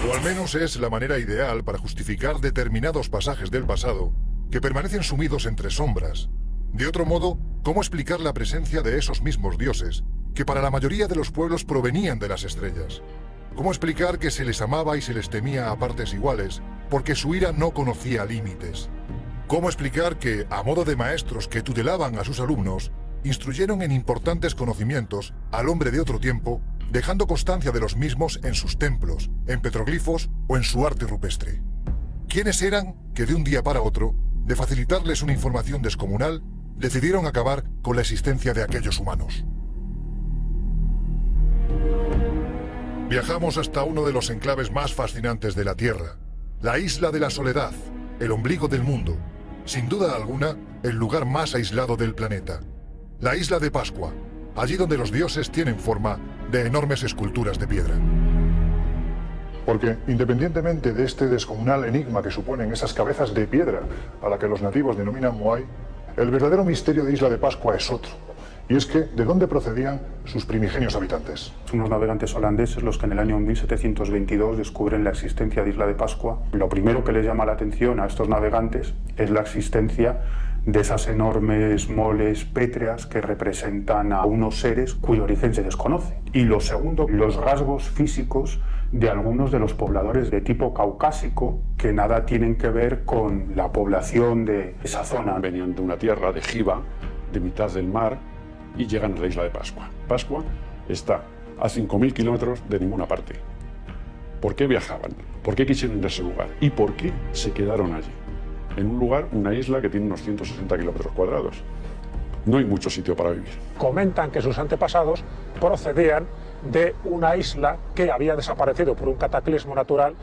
O al menos es la manera ideal para justificar determinados pasajes del pasado que permanecen sumidos entre sombras. De otro modo, ¿cómo explicar la presencia de esos mismos dioses que para la mayoría de los pueblos provenían de las estrellas? ¿Cómo explicar que se les amaba y se les temía a partes iguales porque su ira no conocía límites? ¿Cómo explicar que, a modo de maestros que tutelaban a sus alumnos, instruyeron en importantes conocimientos al hombre de otro tiempo, dejando constancia de los mismos en sus templos, en petroglifos o en su arte rupestre? ¿Quiénes eran que de un día para otro, de facilitarles una información descomunal, decidieron acabar con la existencia de aquellos humanos? Viajamos hasta uno de los enclaves más fascinantes de la Tierra, la Isla de la Soledad, el ombligo del mundo, sin duda alguna, el lugar más aislado del planeta. La isla de Pascua, allí donde los dioses tienen forma de enormes esculturas de piedra. Porque, independientemente de este descomunal enigma que suponen esas cabezas de piedra a la que los nativos denominan Moai, el verdadero misterio de Isla de Pascua es otro. Y es que, ¿de dónde procedían sus primigenios habitantes? Unos navegantes holandeses los que en el año 1722 descubren la existencia de Isla de Pascua. Lo primero que les llama la atención a estos navegantes es la existencia de esas enormes moles pétreas que representan a unos seres cuyo origen se desconoce. Y lo segundo, los rasgos físicos de algunos de los pobladores de tipo caucásico que nada tienen que ver con la población de esa zona. Venían de una tierra de Giva, de mitad del mar, y llegan a la isla de Pascua. Pascua está a 5.000 kilómetros de ninguna parte. ¿Por qué viajaban? ¿Por qué quisieron ir a ese lugar? ¿Y por qué se quedaron allí? En un lugar, una isla que tiene unos 160 kilómetros cuadrados. No hay mucho sitio para vivir. Comentan que sus antepasados procedían de una isla que había desaparecido por un cataclismo natural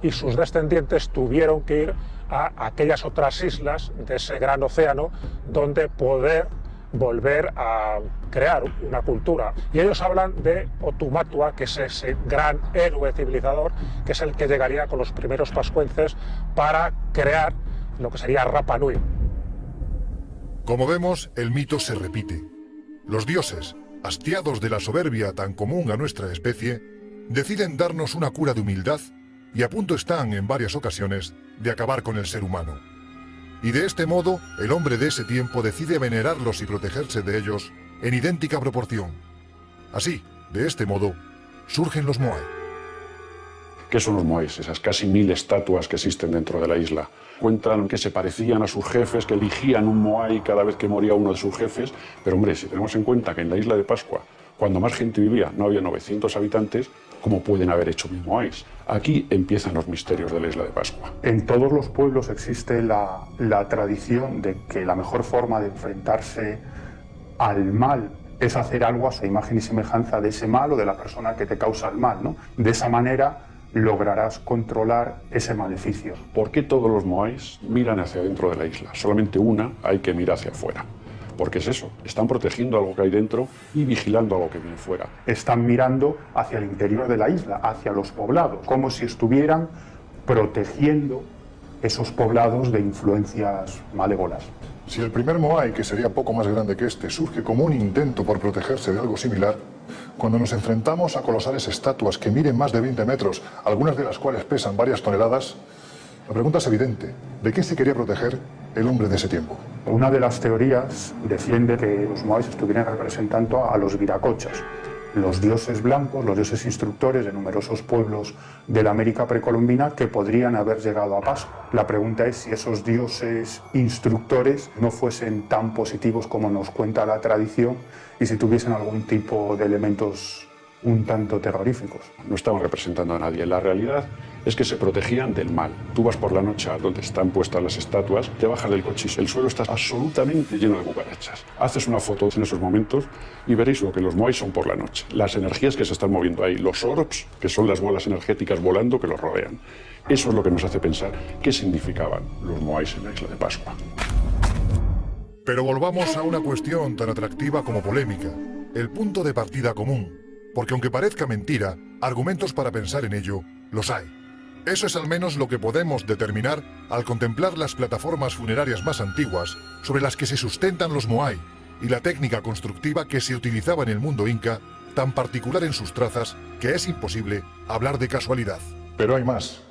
y sus descendientes tuvieron que ir a aquellas otras islas de ese gran océano donde poder volver a crear una cultura. Y ellos hablan de Otumatua, que es ese gran héroe civilizador, que es el que llegaría con los primeros pascuenses para crear lo que sería Rapa Nui. Como vemos, el mito se repite. Los dioses, hastiados de la soberbia tan común a nuestra especie, deciden darnos una cura de humildad y a punto están, en varias ocasiones, de acabar con el ser humano. Y de este modo, el hombre de ese tiempo decide venerarlos y protegerse de ellos en idéntica proporción. Así, de este modo, surgen los Moai. ¿Qué son los Moais? Esas casi 1000 estatuas que existen dentro de la isla. Cuentan que se parecían a sus jefes, que eligían un Moai cada vez que moría uno de sus jefes. Pero hombre, si tenemos en cuenta que en la isla de Pascua, cuando más gente vivía, no había 900 habitantes, ¿cómo pueden haber hecho 1000 Moais? Aquí empiezan los misterios de la isla de Pascua. En todos los pueblos existe la tradición de que la mejor forma de enfrentarse al mal es hacer algo a su imagen y semejanza de ese mal o de la persona que te causa el mal, ¿no? De esa manera lograrás controlar ese maleficio. ¿Por qué todos los Moais miran hacia dentro de la isla? Solamente una hay que mirar hacia afuera. Porque es eso, están protegiendo algo que hay dentro y vigilando algo que viene fuera. Están mirando hacia el interior de la isla, hacia los poblados, como si estuvieran protegiendo esos poblados de influencias malévolas. Si el primer Moai, que sería poco más grande que este, surge como un intento por protegerse de algo similar, cuando nos enfrentamos a colosales estatuas que miden más de 20 metros, algunas de las cuales pesan varias toneladas, la pregunta es evidente: ¿de qué se quería proteger el hombre de ese tiempo? Una de las teorías defiende que los Moais estuvieran representando a los viracochas, los dioses blancos, los dioses instructores de numerosos pueblos de la América precolombina que podrían haber llegado a Pascua. La pregunta es si esos dioses instructores no fuesen tan positivos como nos cuenta la tradición y si tuviesen algún tipo de elementos un tanto terroríficos. No estaban representando a nadie. La realidad es que se protegían del mal. Tú vas por la noche a donde están puestas las estatuas, te bajas del coche y el suelo está absolutamente lleno de cucarachas. Haces una foto en esos momentos y veréis lo que los Moais son por la noche. Las energías que se están moviendo ahí, los orbs, que son las bolas energéticas volando que los rodean. Eso es lo que nos hace pensar qué significaban los Moais en la isla de Pascua. Pero volvamos a una cuestión tan atractiva como polémica, el punto de partida común. Porque aunque parezca mentira, argumentos para pensar en ello los hay. Eso es al menos lo que podemos determinar al contemplar las plataformas funerarias más antiguas sobre las que se sustentan los Moai y la técnica constructiva que se utilizaba en el mundo inca, tan particular en sus trazas que es imposible hablar de casualidad. Pero hay más.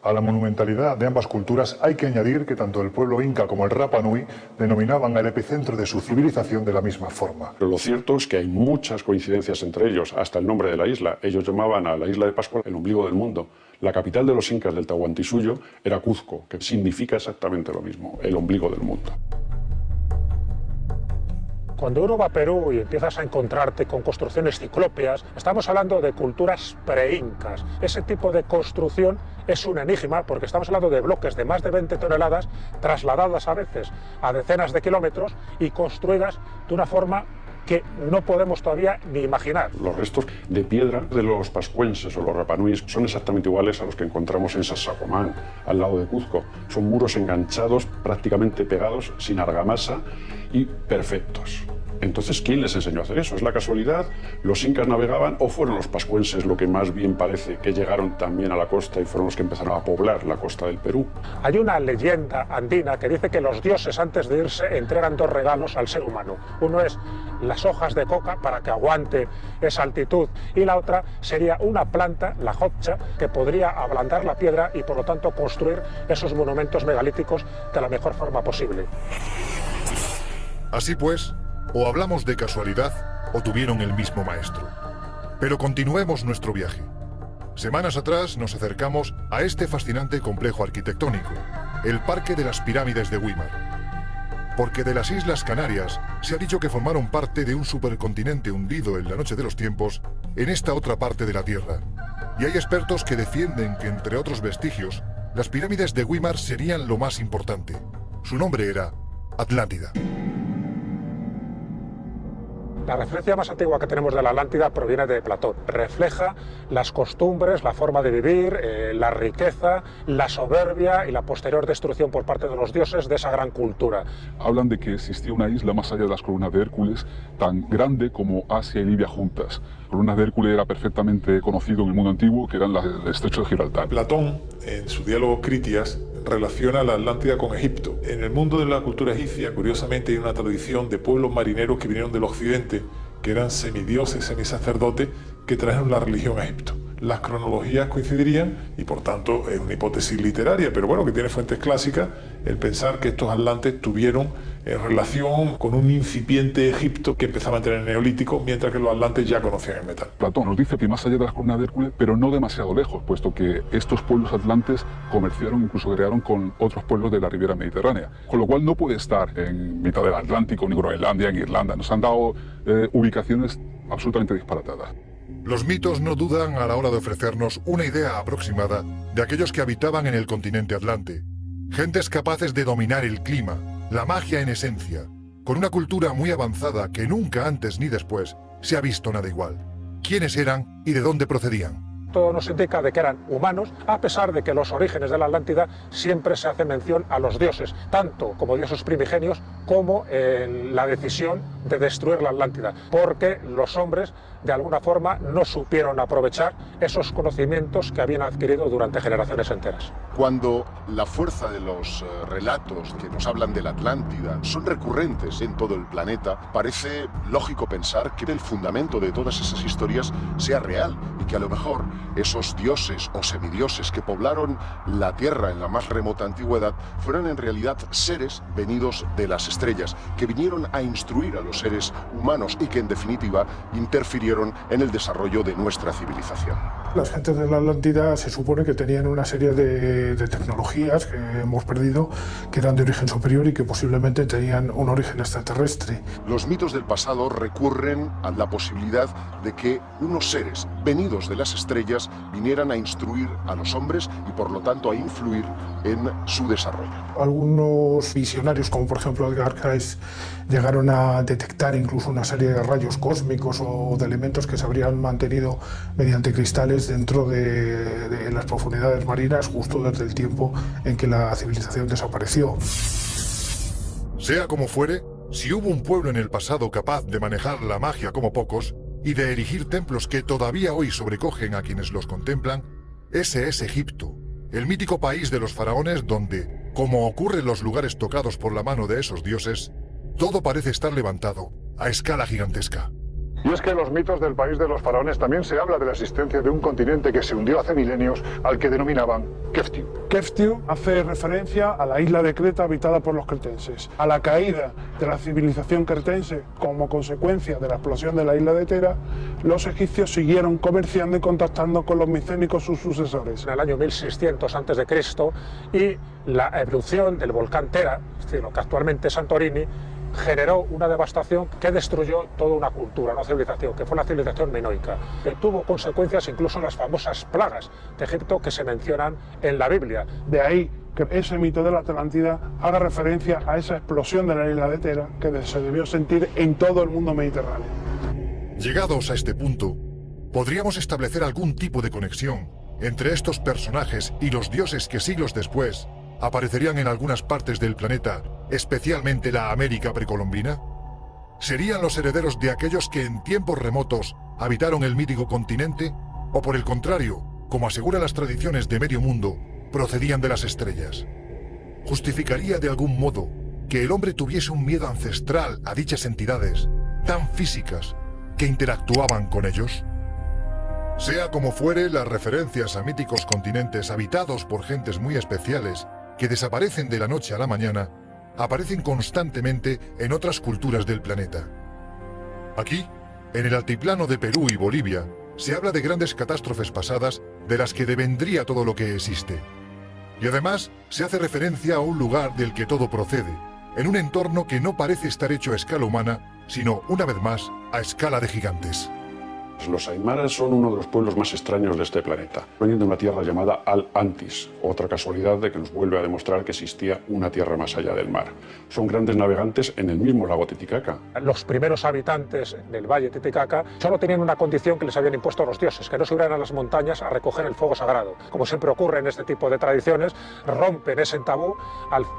A la monumentalidad de ambas culturas hay que añadir que tanto el pueblo inca como el Rapa Nui denominaban al epicentro de su civilización de la misma forma. Pero lo cierto es que hay muchas coincidencias entre ellos, hasta el nombre de la isla. Ellos llamaban a la isla de Pascua el ombligo del mundo. La capital de los incas del Tahuantinsuyo era Cuzco, que significa exactamente lo mismo, el ombligo del mundo. Cuando uno va a Perú y empiezas a encontrarte con construcciones ciclópeas, estamos hablando de culturas pre-incas. Ese tipo de construcción es un enigma porque estamos hablando de bloques de más de 20 toneladas trasladadas a veces a decenas de kilómetros y construidas de una forma que no podemos todavía ni imaginar. Los restos de piedra de los pascuenses o los rapanuis son exactamente iguales a los que encontramos en Sacsayhuamán, al lado de Cuzco. Son muros enganchados, prácticamente pegados, sin argamasa y perfectos. Entonces, ¿quién les enseñó a hacer eso? ¿Es la casualidad? ¿Los incas navegaban o fueron los pascuenses, lo que más bien parece, que llegaron también a la costa y fueron los que empezaron a poblar la costa del Perú? Hay una leyenda andina que dice que los dioses antes de irse entregan dos regalos al ser humano. Uno es las hojas de coca para que aguante esa altitud y la otra sería una planta, la jotcha, que podría ablandar la piedra y por lo tanto construir esos monumentos megalíticos de la mejor forma posible. Así pues, o hablamos de casualidad o tuvieron el mismo maestro. Pero continuemos nuestro viaje. Semanas atrás nos acercamos a este fascinante complejo arquitectónico, el Parque de las Pirámides de Güímar. Porque de las Islas Canarias se ha dicho que formaron parte de un supercontinente hundido en la noche de los tiempos en esta otra parte de la Tierra. Y hay expertos que defienden que, entre otros vestigios, las pirámides de Güímar serían lo más importante. Su nombre era Atlántida. La referencia más antigua que tenemos de la Atlántida proviene de Platón. Refleja las costumbres, la forma de vivir, la riqueza, la soberbia y la posterior destrucción por parte de los dioses de esa gran cultura. Hablan de que existía una isla más allá de las columnas de Hércules, tan grande como Asia y Libia juntas. Las columnas de Hércules era perfectamente conocido en el mundo antiguo, que eran las del estrecho de Gibraltar. Platón, en su diálogo Critias, relaciona la Atlántida con Egipto. En el mundo de la cultura egipcia, curiosamente, hay una tradición de pueblos marineros que vinieron del occidente, que eran semidioses, semisacerdotes, que trajeron la religión a Egipto. Las cronologías coincidirían y por tanto es una hipótesis literaria, pero bueno, que tiene fuentes clásicas, el pensar que estos atlantes tuvieron relación con un incipiente Egipto que empezaba a entrar en el Neolítico, mientras que los atlantes ya conocían el metal. Platón nos dice que más allá de las columnas de Hércules, pero no demasiado lejos, puesto que estos pueblos atlantes comerciaron, incluso crearon con otros pueblos de la ribera mediterránea, con lo cual no puede estar en mitad del Atlántico, ni Groenlandia, ni Irlanda. Nos han dado ubicaciones absolutamente disparatadas. Los mitos no dudan a la hora de ofrecernos una idea aproximada de aquellos que habitaban en el continente atlante. Gentes capaces de dominar el clima, la magia en esencia, con una cultura muy avanzada que nunca antes ni después se ha visto nada igual. ¿Quiénes eran y de dónde procedían? Todo nos indica de que eran humanos, a pesar de que los orígenes de la Atlántida siempre se hace mención a los dioses, tanto como dioses primigenios como en la decisión de destruir la Atlántida, porque los hombres de alguna forma no supieron aprovechar esos conocimientos que habían adquirido durante generaciones enteras. Cuando la fuerza de los relatos que nos hablan de la Atlántida son recurrentes en todo el planeta, parece lógico pensar que el fundamento de todas esas historias sea real y que a lo mejor esos dioses o semidioses que poblaron la Tierra en la más remota antigüedad fueron en realidad seres venidos de las estrellas, que vinieron a instruir a los seres humanos y que en definitiva interfirieron en el desarrollo de nuestra civilización. Las gentes de la Atlántida se supone que tenían una serie de tecnologías que hemos perdido, que eran de origen superior y que posiblemente tenían un origen extraterrestre. Los mitos del pasado recurren a la posibilidad de que unos seres venidos de las estrellas vinieran a instruir a los hombres y por lo tanto a influir en su desarrollo. Algunos visionarios, como por ejemplo Edgar Cayce, llegaron a detectar incluso una serie de rayos cósmicos o de elementos que se habrían mantenido mediante cristales dentro de las profundidades marinas justo desde el tiempo en que la civilización desapareció. Sea como fuere, si hubo un pueblo en el pasado capaz de manejar la magia como pocos y de erigir templos que todavía hoy sobrecogen a quienes los contemplan, ese es Egipto, el mítico país de los faraones donde, como ocurre en los lugares tocados por la mano de esos dioses, todo parece estar levantado a escala gigantesca. Y es que en los mitos del país de los faraones también se habla de la existencia de un continente que se hundió hace milenios, al que denominaban Keftiu. Keftiu hace referencia a la isla de Creta habitada por los cretenses. A la caída de la civilización cretense como consecuencia de la explosión de la isla de Tera, los egipcios siguieron comerciando y contactando con los micénicos, sus sucesores. En el año 1600 a.C. y la erupción del volcán Tera, es decir, lo que actualmente es Santorini, generó una devastación que destruyó toda una cultura, una civilización, que fue la civilización minoica, que tuvo consecuencias incluso en las famosas plagas de Egipto que se mencionan en la Biblia. De ahí que ese mito de la Atlántida haga referencia a esa explosión de la isla de Tera que se debió sentir en todo el mundo mediterráneo. Llegados a este punto, podríamos establecer algún tipo de conexión entre estos personajes y los dioses que siglos después aparecerían en algunas partes del planeta, especialmente la América precolombina. ¿Serían los herederos de aquellos que en tiempos remotos habitaron el mítico continente? ¿O por el contrario, como aseguran las tradiciones de medio mundo, procedían de las estrellas? ¿Justificaría de algún modo que el hombre tuviese un miedo ancestral a dichas entidades tan físicas que interactuaban con ellos? Sea como fuere, las referencias a míticos continentes habitados por gentes muy especiales que desaparecen de la noche a la mañana, aparecen constantemente en otras culturas del planeta. Aquí, en el altiplano de Perú y Bolivia, se habla de grandes catástrofes pasadas de las que devendría todo lo que existe. Y además, se hace referencia a un lugar del que todo procede, en un entorno que no parece estar hecho a escala humana, sino, una vez más, a escala de gigantes. Los aymaras son uno de los pueblos más extraños de este planeta. Vienen de una tierra llamada Al-Antis, otra casualidad de que nos vuelve a demostrar que existía una tierra más allá del mar. Son grandes navegantes en el mismo lago Titicaca. Los primeros habitantes del valle Titicaca solo tenían una condición que les habían impuesto los dioses, que no subieran a las montañas a recoger el fuego sagrado. Como siempre ocurre en este tipo de tradiciones, rompen ese tabú,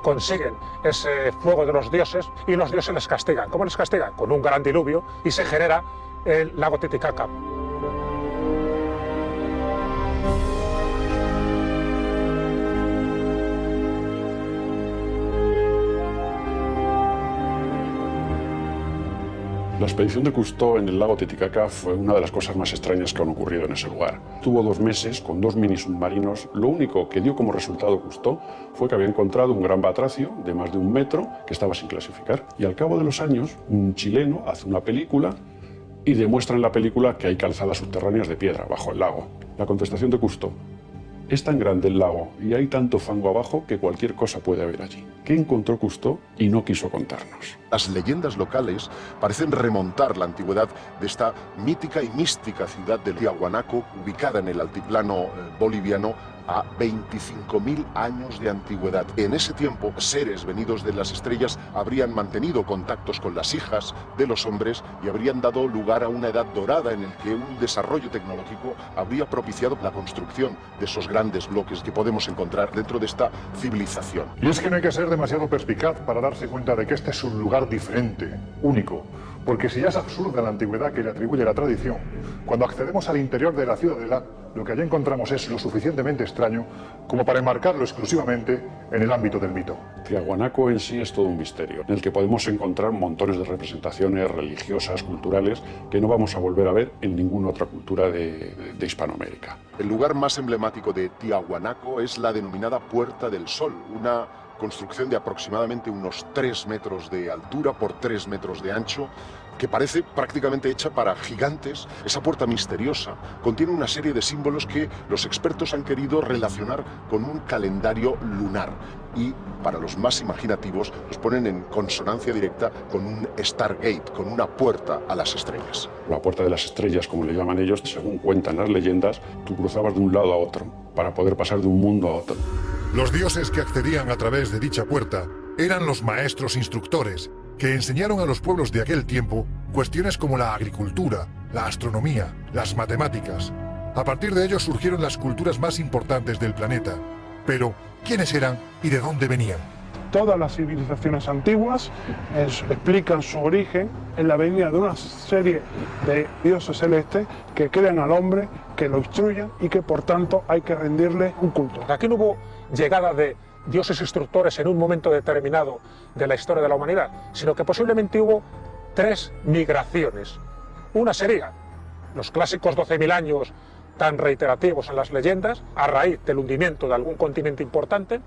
consiguen ese fuego de los dioses y los dioses les castigan. ¿Cómo les castigan? Con un gran diluvio y se genera el lago Titicaca. La expedición de Cousteau en el lago Titicaca fue una de las cosas más extrañas que han ocurrido en ese lugar. Tuvo 2 meses con 2 mini submarinos. Lo único que dio como resultado Cousteau fue que había encontrado un gran batracio de más de 1 metro que estaba sin clasificar. Y al cabo de los años, un chileno hace una película y demuestra en la película que hay calzadas subterráneas de piedra bajo el lago. La contestación de Cousteau: es tan grande el lago y hay tanto fango abajo que cualquier cosa puede haber allí. ¿Qué encontró Cousteau y no quiso contarnos? Las leyendas locales parecen remontar la antigüedad de esta mítica y mística ciudad de Tiahuanaco, ubicada en el altiplano boliviano, a 25.000 años de antigüedad. En ese tiempo, seres venidos de las estrellas habrían mantenido contactos con las hijas de los hombres y habrían dado lugar a una edad dorada en el que un desarrollo tecnológico habría propiciado la construcción de esos grandes bloques que podemos encontrar dentro de esta civilización. Y es que no hay que ser demasiado perspicaz para darse cuenta de que este es un lugar diferente, único. Porque si ya es absurda la antigüedad que le atribuye la tradición, cuando accedemos al interior de la ciudadela, lo que allí encontramos es lo suficientemente extraño como para enmarcarlo exclusivamente en el ámbito del mito. Tiahuanaco en sí es todo un misterio, en el que podemos encontrar montones de representaciones religiosas, culturales, que no vamos a volver a ver en ninguna otra cultura de Hispanoamérica. El lugar más emblemático de Tiahuanaco es la denominada Puerta del Sol, una construcción de aproximadamente unos 3 metros de altura por 3 metros de ancho, que parece prácticamente hecha para gigantes. Esa puerta misteriosa contiene una serie de símbolos que los expertos han querido relacionar con un calendario lunar y, para los más imaginativos, los ponen en consonancia directa con un Stargate, con una puerta a las estrellas. La puerta de las estrellas, como le llaman ellos, según cuentan las leyendas, tú cruzabas de un lado a otro para poder pasar de un mundo a otro. Los dioses que accedían a través de dicha puerta eran los maestros instructores, que enseñaron a los pueblos de aquel tiempo cuestiones como la agricultura, la astronomía, las matemáticas. A partir de ellos surgieron las culturas más importantes del planeta. Pero, ¿quiénes eran y de dónde venían? Todas las civilizaciones antiguas explican su origen en la venida de una serie de dioses celestes que crean al hombre, que lo instruyen y que por tanto hay que rendirle un culto. Aquí no hubo llegada de dioses instructores en un momento determinado de la historia de la humanidad, sino que posiblemente hubo 3 migraciones Una sería los clásicos 12.000 años tan reiterativos en las leyendas, a raíz del hundimiento de algún continente importante.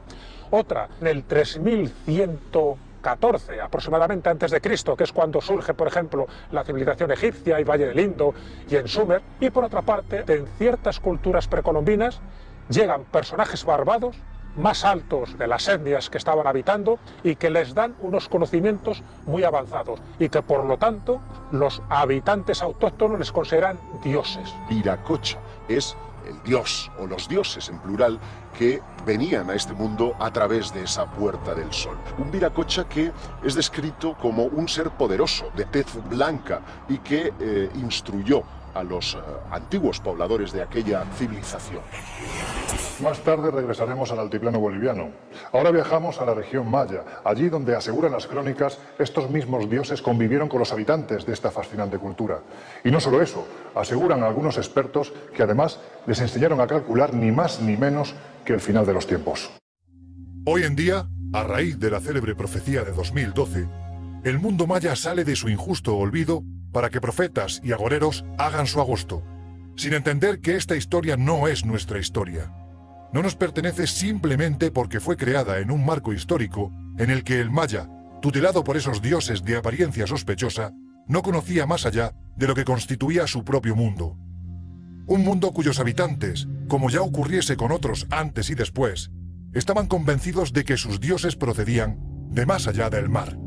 Otra, en el 3114 aproximadamente antes de Cristo, que es cuando surge, por ejemplo, la civilización egipcia y Valle del Indo y en Sumer. Y por otra parte, en ciertas culturas precolombinas llegan personajes barbados, más altos de las etnias que estaban habitando y que les dan unos conocimientos muy avanzados y que por lo tanto los habitantes autóctonos les consideran dioses. Viracocha es el dios o los dioses en plural que venían a este mundo a través de esa puerta del sol. Un Viracocha que es descrito como un ser poderoso de tez blanca y que instruyó a los antiguos pobladores de aquella civilización. Más tarde regresaremos al altiplano boliviano. Ahora viajamos a la región maya, allí donde aseguran las crónicas, estos mismos dioses convivieron con los habitantes de esta fascinante cultura. Y no solo eso, aseguran algunos expertos que además les enseñaron a calcular ni más ni menos que el final de los tiempos. Hoy en día, a raíz de la célebre profecía de 2012, el mundo maya sale de su injusto olvido para que profetas y agoreros hagan su agosto, sin entender que esta historia no es nuestra historia. No nos pertenece simplemente porque fue creada en un marco histórico en el que el maya, tutelado por esos dioses de apariencia sospechosa, no conocía más allá de lo que constituía su propio mundo. Un mundo cuyos habitantes, como ya ocurriese con otros antes y después, estaban convencidos de que sus dioses procedían de más allá del mar.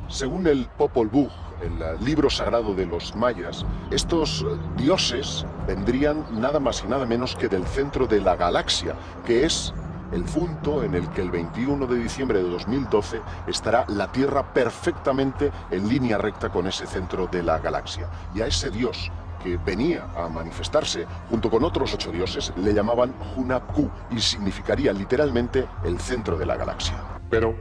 Según el Popol Vuh, el libro sagrado de los mayas, estos dioses vendrían nada más y nada menos que del centro de la galaxia, que es el punto en el que el 21 de diciembre de 2012 estará la Tierra perfectamente en línea recta con ese centro de la galaxia. Y a ese dios que venía a manifestarse junto con otros 8 dioses le llamaban Hunabku y significaría literalmente el centro de la galaxia. Pero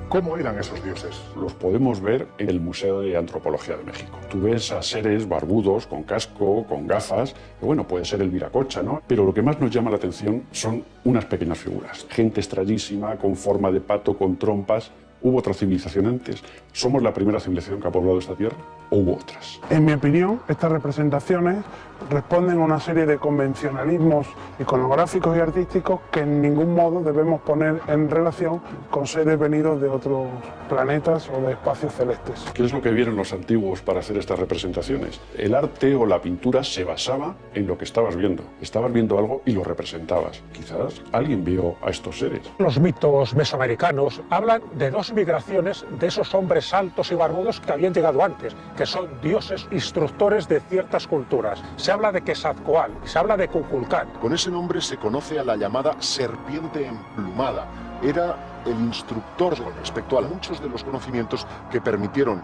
¿cómo eran esos dioses? Los podemos ver en el Museo de Antropología de México. Tú ves a seres barbudos, con casco, con gafas, que bueno, puede ser el Viracocha, ¿no? Pero lo que más nos llama la atención son unas pequeñas figuras. Gente extrañísima, con forma de pato, con trompas. ¿Hubo otra civilización antes? ¿Somos la primera civilización que ha poblado esta tierra? ¿O hubo otras? En mi opinión, estas representaciones responden a una serie de convencionalismos iconográficos y artísticos que en ningún modo debemos poner en relación con seres venidos de otros planetas o de espacios celestes. ¿Qué es lo que vieron los antiguos para hacer estas representaciones? El arte o la pintura se basaba en lo que estabas viendo. Estabas viendo algo y lo representabas. Quizás alguien vio a estos seres. Los mitos mesoamericanos hablan de 2 migraciones de esos hombres altos y barbudos que habían llegado antes, que son dioses instructores de ciertas culturas. Se habla de Quetzalcóatl, se habla de Kukulcán. Con ese nombre se conoce a la llamada serpiente emplumada. Era el instructor con respecto a muchos de los conocimientos que permitieron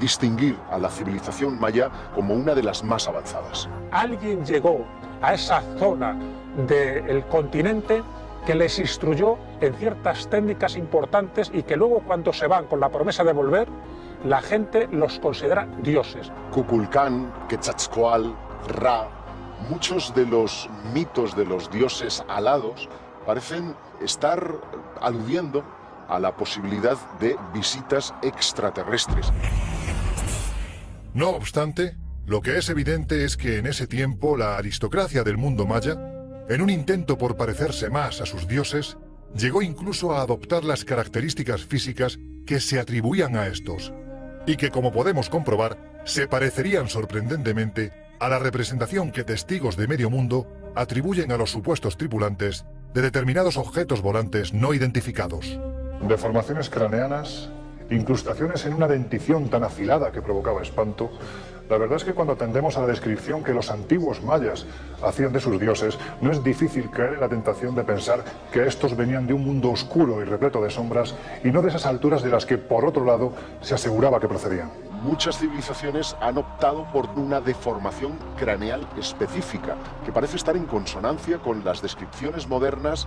distinguir a la civilización maya como una de las más avanzadas. Alguien llegó a esa zona del continente que les instruyó en ciertas técnicas importantes y que luego cuando se van con la promesa de volver, la gente los considera dioses. Kukulcán, Quetzalcóatl, Ra, muchos de los mitos de los dioses alados parecen estar aludiendo a la posibilidad de visitas extraterrestres. No obstante, lo que es evidente es que en ese tiempo la aristocracia del mundo maya, en un intento por parecerse más a sus dioses, llegó incluso a adoptar las características físicas que se atribuían a estos, y que, como podemos comprobar, se parecerían sorprendentemente a la representación que testigos de medio mundo atribuyen a los supuestos tripulantes de determinados objetos volantes no identificados. Deformaciones craneanas, incrustaciones en una dentición tan afilada que provocaba espanto. La verdad es que cuando atendemos a la descripción que los antiguos mayas hacían de sus dioses, no es difícil caer en la tentación de pensar que estos venían de un mundo oscuro y repleto de sombras y no de esas alturas de las que, por otro lado, se aseguraba que procedían. Muchas civilizaciones han optado por una deformación craneal específica, que parece estar en consonancia con las descripciones modernas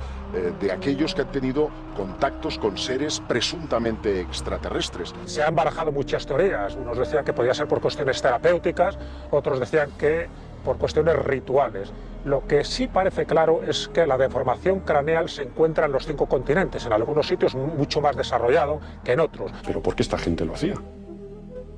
de aquellos que han tenido contactos con seres presuntamente extraterrestres. Se han barajado muchas teorías. Unos decían que podía ser por cuestiones terapéuticas, otros decían que por cuestiones rituales. Lo que sí parece claro es que la deformación craneal se encuentra en los 5 continentes, en algunos sitios mucho más desarrollado que en otros. ¿Pero por qué esta gente lo hacía?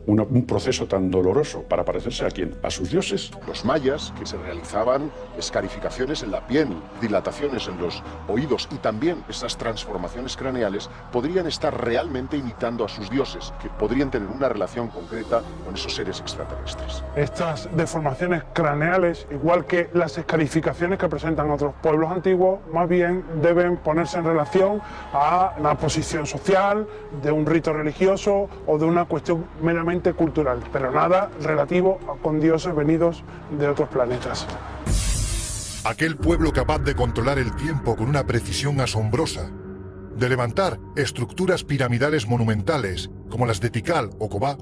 un proceso tan doloroso para parecerse a quién, a sus dioses. Los mayas, que se realizaban escarificaciones en la piel, dilataciones en los oídos y también esas transformaciones craneales, podrían estar realmente imitando a sus dioses, que podrían tener una relación concreta con esos seres extraterrestres. Estas deformaciones craneales, igual que las escarificaciones que presentan otros pueblos antiguos, más bien deben ponerse en relación a una posición social, de un rito religioso o de una cuestión meramente cultural, pero nada relativo con dioses venidos de otros planetas. Aquel pueblo capaz de controlar el tiempo con una precisión asombrosa, de levantar estructuras piramidales monumentales como las de Tikal o Kobá,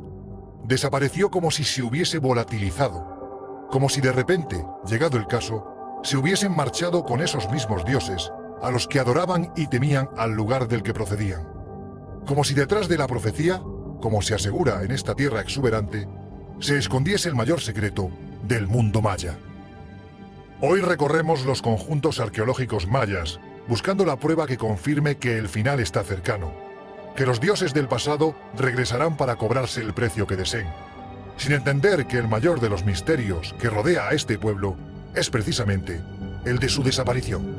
desapareció como si se hubiese volatilizado, como si de repente, llegado el caso, se hubiesen marchado con esos mismos dioses a los que adoraban y temían al lugar del que procedían. Como si detrás de la profecía, como se asegura en esta tierra exuberante, se escondiese el mayor secreto del mundo maya. Hoy recorremos los conjuntos arqueológicos mayas, buscando la prueba que confirme que el final está cercano, que los dioses del pasado regresarán para cobrarse el precio que deseen, sin entender que el mayor de los misterios que rodea a este pueblo es precisamente el de su desaparición.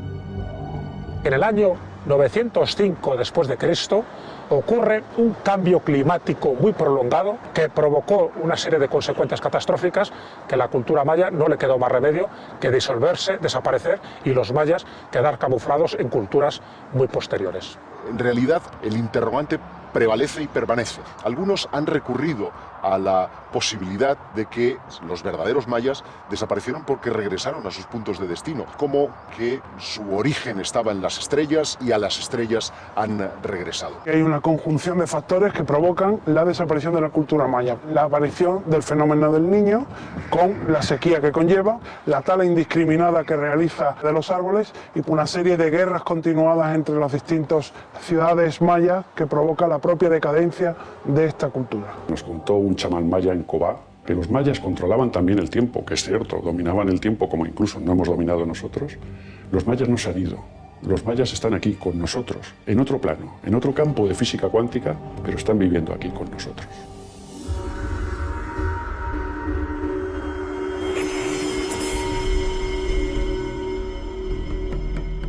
En el año 905 después de Cristo ocurre un cambio climático muy prolongado que provocó una serie de consecuencias catastróficas que a la cultura maya no le quedó más remedio que disolverse, desaparecer y los mayas quedar camuflados en culturas muy posteriores. En realidad, el interrogante prevalece y permanece. Algunos han recurrido a la posibilidad de que los verdaderos mayas desaparecieron porque regresaron a sus puntos de destino, como que su origen estaba en las estrellas y a las estrellas han regresado. Hay una conjunción de factores que provocan la desaparición de la cultura maya. La aparición del fenómeno del Niño, con la sequía que conlleva, la tala indiscriminada que realiza de los árboles y una serie de guerras continuadas entre las distintas ciudades mayas que provoca la propia decadencia de esta cultura. Nos contó un chamán maya en Kobá que los mayas controlaban también el tiempo, que es cierto, dominaban el tiempo como incluso no hemos dominado nosotros. Los mayas no se han ido. Los mayas están aquí con nosotros, en otro plano, en otro campo de física cuántica, pero están viviendo aquí con nosotros.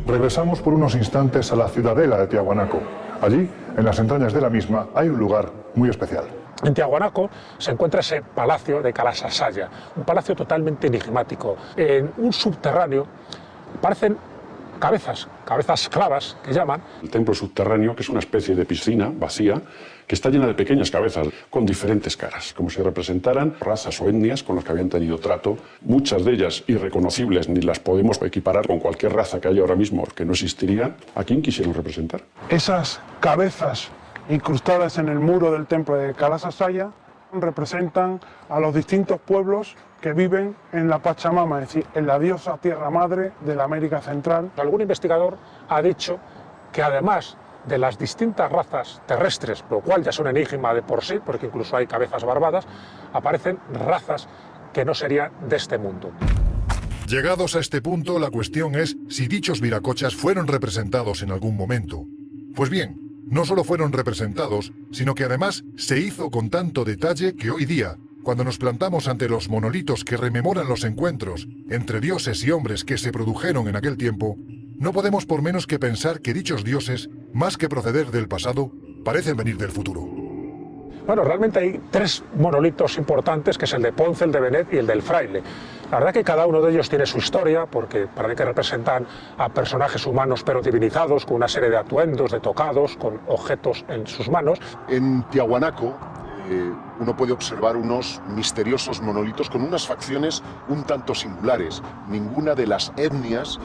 Regresamos por unos instantes a la ciudadela de Tiahuanaco. Allí, en las entrañas de la misma, hay un lugar muy especial. En Tiahuanaco se encuentra ese palacio de Kalasasaya, un palacio totalmente enigmático. En un subterráneo parecen cabezas clavas que llaman. El templo subterráneo, que es una especie de piscina vacía, que está llena de pequeñas cabezas con diferentes caras, como si representaran razas o etnias con las que habían tenido trato, muchas de ellas irreconocibles, ni las podemos equiparar con cualquier raza que haya ahora mismo, que no existiría. ¿A quién quisieron representar? Esas cabezas incrustadas en el muro del templo de Kalasasaya representan a los distintos pueblos que viven en la Pachamama, es decir, en la diosa tierra madre de la América Central. Algún investigador ha dicho que además de las distintas razas terrestres, lo cual ya es un enigma de por sí, porque incluso hay cabezas barbadas, aparecen razas que no serían de este mundo. Llegados a este punto, la cuestión es si dichos viracochas fueron representados en algún momento. Pues bien, no solo fueron representados, sino que además se hizo con tanto detalle que hoy día, cuando nos plantamos ante los monolitos que rememoran los encuentros entre dioses y hombres que se produjeron en aquel tiempo, no podemos por menos que pensar que dichos dioses, más que proceder del pasado, parecen venir del futuro. Bueno, realmente hay tres monolitos importantes, que es el de Ponce, el de Benet y el del Fraile. La verdad que cada uno de ellos tiene su historia, porque parece que representan a personajes humanos pero divinizados, con una serie de atuendos, de tocados, con objetos en sus manos. En Tiahuanaco uno puede observar unos misteriosos monolitos con unas facciones un tanto singulares. Ninguna de las etnias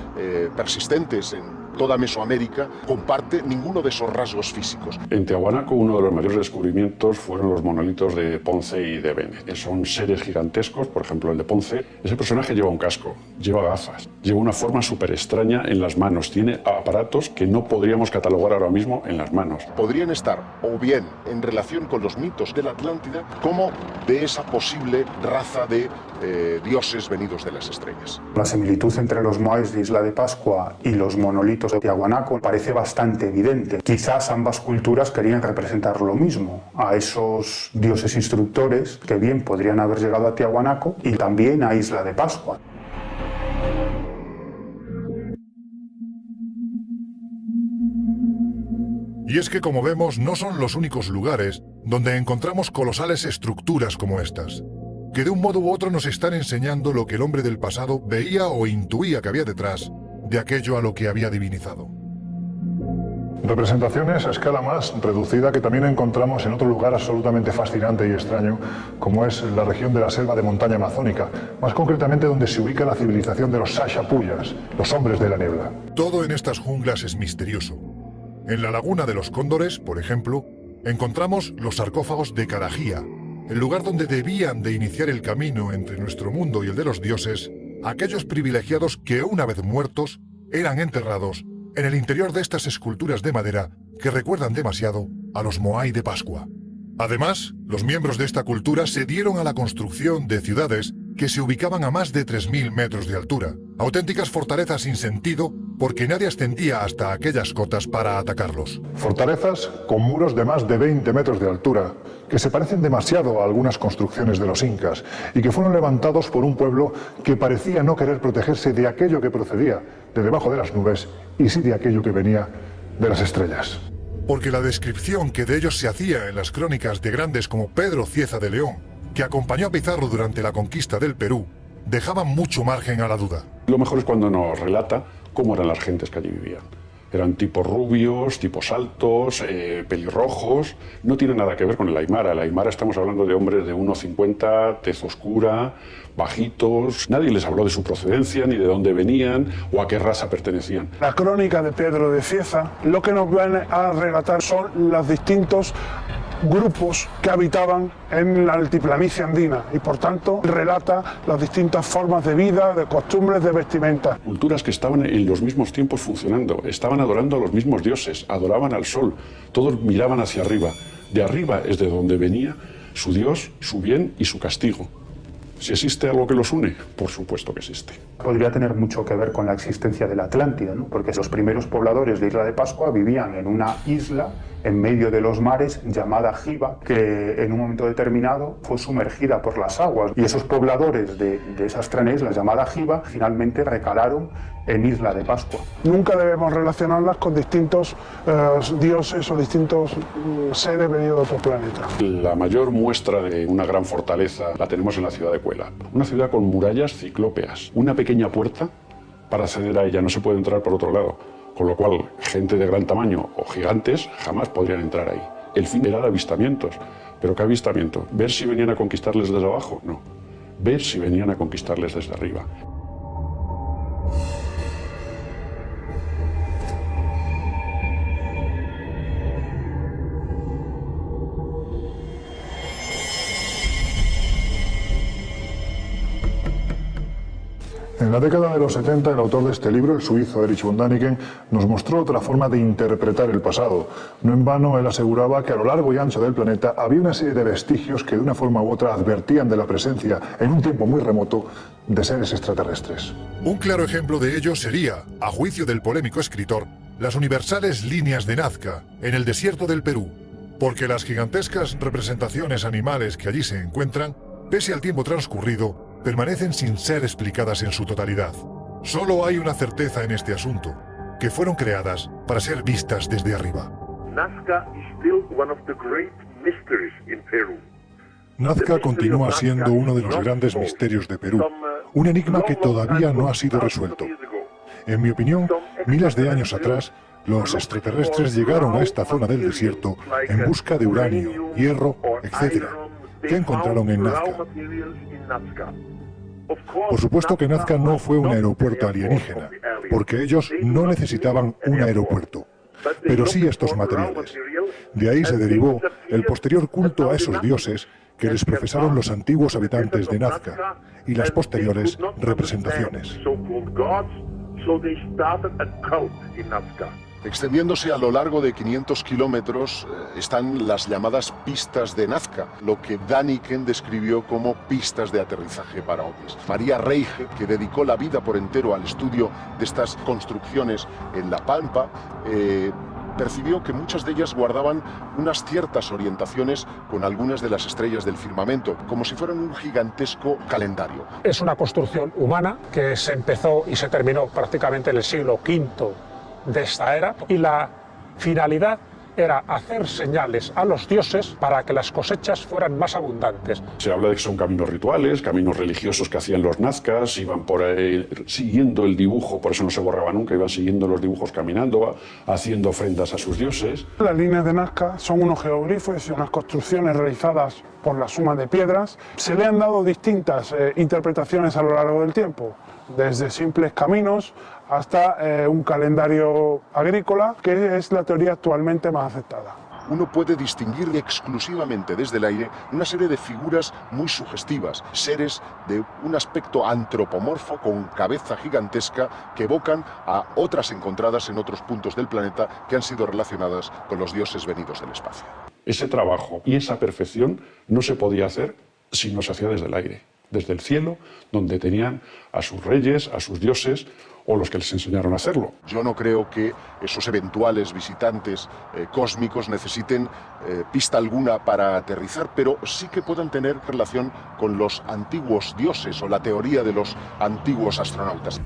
persistentes en toda Mesoamérica comparte ninguno de esos rasgos físicos. En Tiahuanaco uno de los mayores descubrimientos fueron los monolitos de Ponce y de Benet. Son seres gigantescos, por ejemplo el de Ponce. Ese personaje lleva un casco, lleva gafas, lleva una forma súper extraña en las manos, tiene aparatos que no podríamos catalogar ahora mismo en las manos. Podrían estar o bien en relación con los mitos de la Atlántida, como de esa posible raza de dioses venidos de las estrellas. La similitud entre los moais de Isla de Pascua y los monolitos de Tiahuanaco parece bastante evidente. Quizás ambas culturas querían representar lo mismo, a esos dioses instructores que bien podrían haber llegado a Tiahuanaco y también a Isla de Pascua. Y es que, como vemos, no son los únicos lugares donde encontramos colosales estructuras como estas, que de un modo u otro nos están enseñando lo que el hombre del pasado veía o intuía que había detrás de aquello a lo que había divinizado. Representaciones a escala más reducida que también encontramos en otro lugar absolutamente fascinante y extraño, como es la región de la selva de montaña amazónica, más concretamente donde se ubica la civilización de los Sashapuyas, los hombres de la niebla. Todo en estas junglas es misterioso. En la laguna de los Cóndores, por ejemplo, encontramos los sarcófagos de Carajía, el lugar donde debían de iniciar el camino entre nuestro mundo y el de los dioses, aquellos privilegiados que, una vez muertos, eran enterrados en el interior de estas esculturas de madera que recuerdan demasiado a los Moai de Pascua. Además, los miembros de esta cultura se dieron a la construcción de ciudades que se ubicaban a más de 3.000 metros de altura, auténticas fortalezas sin sentido porque nadie ascendía hasta aquellas cotas para atacarlos. Fortalezas con muros de más de 20 metros de altura, que se parecen demasiado a algunas construcciones de los incas y que fueron levantados por un pueblo que parecía no querer protegerse de aquello que procedía de debajo de las nubes y sí de aquello que venía de las estrellas. Porque la descripción que de ellos se hacía en las crónicas de grandes como Pedro Cieza de León, que acompañó a Pizarro durante la conquista del Perú, dejaban mucho margen a la duda. Lo mejor es cuando nos relata cómo eran las gentes que allí vivían. Eran tipos rubios, tipos altos, pelirrojos. No tiene nada que ver con el aymara. El aymara estamos hablando de hombres de 1,50, tez oscura, bajitos. Nadie les habló de su procedencia, ni de dónde venían o a qué raza pertenecían. La crónica de Pedro de Cieza lo que nos van a relatar son los distintos grupos que habitaban en la altiplanicie andina y por tanto relata las distintas formas de vida, de costumbres, de vestimenta. Culturas que estaban en los mismos tiempos funcionando, estaban adorando a los mismos dioses, adoraban al sol, todos miraban hacia arriba. De arriba es de donde venía su dios, su bien y su castigo. ¿Si existe algo que los une? Por supuesto que existe. Podría tener mucho que ver con la existencia de la Atlántida, ¿no? Porque los primeros pobladores de Isla de Pascua vivían en una isla en medio de los mares llamada Giva, que en un momento determinado fue sumergida por las aguas. Y esos pobladores de esa extraña isla llamada Giva finalmente recalaron en Isla de Pascua. Nunca debemos relacionarlas con distintos dioses o distintos seres venidos de otro planeta. La mayor muestra de una gran fortaleza la tenemos en la ciudad de Cuela. Una ciudad con murallas ciclópeas, una pequeña puerta para acceder a ella, no se puede entrar por otro lado. Con lo cual, gente de gran tamaño o gigantes jamás podrían entrar ahí. El fin era de avistamientos. ¿Pero qué avistamiento? ¿Ver si venían a conquistarles desde abajo? No. Ver si venían a conquistarles desde arriba. En la década de los 70, el autor de este libro, el suizo Erich von Däniken, nos mostró otra forma de interpretar el pasado. No en vano, él aseguraba que a lo largo y ancho del planeta había una serie de vestigios que de una forma u otra advertían de la presencia, en un tiempo muy remoto, de seres extraterrestres. Un claro ejemplo de ello sería, a juicio del polémico escritor, las universales líneas de Nazca, en el desierto del Perú, porque las gigantescas representaciones animales que allí se encuentran, pese al tiempo transcurrido, permanecen sin ser explicadas en su totalidad. Solo hay una certeza en este asunto, que fueron creadas para ser vistas desde arriba. Nazca continúa siendo uno de los grandes misterios de Perú, un enigma que todavía no ha sido resuelto. En mi opinión, miles de años atrás, los extraterrestres llegaron a esta zona del desierto en busca de uranio, hierro, etc., que encontraron en Nazca. Por supuesto que Nazca no fue un aeropuerto alienígena, porque ellos no necesitaban un aeropuerto, pero sí estos materiales. De ahí se derivó el posterior culto a esos dioses que les profesaron los antiguos habitantes de Nazca y las posteriores representaciones. Extendiéndose a lo largo de 500 kilómetros están las llamadas pistas de Nazca, lo que Däniken describió como pistas de aterrizaje para ovnis. María Reiche, que dedicó la vida por entero al estudio de estas construcciones en La Pampa, percibió que muchas de ellas guardaban unas ciertas orientaciones con algunas de las estrellas del firmamento, como si fueran un gigantesco calendario. Es una construcción humana que se empezó y se terminó prácticamente en el siglo V de esta era, y la finalidad era hacer señales a los dioses para que las cosechas fueran más abundantes. Se habla de que son caminos rituales, caminos religiosos que hacían los nazcas, iban por ahí siguiendo el dibujo, por eso no se borraba nunca, iban siguiendo los dibujos caminando, haciendo ofrendas a sus dioses. Las líneas de Nazca son unos geoglifos y unas construcciones realizadas por la suma de piedras. Se le han dado distintas interpretaciones a lo largo del tiempo, desde simples caminos hasta un calendario agrícola, que es la teoría actualmente más aceptada. Uno puede distinguir exclusivamente desde el aire una serie de figuras muy sugestivas, seres de un aspecto antropomorfo con cabeza gigantesca que evocan a otras encontradas en otros puntos del planeta que han sido relacionadas con los dioses venidos del espacio. Ese trabajo y esa perfección no se podía hacer si no se hacía desde el aire, desde el cielo, donde tenían a sus reyes, a sus dioses, o los que les enseñaron a hacerlo. Yo no creo que esos eventuales visitantes cósmicos necesiten pista alguna para aterrizar, pero sí que puedan tener relación con los antiguos dioses o la teoría de los antiguos astronautas.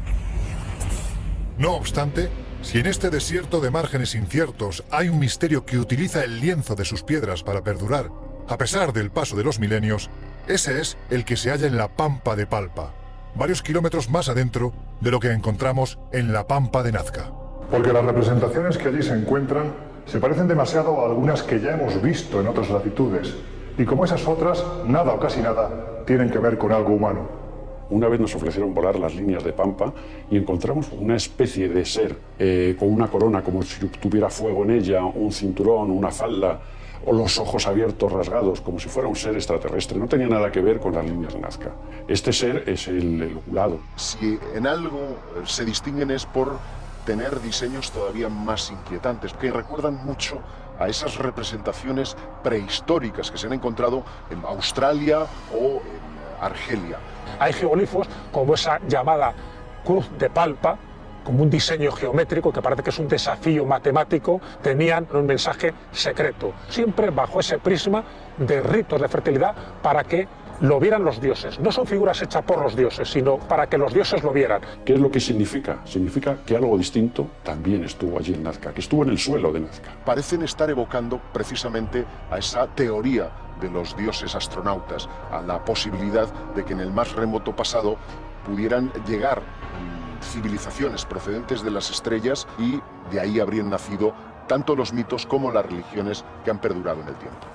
No obstante, si en este desierto de márgenes inciertos hay un misterio que utiliza el lienzo de sus piedras para perdurar, a pesar del paso de los milenios, ese es el que se halla en la Pampa de Palpa, varios kilómetros más adentro de lo que encontramos en la Pampa de Nazca. Porque las representaciones que allí se encuentran se parecen demasiado a algunas que ya hemos visto en otras latitudes, y como esas otras, nada o casi nada tienen que ver con algo humano. Una vez nos ofrecieron volar las líneas de Pampa y encontramos una especie de ser con una corona como si tuviera fuego en ella, un cinturón, una falda, o los ojos abiertos, rasgados, como si fuera un ser extraterrestre. No tenía nada que ver con las líneas de Nazca. Este ser es el oculado. Si en algo se distinguen es por tener diseños todavía más inquietantes, que recuerdan mucho a esas representaciones prehistóricas que se han encontrado en Australia o en Argelia. Hay geoglifos como esa llamada Cruz de Palpa, como un diseño geométrico que parece que es un desafío matemático, tenían un mensaje secreto, siempre bajo ese prisma de ritos de fertilidad para que lo vieran los dioses. No son figuras hechas por los dioses, sino para que los dioses lo vieran. ¿Qué es lo que significa? Significa que algo distinto también estuvo allí en Nazca, que estuvo en el suelo de Nazca. Parecen estar evocando precisamente a esa teoría de los dioses astronautas, a la posibilidad de que en el más remoto pasado pudieran llegar civilizaciones procedentes de las estrellas y de ahí habrían nacido tanto los mitos como las religiones que han perdurado en el tiempo.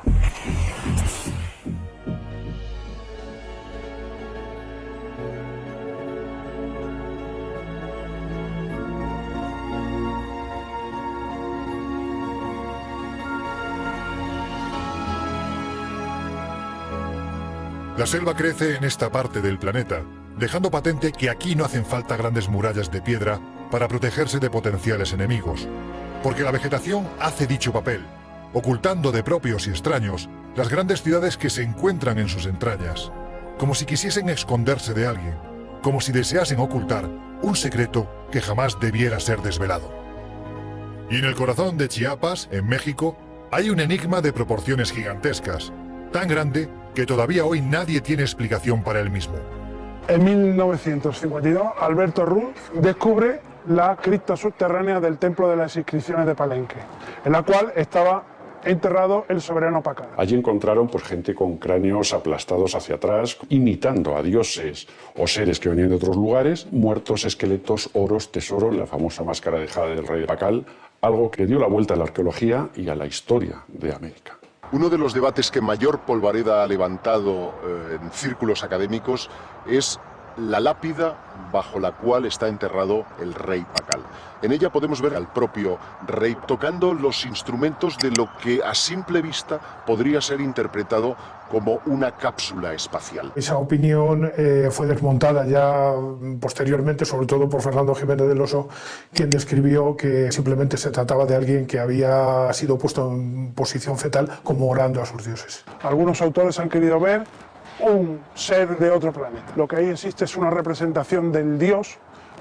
La selva crece en esta parte del planeta, dejando patente que aquí no hacen falta grandes murallas de piedra para protegerse de potenciales enemigos, porque la vegetación hace dicho papel, ocultando de propios y extraños las grandes ciudades que se encuentran en sus entrañas, como si quisiesen esconderse de alguien, como si deseasen ocultar un secreto que jamás debiera ser desvelado. Y en el corazón de Chiapas, en México, hay un enigma de proporciones gigantescas, tan grande que todavía hoy nadie tiene explicación para él mismo. En 1952, Alberto Rull descubre la cripta subterránea del Templo de las Inscripciones de Palenque, en la cual estaba enterrado el soberano Pacal. Allí encontraron gente con cráneos aplastados hacia atrás, imitando a dioses o seres que venían de otros lugares, muertos, esqueletos, oros, tesoros, la famosa máscara de jade del rey de Pacal, algo que dio la vuelta a la arqueología y a la historia de América. Uno de los debates que mayor polvareda ha levantado en círculos académicos es la lápida bajo la cual está enterrado el rey Pakal. En ella podemos ver al propio rey tocando los instrumentos de lo que a simple vista podría ser interpretado como una cápsula espacial. Esa opinión fue desmontada ya posteriormente, sobre todo por Fernando Jiménez del Oso, quien describió que simplemente se trataba de alguien que había sido puesto en posición fetal como orando a sus dioses. Algunos autores han querido ver un ser de otro planeta. Lo que ahí existe es una representación del dios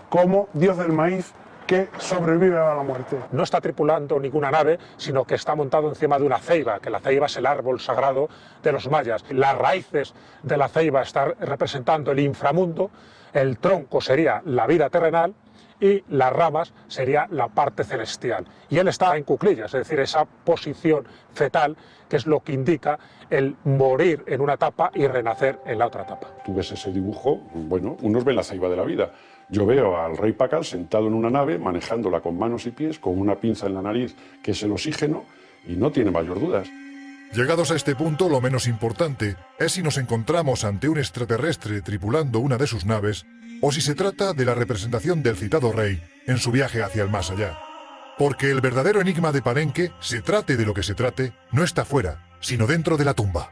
como dios del maíz que sobrevive a la muerte. No está tripulando ninguna nave, sino que está montado encima de una ceiba, que la ceiba es el árbol sagrado de los mayas. Las raíces de la ceiba están representando el inframundo, el tronco sería la vida terrenal y las ramas sería la parte celestial. Y él está en cuclillas, es decir, esa posición fetal, que es lo que indica el morir en una etapa y renacer en la otra etapa. Tú ves ese dibujo, bueno, unos ven la ceiba de la vida. Yo veo al rey Pakal sentado en una nave, manejándola con manos y pies, con una pinza en la nariz, que es el oxígeno, y no tiene mayor dudas. Llegados a este punto, lo menos importante es si nos encontramos ante un extraterrestre tripulando una de sus naves, o si se trata de la representación del citado rey en su viaje hacia el más allá. Porque el verdadero enigma de Palenque, se trate de lo que se trate, no está fuera, sino dentro de la tumba.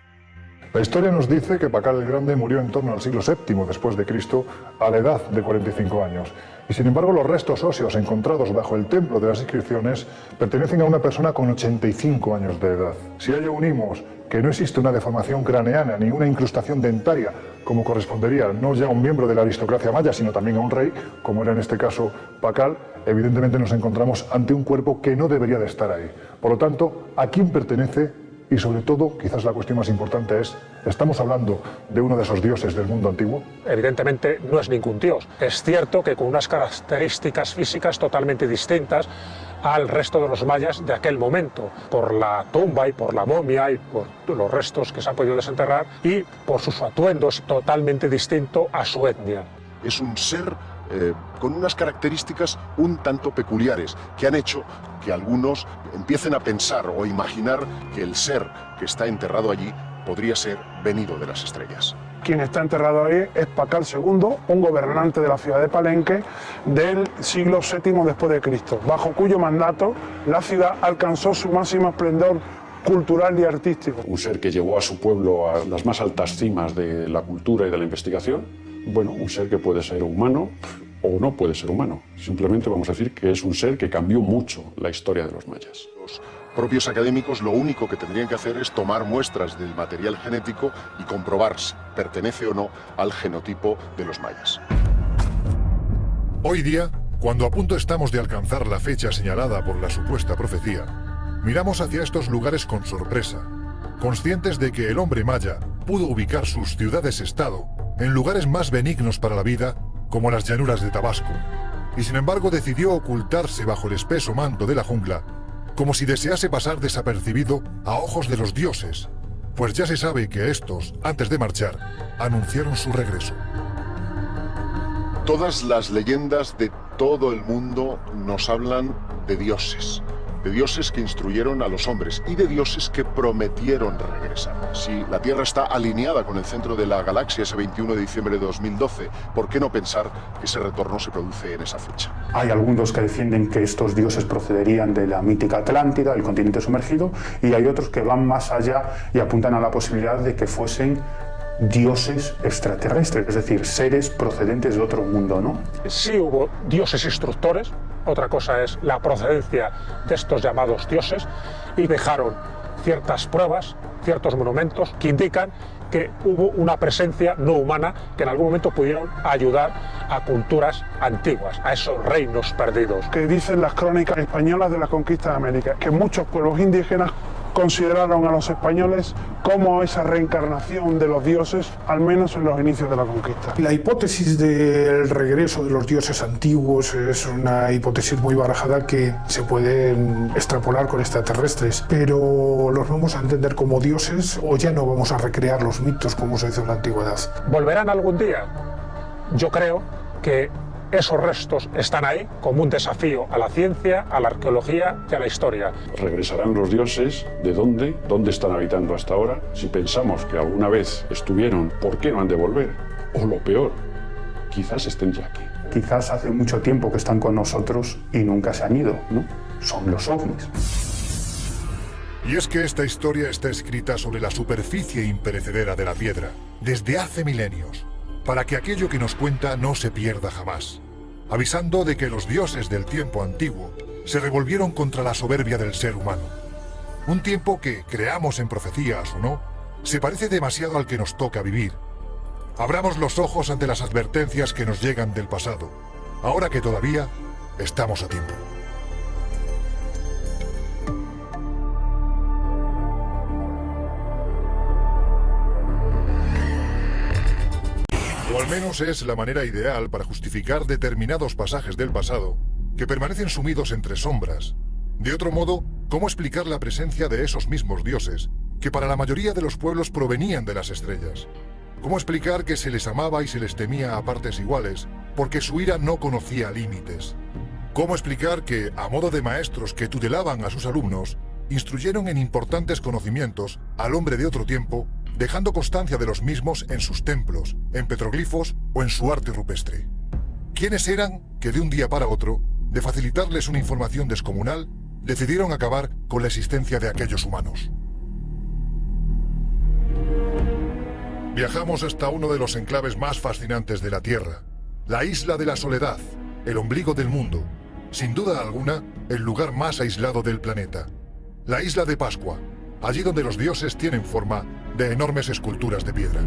La historia nos dice que Pakal el Grande murió en torno al siglo VII después de Cristo a la edad de 45 años. Y sin embargo los restos óseos encontrados bajo el templo de las inscripciones pertenecen a una persona con 85 años de edad. Si a ello unimos que no existe una deformación craneana ni una incrustación dentaria como correspondería no ya a un miembro de la aristocracia maya, sino también a un rey, como era en este caso Pakal, evidentemente nos encontramos ante un cuerpo que no debería de estar ahí. Por lo tanto, ¿a quién pertenece? Y sobre todo, quizás la cuestión más importante es, ¿estamos hablando de uno de esos dioses del mundo antiguo? Evidentemente no es ningún dios. Es cierto que con unas características físicas totalmente distintas al resto de los mayas de aquel momento, por la tumba y por la momia y por los restos que se han podido desenterrar y por sus atuendos totalmente distinto a su etnia. Es un ser con unas características un tanto peculiares que han hecho que algunos empiecen a pensar o imaginar que el ser que está enterrado allí podría ser venido de las estrellas. Quien está enterrado ahí es Pakal II, un gobernante de la ciudad de Palenque del siglo VII después de Cristo, bajo cuyo mandato la ciudad alcanzó su máximo esplendor cultural y artístico. Un ser que llevó a su pueblo a las más altas cimas de la cultura y de la investigación. Bueno, un ser que puede ser humano o no puede ser humano. Simplemente vamos a decir que es un ser que cambió mucho la historia de los mayas. Los propios académicos lo único que tendrían que hacer es tomar muestras del material genético y comprobar si pertenece o no al genotipo de los mayas. Hoy día, cuando a punto estamos de alcanzar la fecha señalada por la supuesta profecía, miramos hacia estos lugares con sorpresa, conscientes de que el hombre maya pudo ubicar sus ciudades-estado en lugares más benignos para la vida, como las llanuras de Tabasco, y sin embargo decidió ocultarse bajo el espeso manto de la jungla, como si desease pasar desapercibido a ojos de los dioses, pues ya se sabe que estos, antes de marchar, anunciaron su regreso. Todas las leyendas de todo el mundo nos hablan de dioses que instruyeron a los hombres y de dioses que prometieron regresar. Si la Tierra está alineada con el centro de la galaxia ese 21 de diciembre de 2012, ¿por qué no pensar que ese retorno se produce en esa fecha? Hay algunos que defienden que estos dioses procederían de la mítica Atlántida, el continente sumergido, y hay otros que van más allá y apuntan a la posibilidad de que fuesen dioses extraterrestres, es decir, seres procedentes de otro mundo, ¿no? Sí hubo dioses instructores, otra cosa es la procedencia de estos llamados dioses, y dejaron ciertas pruebas, ciertos monumentos que indican que hubo una presencia no humana que en algún momento pudieron ayudar a culturas antiguas, a esos reinos perdidos. Que dicen las crónicas españolas de la conquista de América, que muchos pueblos indígenas consideraron a los españoles como esa reencarnación de los dioses, al menos en los inicios de la conquista. La hipótesis del regreso de los dioses antiguos es una hipótesis muy barajada que se puede extrapolar con extraterrestres, pero ¿los vamos a entender como dioses o ya no vamos a recrear los mitos como se hizo en la antigüedad? ¿Volverán algún día? Yo creo que esos restos están ahí como un desafío a la ciencia, a la arqueología y a la historia. ¿Regresarán los dioses? ¿De dónde? ¿Dónde están habitando hasta ahora? Si pensamos que alguna vez estuvieron, ¿por qué no han de volver? O lo peor, quizás estén ya aquí. Quizás hace mucho tiempo que están con nosotros y nunca se han ido, ¿no? Son los ovnis. Y es que esta historia está escrita sobre la superficie imperecedera de la piedra, desde hace milenios, para que aquello que nos cuenta no se pierda jamás, avisando de que los dioses del tiempo antiguo se revolvieron contra la soberbia del ser humano. Un tiempo que, creamos en profecías o no, se parece demasiado al que nos toca vivir. Abramos los ojos ante las advertencias que nos llegan del pasado, ahora que todavía estamos a tiempo. O al menos es la manera ideal para justificar determinados pasajes del pasado que permanecen sumidos entre sombras. De otro modo, ¿cómo explicar la presencia de esos mismos dioses que para la mayoría de los pueblos provenían de las estrellas? ¿Cómo explicar que se les amaba y se les temía a partes iguales porque su ira no conocía límites? ¿Cómo explicar que, a modo de maestros que tutelaban a sus alumnos, instruyeron en importantes conocimientos al hombre de otro tiempo, dejando constancia de los mismos en sus templos, en petroglifos o en su arte rupestre? ¿Quiénes eran que de un día para otro, de facilitarles una información descomunal, decidieron acabar con la existencia de aquellos humanos? Viajamos hasta uno de los enclaves más fascinantes de la Tierra, la Isla de la Soledad, el ombligo del mundo, sin duda alguna, el lugar más aislado del planeta. La isla de Pascua, allí donde los dioses tienen forma de enormes esculturas de piedra.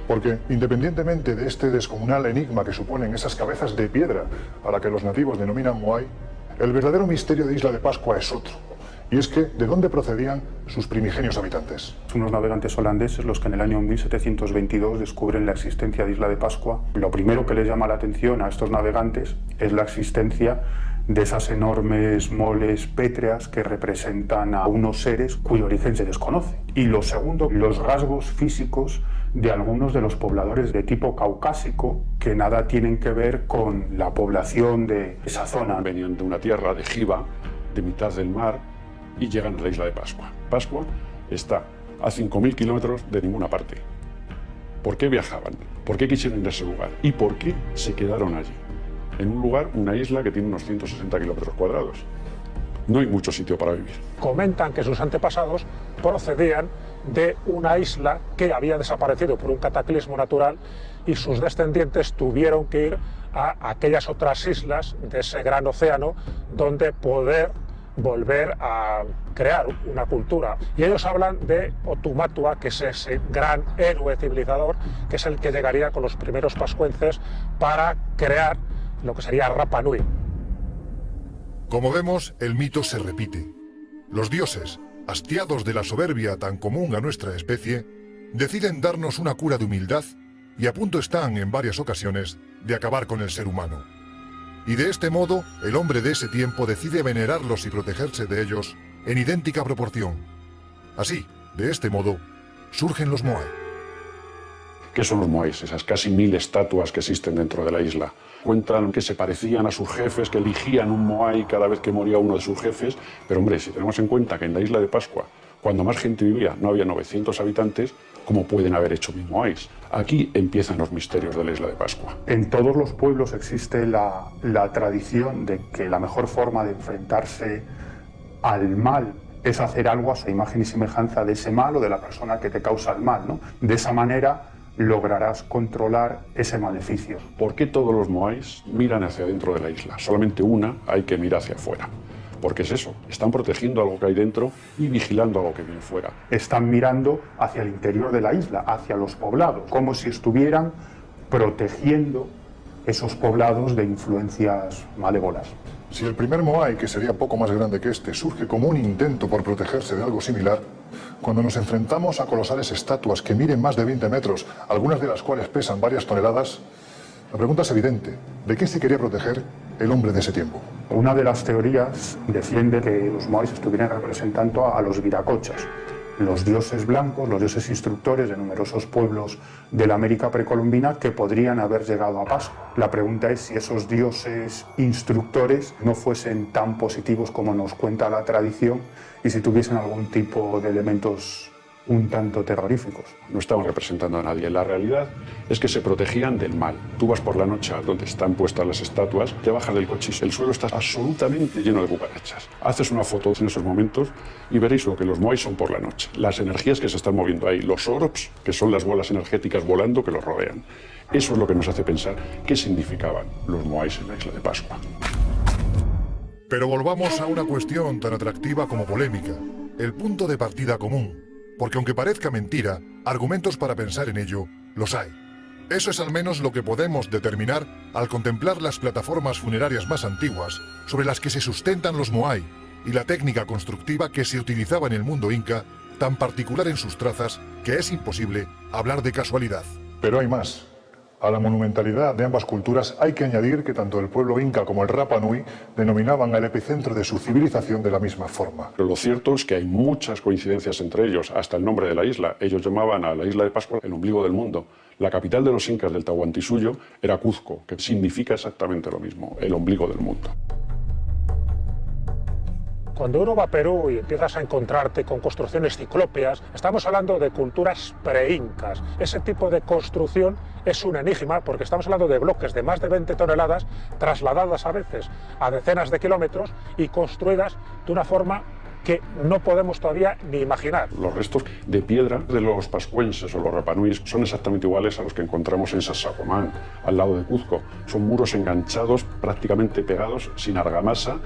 Porque, independientemente de este descomunal enigma que suponen esas cabezas de piedra a la que los nativos denominan Moai, el verdadero misterio de Isla de Pascua es otro. Y es que, ¿de dónde procedían sus primigenios habitantes? Unos navegantes holandeses los que en el año 1722 descubren la existencia de Isla de Pascua. Lo primero que les llama la atención a estos navegantes es la existencia de esas enormes moles pétreas que representan a unos seres cuyo origen se desconoce. Y lo segundo, los rasgos físicos de algunos de los pobladores de tipo caucásico que nada tienen que ver con la población de esa zona. Venían de una tierra de Giva, de mitad del mar, y llegan a la isla de Pascua. Pascua está a 5.000 kilómetros de ninguna parte. ¿Por qué viajaban? ¿Por qué quisieron ir a ese lugar? ¿Y por qué se quedaron allí? En un lugar, una isla que tiene unos 160 kilómetros cuadrados. No hay mucho sitio para vivir. Comentan que sus antepasados procedían de una isla que había desaparecido por un cataclismo natural y sus descendientes tuvieron que ir a aquellas otras islas de ese gran océano donde poder volver a crear una cultura. Y ellos hablan de Otumatua, que es ese gran héroe civilizador, que es el que llegaría con los primeros pascuenses para crear lo que sería Rapa Nui. Como vemos, el mito se repite. Los dioses, hastiados de la soberbia tan común a nuestra especie, deciden darnos una cura de humildad y a punto están, en varias ocasiones, de acabar con el ser humano. Y de este modo, el hombre de ese tiempo decide venerarlos y protegerse de ellos en idéntica proporción. Así, de este modo, surgen los Moai. ¿Qué son los Moais? Esas casi 1000 estatuas que existen dentro de la isla. Cuentan que se parecían a sus jefes, que eligían un Moai cada vez que moría uno de sus jefes. Pero hombre, si tenemos en cuenta que en la isla de Pascua, cuando más gente vivía, no había 900 habitantes, ¿cómo pueden haber hecho 1000 Moais? Aquí empiezan los misterios de la isla de Pascua. En todos los pueblos existe la tradición de que la mejor forma de enfrentarse al mal es hacer algo a su imagen y semejanza de ese mal o de la persona que te causa el mal, ¿no? De esa manera lograrás controlar ese maleficio. ¿Por qué todos los Moais miran hacia dentro de la isla? Solamente una hay que mirar hacia afuera. Porque es eso, están protegiendo algo que hay dentro y vigilando algo que viene fuera. Están mirando hacia el interior de la isla, hacia los poblados, como si estuvieran protegiendo esos poblados de influencias malévolas. Si el primer Moai, que sería poco más grande que este, surge como un intento por protegerse de algo similar, cuando nos enfrentamos a colosales estatuas que miden más de 20 metros, algunas de las cuales pesan varias toneladas, la pregunta es evidente: ¿de qué se quería proteger el hombre de ese tiempo? Una de las teorías defiende que los Moais estuvieran representando a los viracochas, los dioses blancos, los dioses instructores de numerosos pueblos de la América precolombina que podrían haber llegado a Pascua. La pregunta es si esos dioses instructores no fuesen tan positivos como nos cuenta la tradición y si tuviesen algún tipo de elementos un tanto terroríficos. No estaban representando a nadie. La realidad es que se protegían del mal. Tú vas por la noche a donde están puestas las estatuas, te bajas del coche y el suelo está absolutamente lleno de cucarachas. Haces una foto en esos momentos y veréis lo que los moais son por la noche. Las energías que se están moviendo ahí, los orbs, que son las bolas energéticas volando que los rodean. Eso es lo que nos hace pensar qué significaban los moais en la isla de Pascua. Pero volvamos a una cuestión tan atractiva como polémica, el punto de partida común. Porque aunque parezca mentira, argumentos para pensar en ello los hay. Eso es al menos lo que podemos determinar al contemplar las plataformas funerarias más antiguas sobre las que se sustentan los moai y la técnica constructiva que se utilizaba en el mundo inca, tan particular en sus trazas que es imposible hablar de casualidad. Pero hay más. A la monumentalidad de ambas culturas hay que añadir que tanto el pueblo inca como el Rapa Nui denominaban al epicentro de su civilización de la misma forma. Pero lo cierto es que hay muchas coincidencias entre ellos, hasta el nombre de la isla. Ellos llamaban a la isla de Pascua el ombligo del mundo. La capital de los incas del Tahuantinsuyo era Cuzco, que significa exactamente lo mismo, el ombligo del mundo. Cuando uno va a Perú y empiezas a encontrarte con construcciones ciclópeas, estamos hablando de culturas pre-incas. Ese tipo de construcción es un enigma porque estamos hablando de bloques de más de 20 toneladas trasladadas a veces a decenas de kilómetros y construidas de una forma que no podemos todavía ni imaginar. Los restos de piedra de los pascuenses o los rapanuis son exactamente iguales a los que encontramos en Sacsayhuamán, al lado de Cuzco. Son muros enganchados, prácticamente pegados, sin argamasa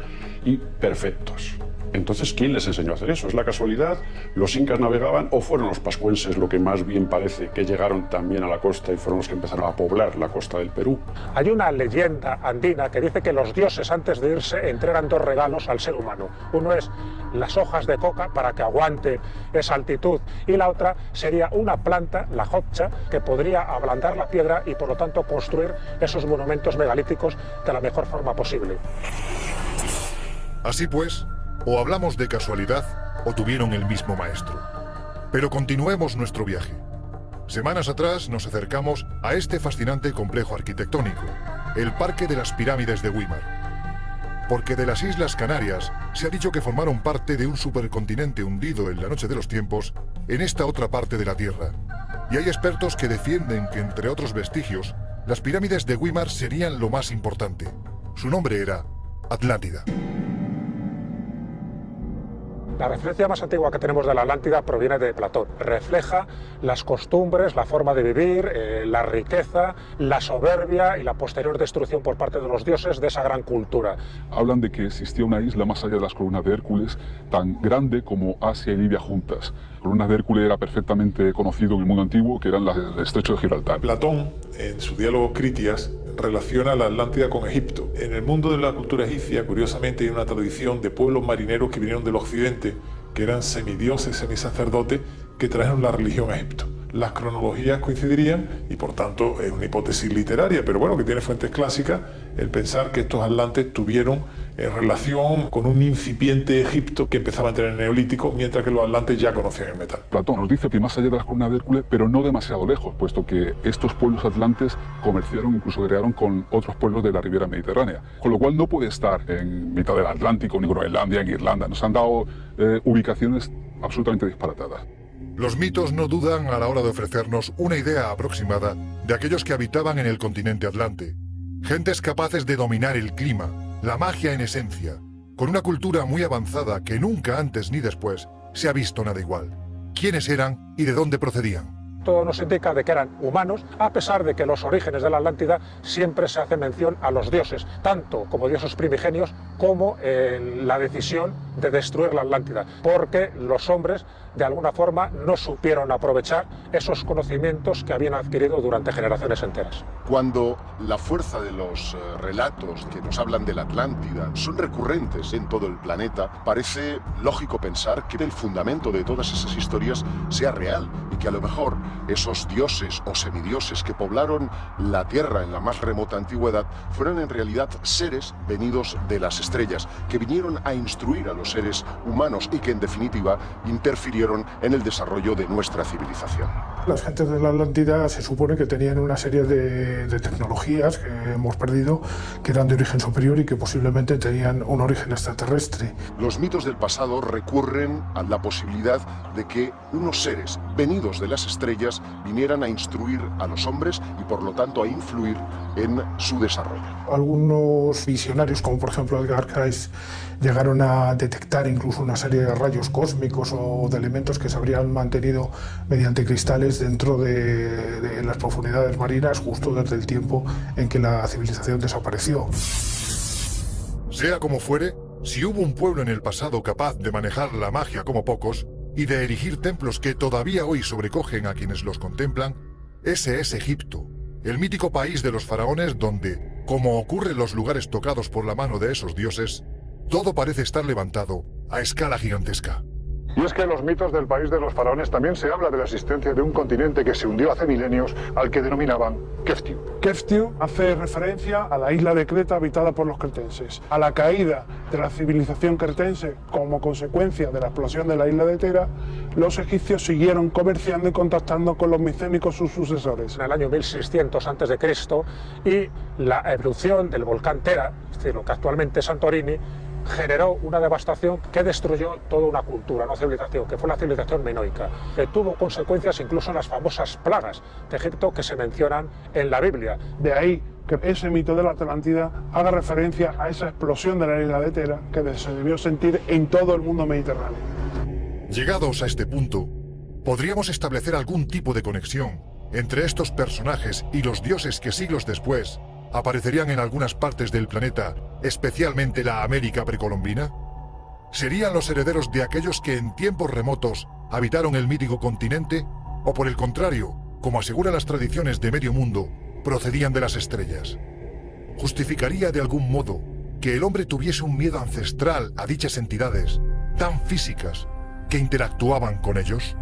y perfectos. Entonces, ¿quién les enseñó a hacer eso? ¿Es la casualidad? ¿Los incas navegaban o fueron los pascuenses, lo que más bien parece, que llegaron también a la costa y fueron los que empezaron a poblar la costa del Perú? Hay una leyenda andina que dice que los dioses antes de irse entregan dos regalos al ser humano. Uno es las hojas de coca para que aguante esa altitud y la otra sería una planta, la jotcha, que podría ablandar la piedra y por lo tanto construir esos monumentos megalíticos de la mejor forma posible. Así pues, o hablamos de casualidad o tuvieron el mismo maestro. Pero continuemos nuestro viaje. Semanas atrás nos acercamos a este fascinante complejo arquitectónico, el Parque de las Pirámides de Güímar. Porque de las Islas Canarias se ha dicho que formaron parte de un supercontinente hundido en la noche de los tiempos en esta otra parte de la Tierra. Y hay expertos que defienden que, entre otros vestigios, las pirámides de Güímar serían lo más importante. Su nombre era Atlántida. La referencia más antigua que tenemos de la Atlántida proviene de Platón. Refleja las costumbres, la forma de vivir, la riqueza, la soberbia y la posterior destrucción por parte de los dioses de esa gran cultura. Hablan de que existía una isla más allá de las columnas de Hércules, tan grande como Asia y Libia juntas. Las columnas de Hércules era perfectamente conocido en el mundo antiguo, que eran las del estrecho de Gibraltar. Platón, en su diálogo Critias, relaciona la Atlántida con Egipto. En el mundo de la cultura egipcia, curiosamente, hay una tradición de pueblos marineros que vinieron del occidente, que eran semidioses, semisacerdotes, que trajeron la religión a Egipto. Las cronologías coincidirían y por tanto es una hipótesis literaria, pero bueno, que tiene fuentes clásicas, el pensar que estos atlantes tuvieron relación con un incipiente Egipto que empezaba a entrar en el Neolítico, mientras que los atlantes ya conocían el metal. Platón nos dice que más allá de las columnas de Hércules, pero no demasiado lejos, puesto que estos pueblos atlantes comerciaron, incluso crearon con otros pueblos de la Riviera Mediterránea. Con lo cual no puede estar en mitad del Atlántico, ni Groenlandia, ni Irlanda. Nos han dado ubicaciones absolutamente disparatadas. Los mitos no dudan a la hora de ofrecernos una idea aproximada de aquellos que habitaban en el continente atlante. Gentes capaces de dominar el clima, la magia en esencia, con una cultura muy avanzada que nunca antes ni después se ha visto nada igual. ¿Quiénes eran y de dónde procedían? Todo nos indica de que eran humanos, a pesar de que en los orígenes de la Atlántida siempre se hace mención a los dioses, tanto como dioses primigenios como en la decisión de destruir la Atlántida, porque los hombres de alguna forma no supieron aprovechar esos conocimientos que habían adquirido durante generaciones enteras. Cuando la fuerza de los relatos que nos hablan de la Atlántida son recurrentes en todo el planeta, parece lógico pensar que el fundamento de todas esas historias sea real y que a lo mejor esos dioses o semidioses que poblaron la Tierra en la más remota antigüedad fueron en realidad seres venidos de las estrellas, que vinieron a instruir a los seres humanos y que en definitiva interfirieron en el desarrollo de nuestra civilización. Las gentes de la Atlántida se supone que tenían una serie de tecnologías que hemos perdido, que eran de origen superior y que posiblemente tenían un origen extraterrestre. Los mitos del pasado recurren a la posibilidad de que unos seres venidos de las estrellas vinieran a instruir a los hombres y por lo tanto a influir en su desarrollo. Algunos visionarios, como por ejemplo Edgar Cayce, llegaron a detectar incluso una serie de rayos cósmicos o de elementos que se habrían mantenido mediante cristales dentro de las profundidades marinas justo desde el tiempo en que la civilización desapareció. Sea como fuere, si hubo un pueblo en el pasado capaz de manejar la magia como pocos y de erigir templos que todavía hoy sobrecogen a quienes los contemplan, ese es Egipto, el mítico país de los faraones donde, como ocurre en los lugares tocados por la mano de esos dioses, todo parece estar levantado a escala gigantesca. Y es que en los mitos del país de los faraones también se habla de la existencia de un continente que se hundió hace milenios al que denominaban Keftiu. Keftiu hace referencia a la isla de Creta habitada por los cretenses. A la caída de la civilización cretense como consecuencia de la explosión de la isla de Tera, los egipcios siguieron comerciando y contactando con los micénicos, sus sucesores. En el año 1600 a.C. y la erupción del volcán Tera, es decir, lo que actualmente es Santorini, generó una devastación que destruyó toda una cultura, una civilización, que fue la civilización minoica, que tuvo consecuencias incluso en las famosas plagas de Egipto que se mencionan en la Biblia. De ahí que ese mito de la Atlántida haga referencia a esa explosión de la isla de Tera que se debió sentir en todo el mundo mediterráneo. Llegados a este punto, podríamos establecer algún tipo de conexión entre estos personajes y los dioses que siglos después aparecerían en algunas partes del planeta, especialmente la América precolombina. ¿Serían los herederos de aquellos que en tiempos remotos habitaron el mítico continente? ¿O por el contrario, como aseguran las tradiciones de medio mundo, procedían de las estrellas? ¿Justificaría de algún modo que el hombre tuviese un miedo ancestral a dichas entidades tan físicas que interactuaban con ellos?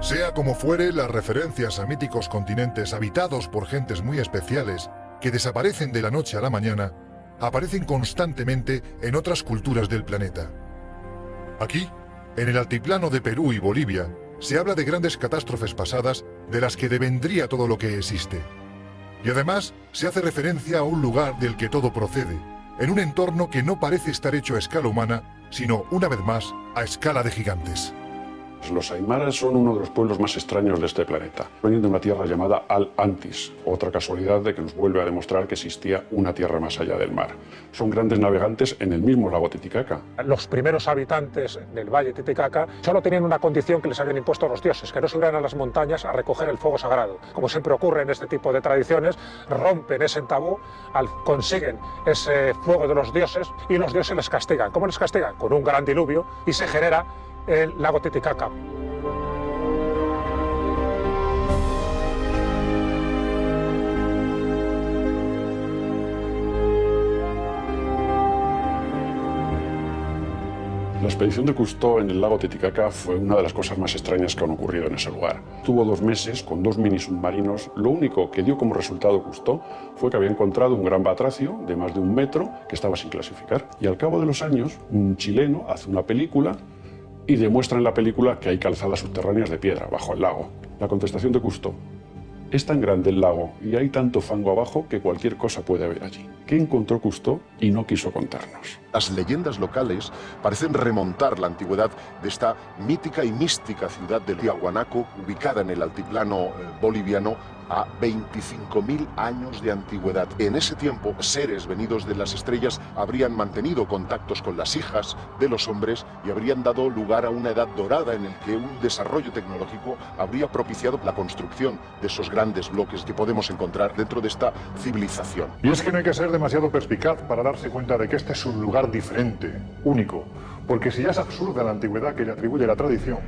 Sea como fuere, las referencias a míticos continentes habitados por gentes muy especiales que desaparecen de la noche a la mañana, aparecen constantemente en otras culturas del planeta. Aquí, en el altiplano de Perú y Bolivia, se habla de grandes catástrofes pasadas de las que devendría todo lo que existe. Y además, se hace referencia a un lugar del que todo procede, en un entorno que no parece estar hecho a escala humana, sino, una vez más, a escala de gigantes. Los aymaras son uno de los pueblos más extraños de este planeta. Vienen de una tierra llamada Al-Antis, otra casualidad de que nos vuelve a demostrar que existía una tierra más allá del mar. Son grandes navegantes en el mismo lago Titicaca. Los primeros habitantes del valle Titicaca solo tenían una condición que les habían impuesto los dioses, que no subieran a las montañas a recoger el fuego sagrado. Como siempre ocurre en este tipo de tradiciones, rompen ese tabú, consiguen ese fuego de los dioses y los dioses les castigan. ¿Cómo les castigan? Con un gran diluvio y se genera el lago Titicaca. La expedición de Cousteau en el lago Titicaca fue una de las cosas más extrañas que han ocurrido en ese lugar. Tuvo 2 meses con 2 mini submarinos. Lo único que dio como resultado Cousteau fue que había encontrado un gran batracio de más de 1 metro que estaba sin clasificar. Y al cabo de los años, un chileno hace una película y demuestra en la película que hay calzadas subterráneas de piedra bajo el lago. La contestación de Cousteau: es tan grande el lago y hay tanto fango abajo que cualquier cosa puede haber allí. ¿Qué encontró Cousteau y no quiso contarnos? Las leyendas locales parecen remontar la antigüedad de esta mítica y mística ciudad de Tiahuanaco, ubicada en el altiplano boliviano, a 25.000 años de antigüedad. En ese tiempo, seres venidos de las estrellas habrían mantenido contactos con las hijas de los hombres y habrían dado lugar a una edad dorada en el que un desarrollo tecnológico habría propiciado la construcción de esos grandes bloques que podemos encontrar dentro de esta civilización. Y es que no hay que ser demasiado perspicaz para darse cuenta de que este es un lugar diferente, único. Porque si ya es absurda la antigüedad que le atribuye la tradición,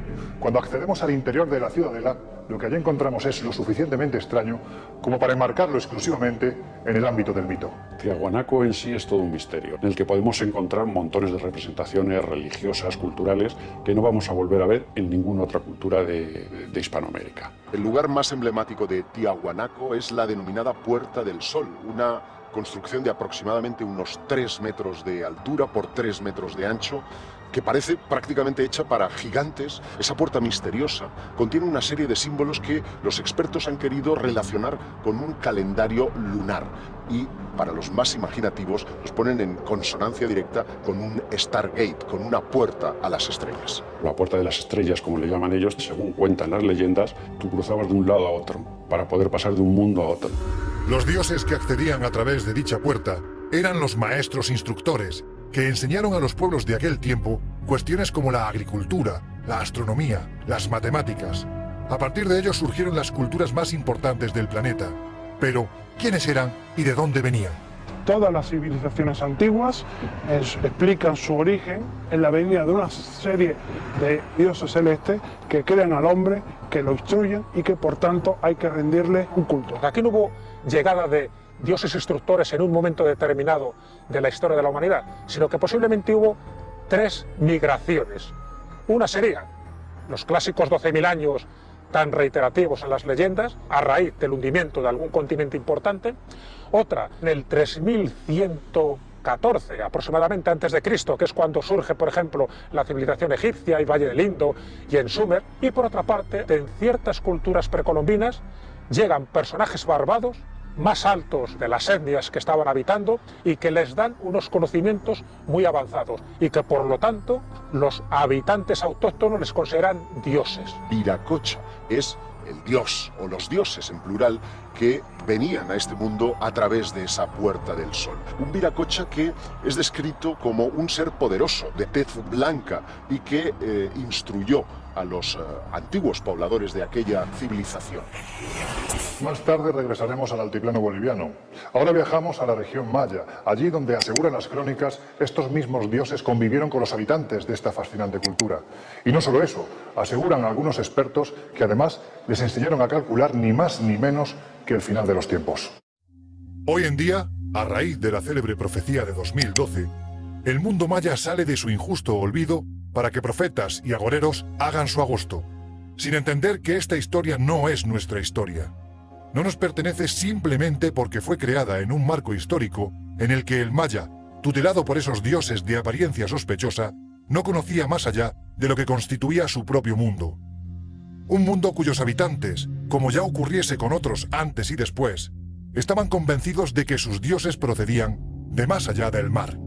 cuando accedemos al interior de la ciudadela, lo que allí encontramos es lo suficientemente extraño como para enmarcarlo exclusivamente en el ámbito del mito. Tiahuanaco en sí es todo un misterio, en el que podemos encontrar montones de representaciones religiosas, culturales, que no vamos a volver a ver en ninguna otra cultura de Hispanoamérica. El lugar más emblemático de Tiahuanaco es la denominada Puerta del Sol, una construcción de aproximadamente unos 3 metros de altura por 3 metros de ancho, que parece prácticamente hecha para gigantes. Esa puerta misteriosa contiene una serie de símbolos que los expertos han querido relacionar con un calendario lunar y, para los más imaginativos, los ponen en consonancia directa con un Stargate, con una puerta a las estrellas. La puerta de las estrellas, como le llaman ellos, según cuentan las leyendas, tú cruzabas de un lado a otro para poder pasar de un mundo a otro. Los dioses que accedían a través de dicha puerta eran los maestros instructores, que enseñaron a los pueblos de aquel tiempo cuestiones como la agricultura, la astronomía, las matemáticas. A partir de ellos surgieron las culturas más importantes del planeta. Pero, ¿quiénes eran y de dónde venían? Todas las civilizaciones antiguas explican su origen en la venida de una serie de dioses celestes que crean al hombre, que lo instruyen y que por tanto hay que rendirle un culto. Aquí no hubo llegada de dioses instructores en un momento determinado de la historia de la humanidad, sino que posiblemente hubo 3 migraciones. Una sería los clásicos 12.000 años tan reiterativos en las leyendas, a raíz del hundimiento de algún continente importante. Otra, en el 3114 aproximadamente antes de Cristo, que es cuando surge, por ejemplo, la civilización egipcia y Valle del Indo y en Sumer. Y por otra parte, en ciertas culturas precolombinas llegan personajes barbados, más altos de las etnias que estaban habitando y que les dan unos conocimientos muy avanzados y que por lo tanto los habitantes autóctonos les consideran dioses. Viracocha es el dios o los dioses en plural que venían a este mundo a través de esa puerta del sol. Un Viracocha que es descrito como un ser poderoso de tez blanca y que instruyó a los antiguos pobladores de aquella civilización. Más tarde regresaremos al altiplano boliviano. Ahora viajamos a la región maya, allí donde, aseguran las crónicas, estos mismos dioses convivieron con los habitantes de esta fascinante cultura. Y no solo eso, aseguran algunos expertos que además les enseñaron a calcular ni más ni menos que el final de los tiempos. Hoy en día, a raíz de la célebre profecía de 2012, el mundo maya sale de su injusto olvido para que profetas y agoreros hagan su agosto, sin entender que esta historia no es nuestra historia. No nos pertenece simplemente porque fue creada en un marco histórico en el que el maya, tutelado por esos dioses de apariencia sospechosa, no conocía más allá de lo que constituía su propio mundo. Un mundo cuyos habitantes, como ya ocurriese con otros antes y después, estaban convencidos de que sus dioses procedían de más allá del mar.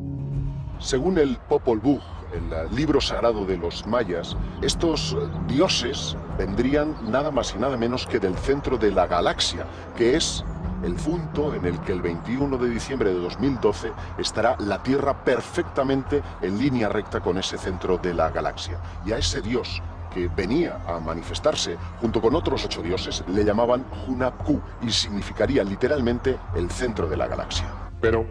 Según el Popol Vuh, el libro sagrado de los mayas, estos dioses vendrían nada más y nada menos que del centro de la galaxia, que es el punto en el que el 21 de diciembre de 2012 estará la Tierra perfectamente en línea recta con ese centro de la galaxia. Y a ese dios que venía a manifestarse junto con otros 8 dioses le llamaban Hunabku y significaría literalmente el centro de la galaxia. Pero,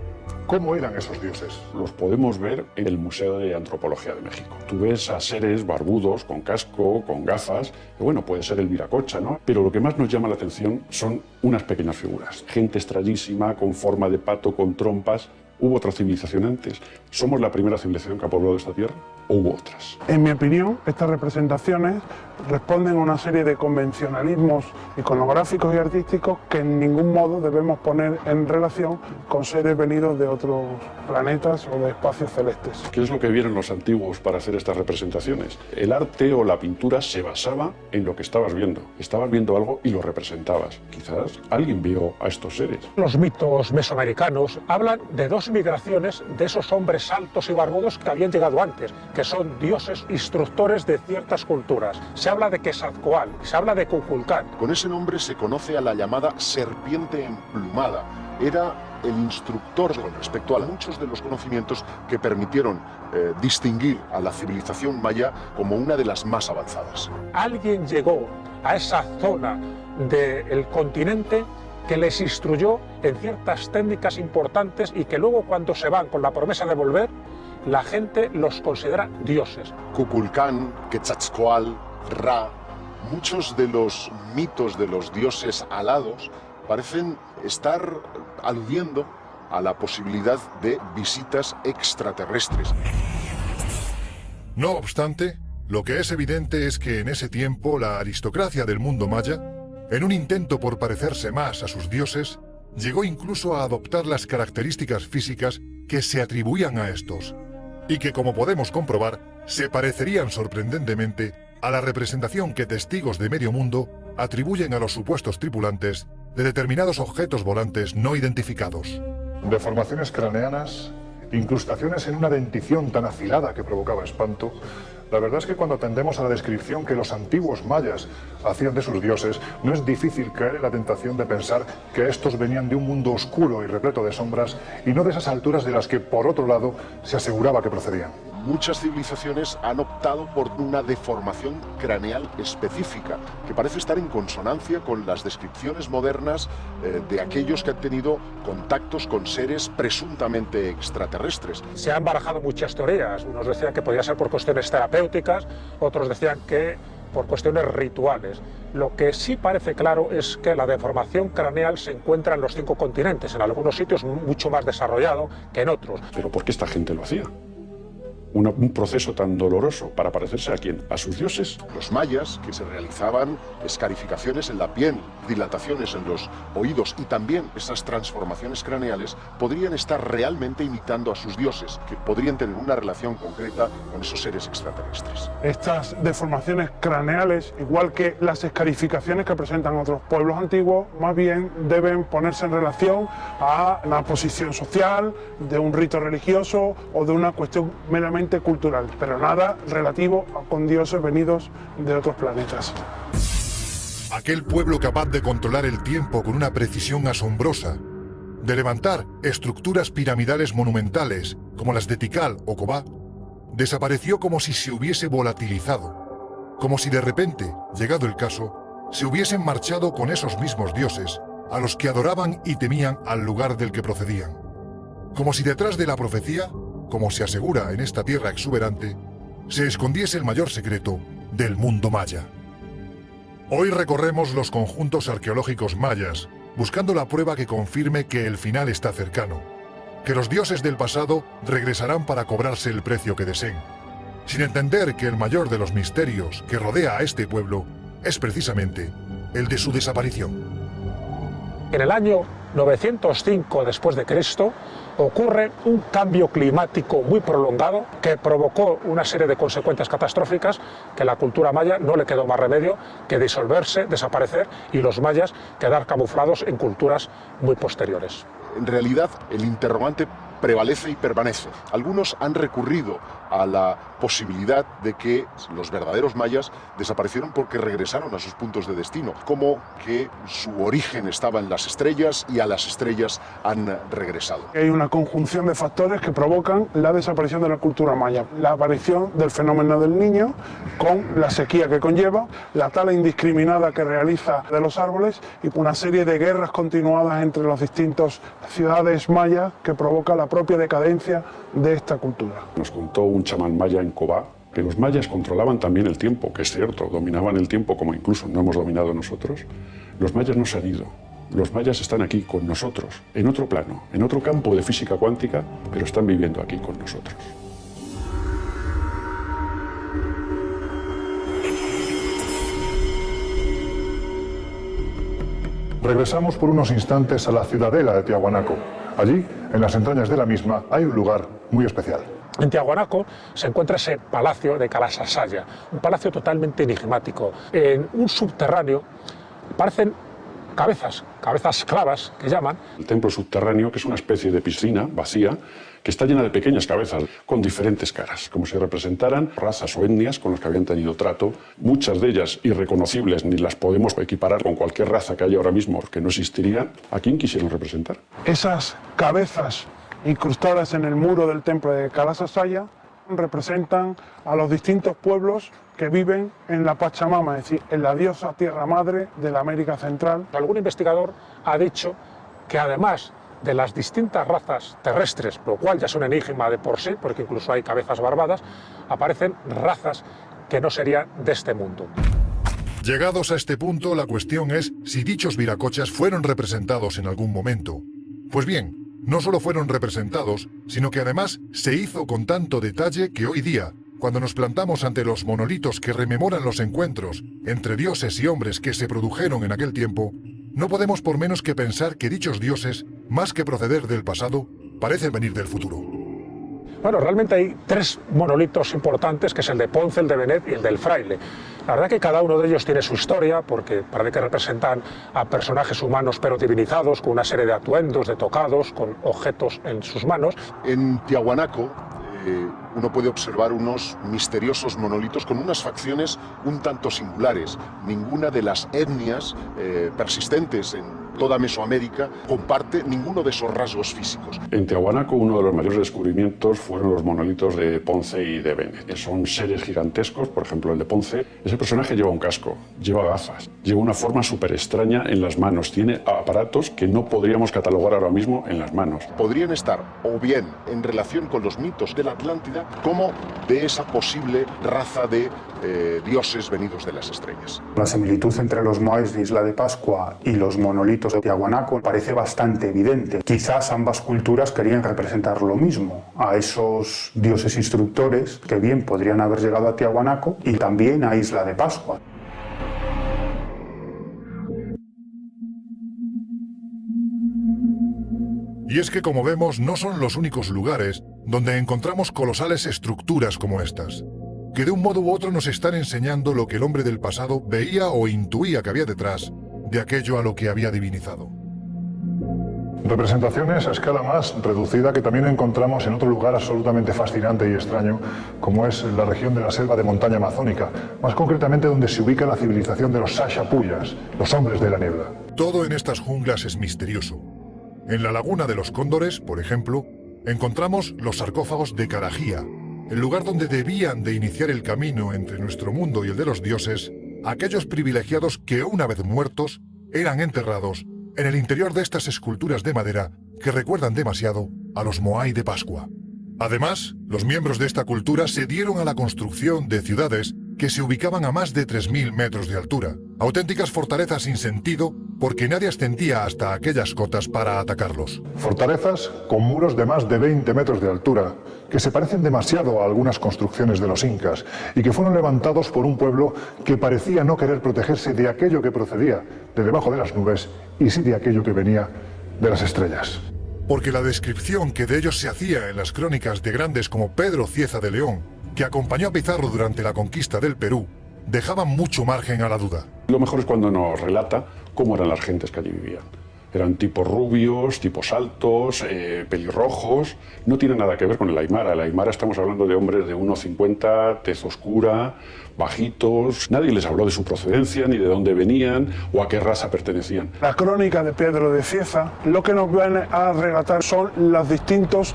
¿cómo eran esos dioses? Los podemos ver en el Museo de Antropología de México. Tú ves a seres barbudos, con casco, con gafas, que bueno, puede ser el Viracocha, ¿no? Pero lo que más nos llama la atención son unas pequeñas figuras. Gente extrañísima, con forma de pato, con trompas. ¿Hubo otra civilización antes? ¿Somos la primera civilización que ha poblado esta tierra? ¿O hubo otras? En mi opinión, estas representaciones responden a una serie de convencionalismos iconográficos y artísticos que en ningún modo debemos poner en relación con seres venidos de otros planetas o de espacios celestes. ¿Qué es lo que vieron los antiguos para hacer estas representaciones? El arte o la pintura se basaba en lo que estabas viendo. Estabas viendo algo y lo representabas. Quizás alguien vio a estos seres. Los mitos mesoamericanos hablan de 2 migraciones de esos hombres altos y barbudos que habían llegado antes, que son dioses instructores de ciertas culturas. Se habla de Quetzalcóatl, se habla de Kukulcán. Con ese nombre se conoce a la llamada serpiente emplumada. Era el instructor con respecto a muchos de los conocimientos que permitieron distinguir a la civilización maya como una de las más avanzadas. Alguien llegó a esa zona del continente que les instruyó en ciertas técnicas importantes y que luego, cuando se van con la promesa de volver, la gente los considera dioses. Kukulcán, Quetzalcóatl, Ra, muchos de los mitos de los dioses alados parecen estar aludiendo a la posibilidad de visitas extraterrestres. No obstante, lo que es evidente es que en ese tiempo la aristocracia del mundo maya, en un intento por parecerse más a sus dioses, llegó incluso a adoptar las características físicas que se atribuían a estos. y que, como podemos comprobar, se parecerían sorprendentemente a la representación que testigos de medio mundo atribuyen a los supuestos tripulantes de determinados objetos volantes no identificados. Deformaciones craneanas, incrustaciones en una dentición tan afilada que provocaba espanto. La verdad es que cuando atendemos a la descripción que los antiguos mayas hacían de sus dioses, no es difícil caer en la tentación de pensar que estos venían de un mundo oscuro y repleto de sombras y no de esas alturas de las que, por otro lado, se aseguraba que procedían. Muchas civilizaciones han optado por una deformación craneal específica, que parece estar en consonancia con las descripciones modernas de aquellos que han tenido contactos con seres presuntamente extraterrestres. Se han barajado muchas teorías. Unos decían que podía ser por cuestiones terapéuticas, otros decían que por cuestiones rituales. Lo que sí parece claro es que la deformación craneal se encuentra en los 5 continentes, en algunos sitios mucho más desarrollado que en otros. ¿Pero por qué esta gente lo hacía? Un proceso tan doloroso para parecerse a quién, a sus dioses. Los mayas, que se realizaban escarificaciones en la piel, dilataciones en los oídos y también esas transformaciones craneales, podrían estar realmente imitando a sus dioses, que podrían tener una relación concreta con esos seres extraterrestres. Estas deformaciones craneales, igual que las escarificaciones que presentan otros pueblos antiguos, más bien deben ponerse en relación a una posición social, de un rito religioso o de una cuestión meramente cultural, pero nada relativo con dioses venidos de otros planetas. Aquel pueblo capaz de controlar el tiempo con una precisión asombrosa, de levantar estructuras piramidales monumentales como las de Tikal o Kobá, desapareció como si se hubiese volatilizado, como si de repente, llegado el caso, se hubiesen marchado con esos mismos dioses a los que adoraban y temían al lugar del que procedían, como si detrás de la profecía, como se asegura en esta tierra exuberante, se escondiese el mayor secreto del mundo maya. Hoy recorremos los conjuntos arqueológicos mayas, buscando la prueba que confirme que el final está cercano, que los dioses del pasado regresarán para cobrarse el precio que deseen, sin entender que el mayor de los misterios que rodea a este pueblo es precisamente el de su desaparición. En el año 905 después de Cristo ocurre un cambio climático muy prolongado que provocó una serie de consecuencias catastróficas que a la cultura maya no le quedó más remedio que disolverse, desaparecer y los mayas quedar camuflados en culturas muy posteriores. En realidad, el interrogante prevalece y permanece. Algunos han recurrido a la posibilidad de que los verdaderos mayas desaparecieron porque regresaron a sus puntos de destino, como que su origen estaba en las estrellas y a las estrellas han regresado. Hay una conjunción de factores que provocan la desaparición de la cultura maya. La aparición del fenómeno del Niño, con la sequía que conlleva, la tala indiscriminada que realiza de los árboles y una serie de guerras continuadas entre las distintas ciudades mayas que provoca la propia decadencia de esta cultura. Nos contó un chamán maya en Kobá que los mayas controlaban también el tiempo, que es cierto, dominaban el tiempo como incluso no hemos dominado nosotros. Los mayas no se han ido. Los mayas están aquí con nosotros, en otro plano, en otro campo de física cuántica, pero están viviendo aquí con nosotros. Regresamos por unos instantes a la ciudadela de Tiahuanaco. Allí, en las entrañas de la misma, hay un lugar muy especial. En Tiahuanaco se encuentra ese palacio de Kalasasaya, un palacio totalmente enigmático. En un subterráneo parecen cabezas clavas que llaman. El templo subterráneo, que es una especie de piscina vacía, que está llena de pequeñas cabezas con diferentes caras, como si representaran razas o etnias con las que habían tenido trato, muchas de ellas irreconocibles, ni las podemos equiparar con cualquier raza que haya ahora mismo, que no existirían. ¿A quién quisieron representar? Esas cabezas incrustadas en el muro del templo de Kalasasaya representan a los distintos pueblos que viven en la Pachamama, es decir, en la diosa tierra madre de la América Central. Algún investigador ha dicho que además de las distintas razas terrestres, lo cual ya es un enigma de por sí, porque incluso hay cabezas barbadas, aparecen razas que no serían de este mundo. Llegados a este punto, la cuestión es si dichos viracochas fueron representados en algún momento. Pues bien, no solo fueron representados, sino que además se hizo con tanto detalle que hoy día, cuando nos plantamos ante los monolitos que rememoran los encuentros entre dioses y hombres que se produjeron en aquel tiempo, no podemos por menos que pensar que dichos dioses, más que proceder del pasado, parecen venir del futuro. Bueno, realmente hay tres monolitos importantes, que es el de Ponce, el de Benet y el del Fraile. La verdad que cada uno de ellos tiene su historia, porque parece que representan a personajes humanos pero divinizados, con una serie de atuendos, de tocados, con objetos en sus manos. En Tiahuanaco uno puede observar unos misteriosos monolitos con unas facciones un tanto singulares. Ninguna de las etnias persistentes en toda Mesoamérica comparte ninguno de esos rasgos físicos. En Tiahuanaco uno de los mayores descubrimientos fueron los monolitos de Ponce y de Benet. Son seres gigantescos, por ejemplo el de Ponce. Ese personaje lleva un casco, lleva gafas, lleva una forma súper extraña en las manos, tiene aparatos que no podríamos catalogar ahora mismo en las manos. Podrían estar o bien en relación con los mitos de la Atlántida, como de esa posible raza de dioses venidos de las estrellas. La similitud entre los moais de Isla de Pascua y los monolitos de Tiahuanaco parece bastante evidente. Quizás ambas culturas querían representar lo mismo, a esos dioses instructores que bien podrían haber llegado a Tiahuanaco y también a Isla de Pascua. Y es que, como vemos, no son los únicos lugares donde encontramos colosales estructuras como estas, que de un modo u otro nos están enseñando lo que el hombre del pasado veía o intuía que había detrás de aquello a lo que había divinizado. Representaciones a escala más reducida que también encontramos en otro lugar absolutamente fascinante y extraño, como es la región de la selva de montaña amazónica, más concretamente donde se ubica la civilización de los Sashapuyas, los hombres de la niebla. Todo en estas junglas es misterioso. En la laguna de los Cóndores, por ejemplo, encontramos los sarcófagos de Carajía, el lugar donde debían de iniciar el camino entre nuestro mundo y el de los dioses, aquellos privilegiados que, una vez muertos, eran enterrados en el interior de estas esculturas de madera que recuerdan demasiado a los Moai de Pascua. Además, los miembros de esta cultura se dieron a la construcción de ciudades que se ubicaban a más de 3.000 metros de altura, auténticas fortalezas sin sentido porque nadie ascendía hasta aquellas cotas para atacarlos. Fortalezas con muros de más de 20 metros de altura, que se parecen demasiado a algunas construcciones de los incas y que fueron levantados por un pueblo que parecía no querer protegerse de aquello que procedía de debajo de las nubes y sí de aquello que venía de las estrellas. Porque la descripción que de ellos se hacía en las crónicas de grandes como Pedro Cieza de León, que acompañó a Pizarro durante la conquista del Perú, dejaban mucho margen a la duda. Lo mejor es cuando nos relata cómo eran las gentes que allí vivían. Eran tipos rubios, tipos altos, pelirrojos. No tiene nada que ver con el aymara. El aymara estamos hablando de hombres de 1,50, tez oscura, bajitos. Nadie les habló de su procedencia, ni de dónde venían o a qué raza pertenecían. La crónica de Pedro de Cieza lo que nos van a relatar son los distintos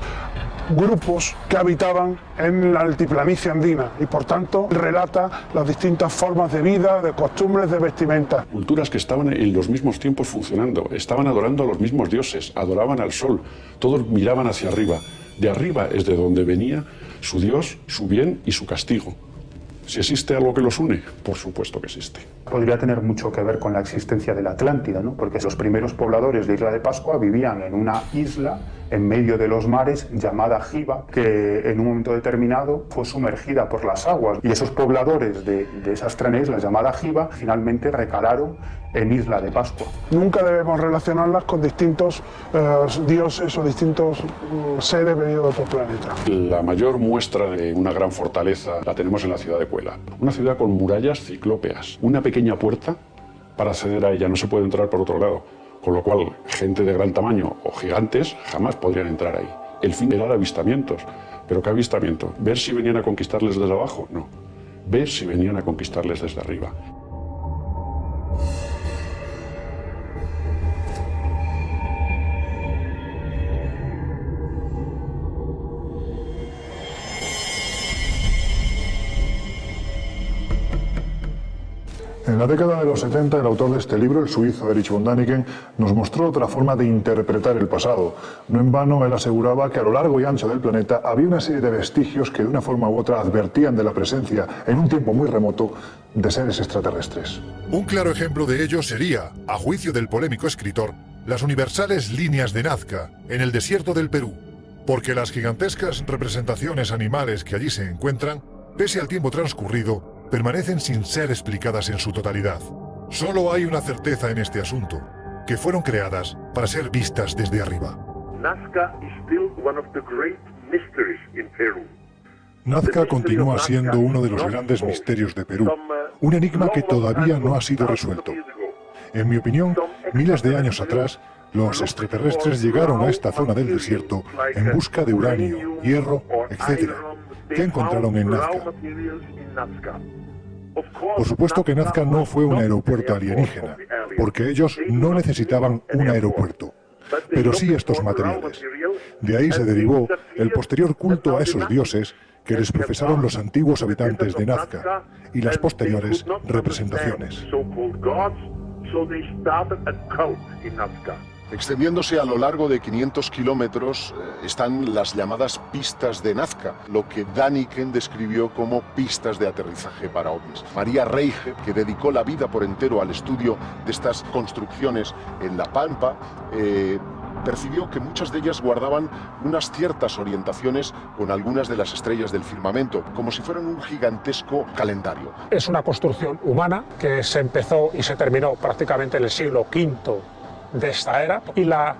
grupos que habitaban en la altiplanicie andina y por tanto relata las distintas formas de vida, de costumbres, de vestimenta. Culturas que estaban en los mismos tiempos funcionando, estaban adorando a los mismos dioses, adoraban al sol, todos miraban hacia arriba. De arriba es de donde venía su dios, su bien y su castigo. ¿Si existe algo que los une? Por supuesto que existe. Podría tener mucho que ver con la existencia de la Atlántida, ¿no? Porque los primeros pobladores de Isla de Pascua vivían en una isla en medio de los mares llamada Giva, que en un momento determinado fue sumergida por las aguas. Y esos pobladores de esa extraña isla llamada Giva finalmente recalaron en Isla de Pascua. Nunca debemos relacionarlas con distintos dioses o distintos seres venidos de otro planeta. La mayor muestra de una gran fortaleza la tenemos en la ciudad de Puela. Una ciudad con murallas ciclópeas, una pequeña puerta para acceder a ella, no se puede entrar por otro lado. Con lo cual, gente de gran tamaño o gigantes jamás podrían entrar ahí. El fin era de avistamientos. ¿Pero qué avistamiento? ¿Ver si venían a conquistarles desde abajo? No. Ver si venían a conquistarles desde arriba. En la década de los 70, el autor de este libro, el suizo Erich von Däniken, nos mostró otra forma de interpretar el pasado. No en vano, él aseguraba que a lo largo y ancho del planeta había una serie de vestigios que de una forma u otra advertían de la presencia, en un tiempo muy remoto, de seres extraterrestres. Un claro ejemplo de ello sería, a juicio del polémico escritor, las universales líneas de Nazca, en el desierto del Perú, porque las gigantescas representaciones animales que allí se encuentran, pese al tiempo transcurrido, permanecen sin ser explicadas en su totalidad. Solo hay una certeza en este asunto, que fueron creadas para ser vistas desde arriba. Nazca is still one of the great Nazca continúa siendo uno de los grandes misterios de Perú, un enigma que todavía no ha sido resuelto. En mi opinión, miles de años atrás, los extraterrestres llegaron a esta zona del desierto en busca de uranio, hierro, etc., que encontraron en Nazca. Por supuesto que Nazca no fue un aeropuerto alienígena, porque ellos no necesitaban un aeropuerto, pero sí estos materiales. De ahí se derivó el posterior culto a esos dioses que les profesaron los antiguos habitantes de Nazca y las posteriores representaciones. Extendiéndose a lo largo de 500 kilómetros están las llamadas pistas de Nazca, lo que Däniken describió como pistas de aterrizaje para ovnis. María Reiche, que dedicó la vida por entero al estudio de estas construcciones en La Pampa, percibió que muchas de ellas guardaban unas ciertas orientaciones con algunas de las estrellas del firmamento, como si fueran un gigantesco calendario. Es una construcción humana que se empezó y se terminó prácticamente en el siglo V de esta era, y la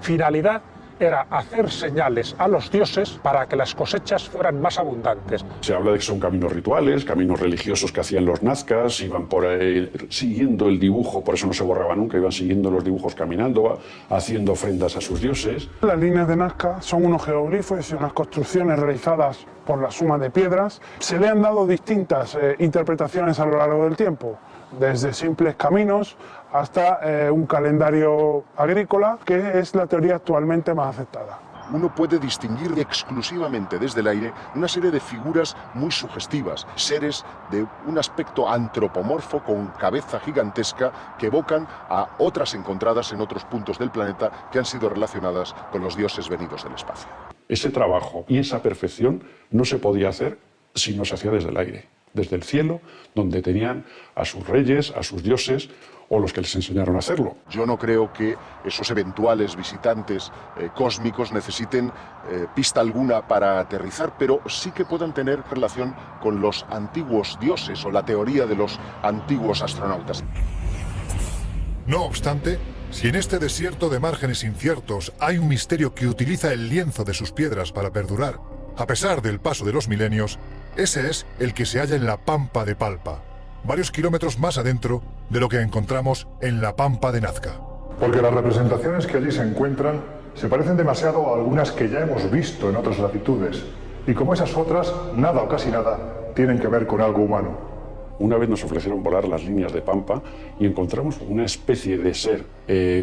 finalidad era hacer señales a los dioses para que las cosechas fueran más abundantes. Se habla de que son caminos rituales, caminos religiosos que hacían los nazcas, iban por ahí siguiendo el dibujo, por eso no se borraba nunca, iban siguiendo los dibujos caminando, haciendo ofrendas a sus dioses. Las líneas de Nazca son unos geoglifos y unas construcciones realizadas por la suma de piedras. Se le han dado distintas interpretaciones a lo largo del tiempo, desde simples caminos hasta un calendario agrícola, que es la teoría actualmente más aceptada. Uno puede distinguir exclusivamente desde el aire una serie de figuras muy sugestivas, seres de un aspecto antropomorfo con cabeza gigantesca que evocan a otras encontradas en otros puntos del planeta que han sido relacionadas con los dioses venidos del espacio. Ese trabajo y esa perfección no se podía hacer si no se hacía desde el aire, desde el cielo, donde tenían a sus reyes, a sus dioses, o los que les enseñaron a hacerlo. Yo no creo que esos eventuales visitantes cósmicos necesiten pista alguna para aterrizar, pero sí que puedan tener relación con los antiguos dioses o la teoría de los antiguos astronautas. No obstante, si en este desierto de márgenes inciertos hay un misterio que utiliza el lienzo de sus piedras para perdurar, a pesar del paso de los milenios, ese es el que se halla en la Pampa de Palpa, varios kilómetros más adentro de lo que encontramos en la Pampa de Nazca. Porque las representaciones que allí se encuentran se parecen demasiado a algunas que ya hemos visto en otras latitudes, y como esas otras, nada o casi nada tienen que ver con algo humano. Una vez nos ofrecieron volar las líneas de Pampa y encontramos una especie de ser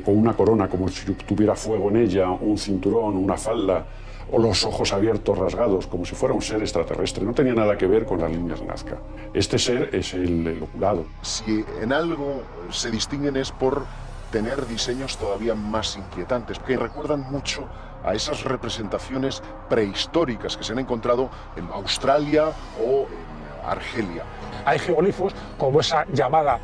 con una corona como si tuviera fuego en ella, un cinturón, una falda, o los ojos abiertos, rasgados, como si fuera un ser extraterrestre. No tenía nada que ver con las líneas de Nazca. Este ser es el oculado. Si en algo se distinguen es por tener diseños todavía más inquietantes, que recuerdan mucho a esas representaciones prehistóricas que se han encontrado en Australia o en Argelia. Hay geoglifos como esa llamada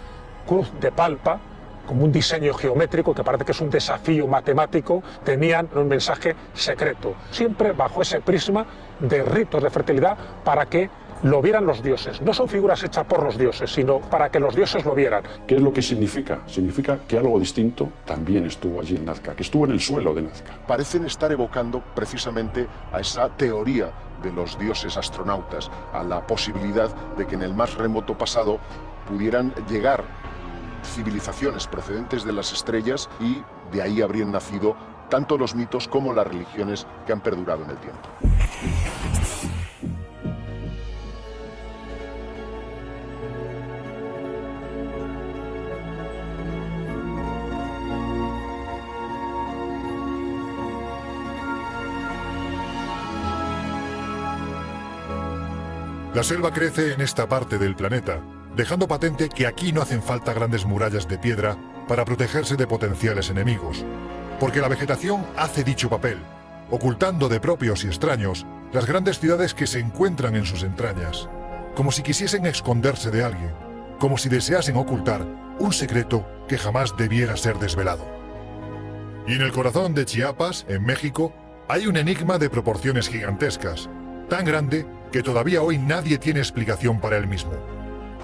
Cruz de Palpa, como un diseño geométrico que parece que es un desafío matemático, tenían un mensaje secreto, siempre bajo ese prisma de ritos de fertilidad para que lo vieran los dioses. No son figuras hechas por los dioses, sino para que los dioses lo vieran. ¿Qué es lo que significa? Significa que algo distinto también estuvo allí en Nazca, que estuvo en el suelo de Nazca. Parecen estar evocando precisamente a esa teoría de los dioses astronautas, a la posibilidad de que en el más remoto pasado pudieran llegar civilizaciones procedentes de las estrellas y de ahí habrían nacido tanto los mitos como las religiones que han perdurado en el tiempo. La selva crece en esta parte del planeta, dejando patente que aquí no hacen falta grandes murallas de piedra para protegerse de potenciales enemigos, porque la vegetación hace dicho papel, ocultando de propios y extraños las grandes ciudades que se encuentran en sus entrañas, como si quisiesen esconderse de alguien, como si deseasen ocultar un secreto que jamás debiera ser desvelado. Y en el corazón de Chiapas, en México, hay un enigma de proporciones gigantescas, tan grande que todavía hoy nadie tiene explicación para él mismo.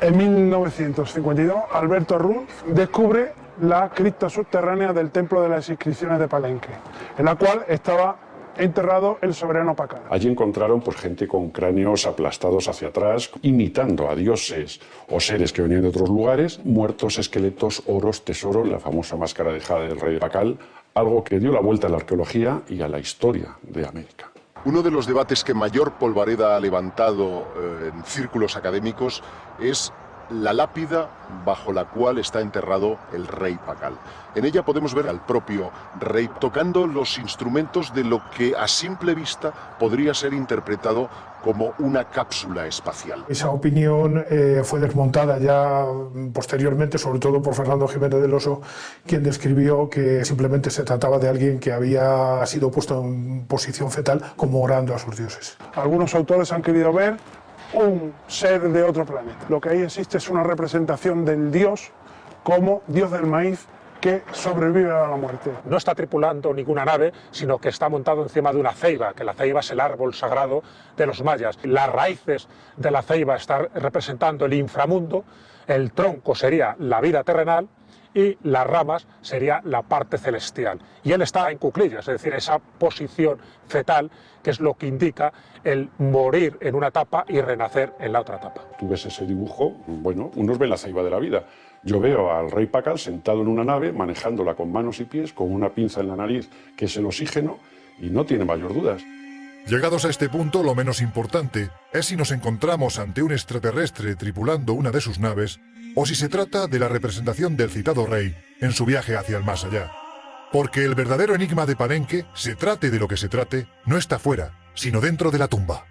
En 1952, Alberto Rull descubre la cripta subterránea del Templo de las Inscripciones de Palenque, en la cual estaba enterrado el soberano Pacal. Allí encontraron pues, gente con cráneos aplastados hacia atrás, imitando a dioses o seres que venían de otros lugares, muertos, esqueletos, oros, tesoros, la famosa máscara de jade del rey Pacal, algo que dio la vuelta a la arqueología y a la historia de América. Uno de los debates que mayor polvareda ha levantado en círculos académicos es la lápida bajo la cual está enterrado el rey Pacal. En ella podemos ver al propio rey tocando los instrumentos de lo que a simple vista podría ser interpretado como una cápsula espacial. Esa opinión fue desmontada ya posteriormente, sobre todo por Fernando Jiménez del Oso, quien describió que simplemente se trataba de alguien que había sido puesto en posición fetal como orando a sus dioses. Algunos autores han querido ver un ser de otro planeta. Lo que ahí existe es una representación del dios como dios del maíz que sobrevive a la muerte. No está tripulando ninguna nave, sino que está montado encima de una ceiba, que la ceiba es el árbol sagrado de los mayas. Las raíces de la ceiba están representando el inframundo, el tronco sería la vida terrenal y las ramas sería la parte celestial. Y él está en cuclillas, es decir, esa posición fetal, que es lo que indica el morir en una etapa y renacer en la otra etapa. Tú ves ese dibujo, bueno, unos ven la ceiba de la vida. Yo veo al rey Pacal sentado en una nave, manejándola con manos y pies, con una pinza en la nariz, que es el oxígeno, y no tiene mayor dudas. Llegados a este punto, lo menos importante es si nos encontramos ante un extraterrestre tripulando una de sus naves, o si se trata de la representación del citado rey en su viaje hacia el más allá. Porque el verdadero enigma de Palenque, se trate de lo que se trate, no está fuera, sino dentro de la tumba.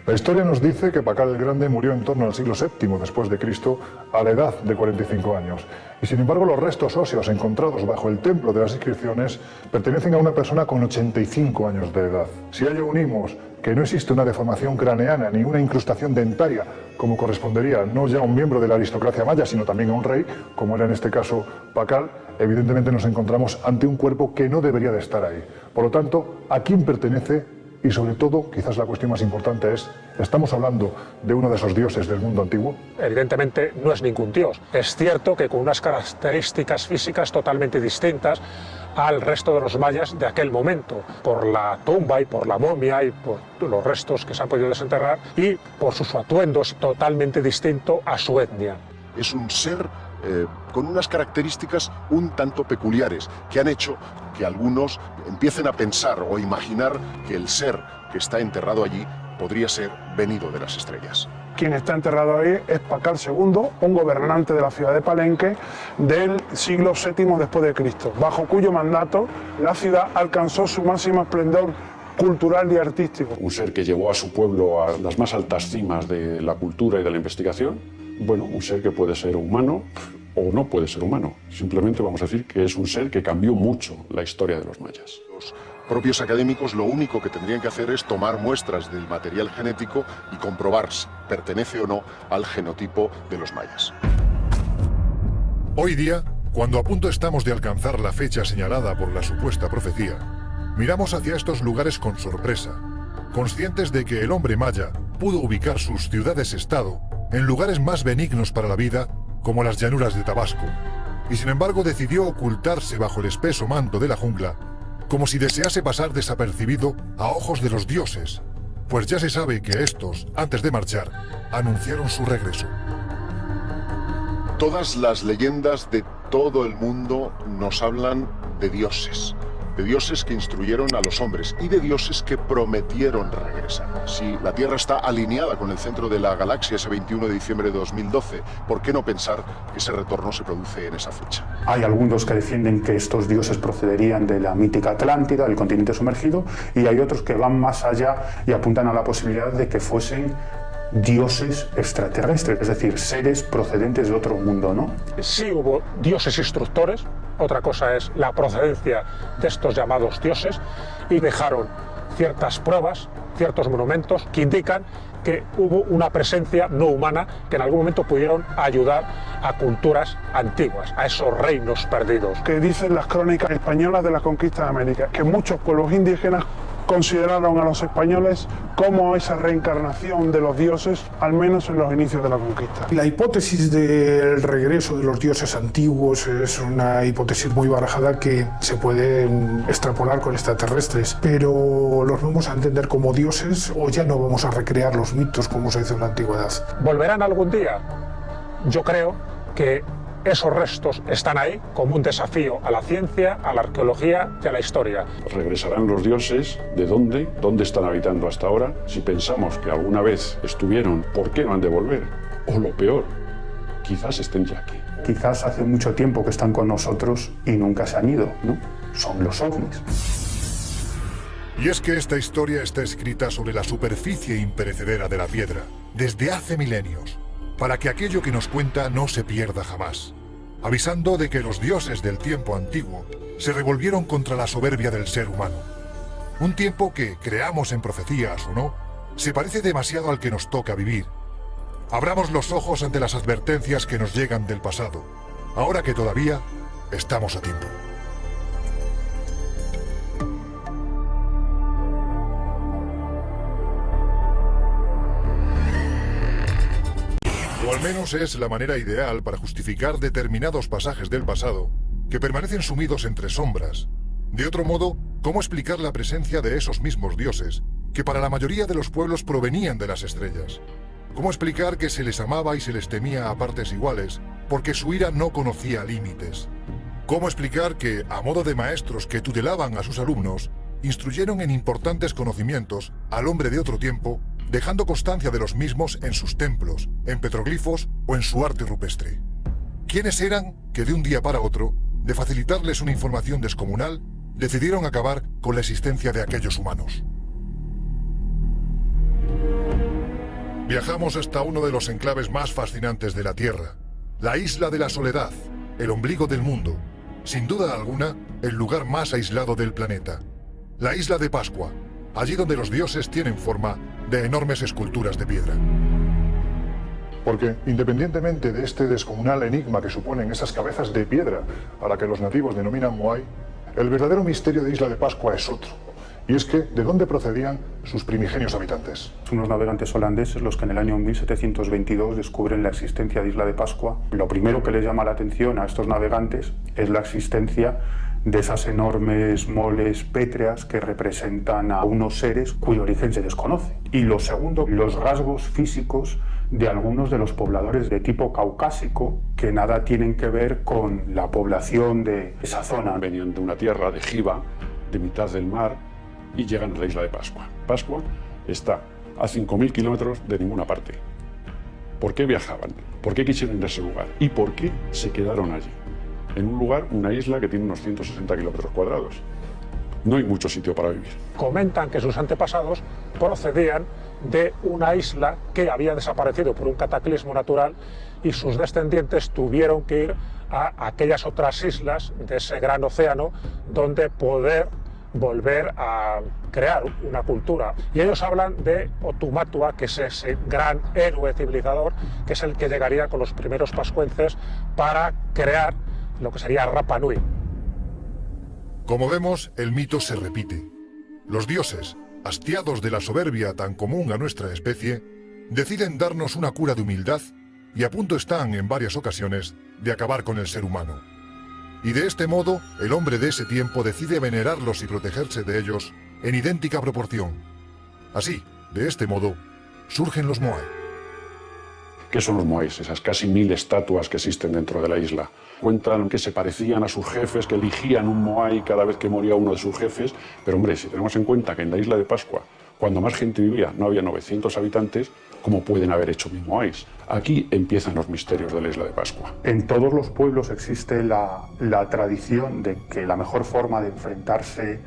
La historia nos dice que Pacal el Grande murió en torno al siglo VII después de Cristo a la edad de 45 años. Y sin embargo los restos óseos encontrados bajo el templo de las inscripciones pertenecen a una persona con 85 años de edad. Si a ello unimos que no existe una deformación craneana ni una incrustación dentaria, como correspondería no ya a un miembro de la aristocracia maya, sino también a un rey, como era en este caso Pacal, evidentemente nos encontramos ante un cuerpo que no debería de estar ahí. Por lo tanto, ¿a quién pertenece? Y sobre todo, quizás la cuestión más importante es, ¿estamos hablando de uno de esos dioses del mundo antiguo? Evidentemente no es ningún dios. Es cierto que con unas características físicas totalmente distintas al resto de los mayas de aquel momento, por la tumba y por la momia y por los restos que se han podido desenterrar y por sus atuendos totalmente distinto a su etnia. Es un ser con unas características un tanto peculiares que han hecho que algunos empiecen a pensar o imaginar que el ser que está enterrado allí podría ser venido de las estrellas. Quien está enterrado ahí es Pacal II, un gobernante de la ciudad de Palenque del siglo VII después de Cristo, bajo cuyo mandato la ciudad alcanzó su máximo esplendor cultural y artístico. Un ser que llevó a su pueblo a las más altas cimas de la cultura y de la investigación. Bueno, un ser que puede ser humano o no puede ser humano. Simplemente vamos a decir que es un ser que cambió mucho la historia de los mayas. Los propios académicos lo único que tendrían que hacer es tomar muestras del material genético y comprobar si pertenece o no al genotipo de los mayas. Hoy día, cuando a punto estamos de alcanzar la fecha señalada por la supuesta profecía, miramos hacia estos lugares con sorpresa, conscientes de que el hombre maya pudo ubicar sus ciudades-estado en lugares más benignos para la vida, como las llanuras de Tabasco, y sin embargo decidió ocultarse bajo el espeso manto de la jungla, como si desease pasar desapercibido a ojos de los dioses, pues ya se sabe que estos, antes de marchar, anunciaron su regreso. Todas las leyendas de todo el mundo nos hablan de dioses que instruyeron a los hombres y de dioses que prometieron regresar. Si la Tierra está alineada con el centro de la galaxia ese 21 de diciembre de 2012, ¿por qué no pensar que ese retorno se produce en esa fecha? Hay algunos que defienden que estos dioses procederían de la mítica Atlántida, del continente sumergido, y hay otros que van más allá y apuntan a la posibilidad de que fuesen dioses extraterrestres, es decir, seres procedentes de otro mundo, ¿no? Sí hubo dioses instructores, otra cosa es la procedencia de estos llamados dioses, y dejaron ciertas pruebas, ciertos monumentos que indican que hubo una presencia no humana que en algún momento pudieron ayudar a culturas antiguas, a esos reinos perdidos. Que dicen las crónicas españolas de la conquista de América, que muchos pueblos indígenas consideraron a los españoles como esa reencarnación de los dioses, al menos en los inicios de la conquista. La hipótesis del regreso de los dioses antiguos es una hipótesis muy barajada que se puede extrapolar con extraterrestres, pero los vamos a entender como dioses o ya no vamos a recrear los mitos como se hizo en la antigüedad. ¿Volverán algún día? Yo creo que esos restos están ahí como un desafío a la ciencia, a la arqueología y a la historia. ¿Regresarán los dioses? ¿De dónde? ¿Dónde están habitando hasta ahora? Si pensamos que alguna vez estuvieron, ¿por qué no han de volver? O lo peor, quizás estén ya aquí. Quizás hace mucho tiempo que están con nosotros y nunca se han ido, ¿no? Son los ovnis. Y es que esta historia está escrita sobre la superficie imperecedera de la piedra, desde hace milenios, para que aquello que nos cuenta no se pierda jamás, avisando de que los dioses del tiempo antiguo se revolvieron contra la soberbia del ser humano. Un tiempo que, creamos en profecías o no, se parece demasiado al que nos toca vivir. Abramos los ojos ante las advertencias que nos llegan del pasado, ahora que todavía estamos a tiempo. O al menos es la manera ideal para justificar determinados pasajes del pasado que permanecen sumidos entre sombras. De otro modo, ¿cómo explicar la presencia de esos mismos dioses que para la mayoría de los pueblos provenían de las estrellas? ¿Cómo explicar que se les amaba y se les temía a partes iguales porque su ira no conocía límites? ¿Cómo explicar que, a modo de maestros que tutelaban a sus alumnos, instruyeron en importantes conocimientos al hombre de otro tiempo, dejando constancia de los mismos en sus templos, en petroglifos o en su arte rupestre? ¿Quiénes eran que de un día para otro, de facilitarles una información descomunal, decidieron acabar con la existencia de aquellos humanos? Viajamos hasta uno de los enclaves más fascinantes de la Tierra, la Isla de la Soledad, el ombligo del mundo, sin duda alguna, el lugar más aislado del planeta. La isla de Pascua, allí donde los dioses tienen forma de enormes esculturas de piedra. Porque, independientemente de este descomunal enigma que suponen esas cabezas de piedra a la que los nativos denominan Moai, el verdadero misterio de Isla de Pascua es otro. Y es que, ¿de dónde procedían sus primigenios habitantes? Son unos navegantes holandeses los que en el año 1722 descubren la existencia de Isla de Pascua. Lo primero que les llama la atención a estos navegantes es la existencia de esas enormes moles pétreas que representan a unos seres cuyo origen se desconoce. Y lo segundo, los rasgos físicos de algunos de los pobladores de tipo caucásico que nada tienen que ver con la población de esa zona. Venían de una tierra de Giva, de mitad del mar, y llegan a la isla de Pascua. Pascua está a 5.000 kilómetros de ninguna parte. ¿Por qué viajaban? ¿Por qué quisieron ir a ese lugar? ¿Y por qué se quedaron allí? En un lugar, una isla que tiene unos 160 kilómetros cuadrados. No hay mucho sitio para vivir. Comentan que sus antepasados procedían de una isla que había desaparecido por un cataclismo natural y sus descendientes tuvieron que ir a aquellas otras islas de ese gran océano donde poder volver a crear una cultura. Y ellos hablan de Otumatua, que es ese gran héroe civilizador, que es el que llegaría con los primeros pascuenses para crear lo que sería Rapa Nui. Como vemos, el mito se repite. Los dioses, hastiados de la soberbia tan común a nuestra especie, deciden darnos una cura de humildad y a punto están, en varias ocasiones, de acabar con el ser humano. Y de este modo, el hombre de ese tiempo decide venerarlos y protegerse de ellos en idéntica proporción. Así, de este modo, surgen los Moai. ¿Qué son los Moais? Esas casi 1000 estatuas que existen dentro de la isla. Cuentan que se parecían a sus jefes, que eligían un Moai cada vez que moría uno de sus jefes. Pero hombre, si tenemos en cuenta que en la isla de Pascua, cuando más gente vivía, no había 900 habitantes, ¿cómo pueden haber hecho 1000 Moais? Aquí empiezan los misterios de la isla de Pascua. En todos los pueblos existe la tradición de que la mejor forma de enfrentarse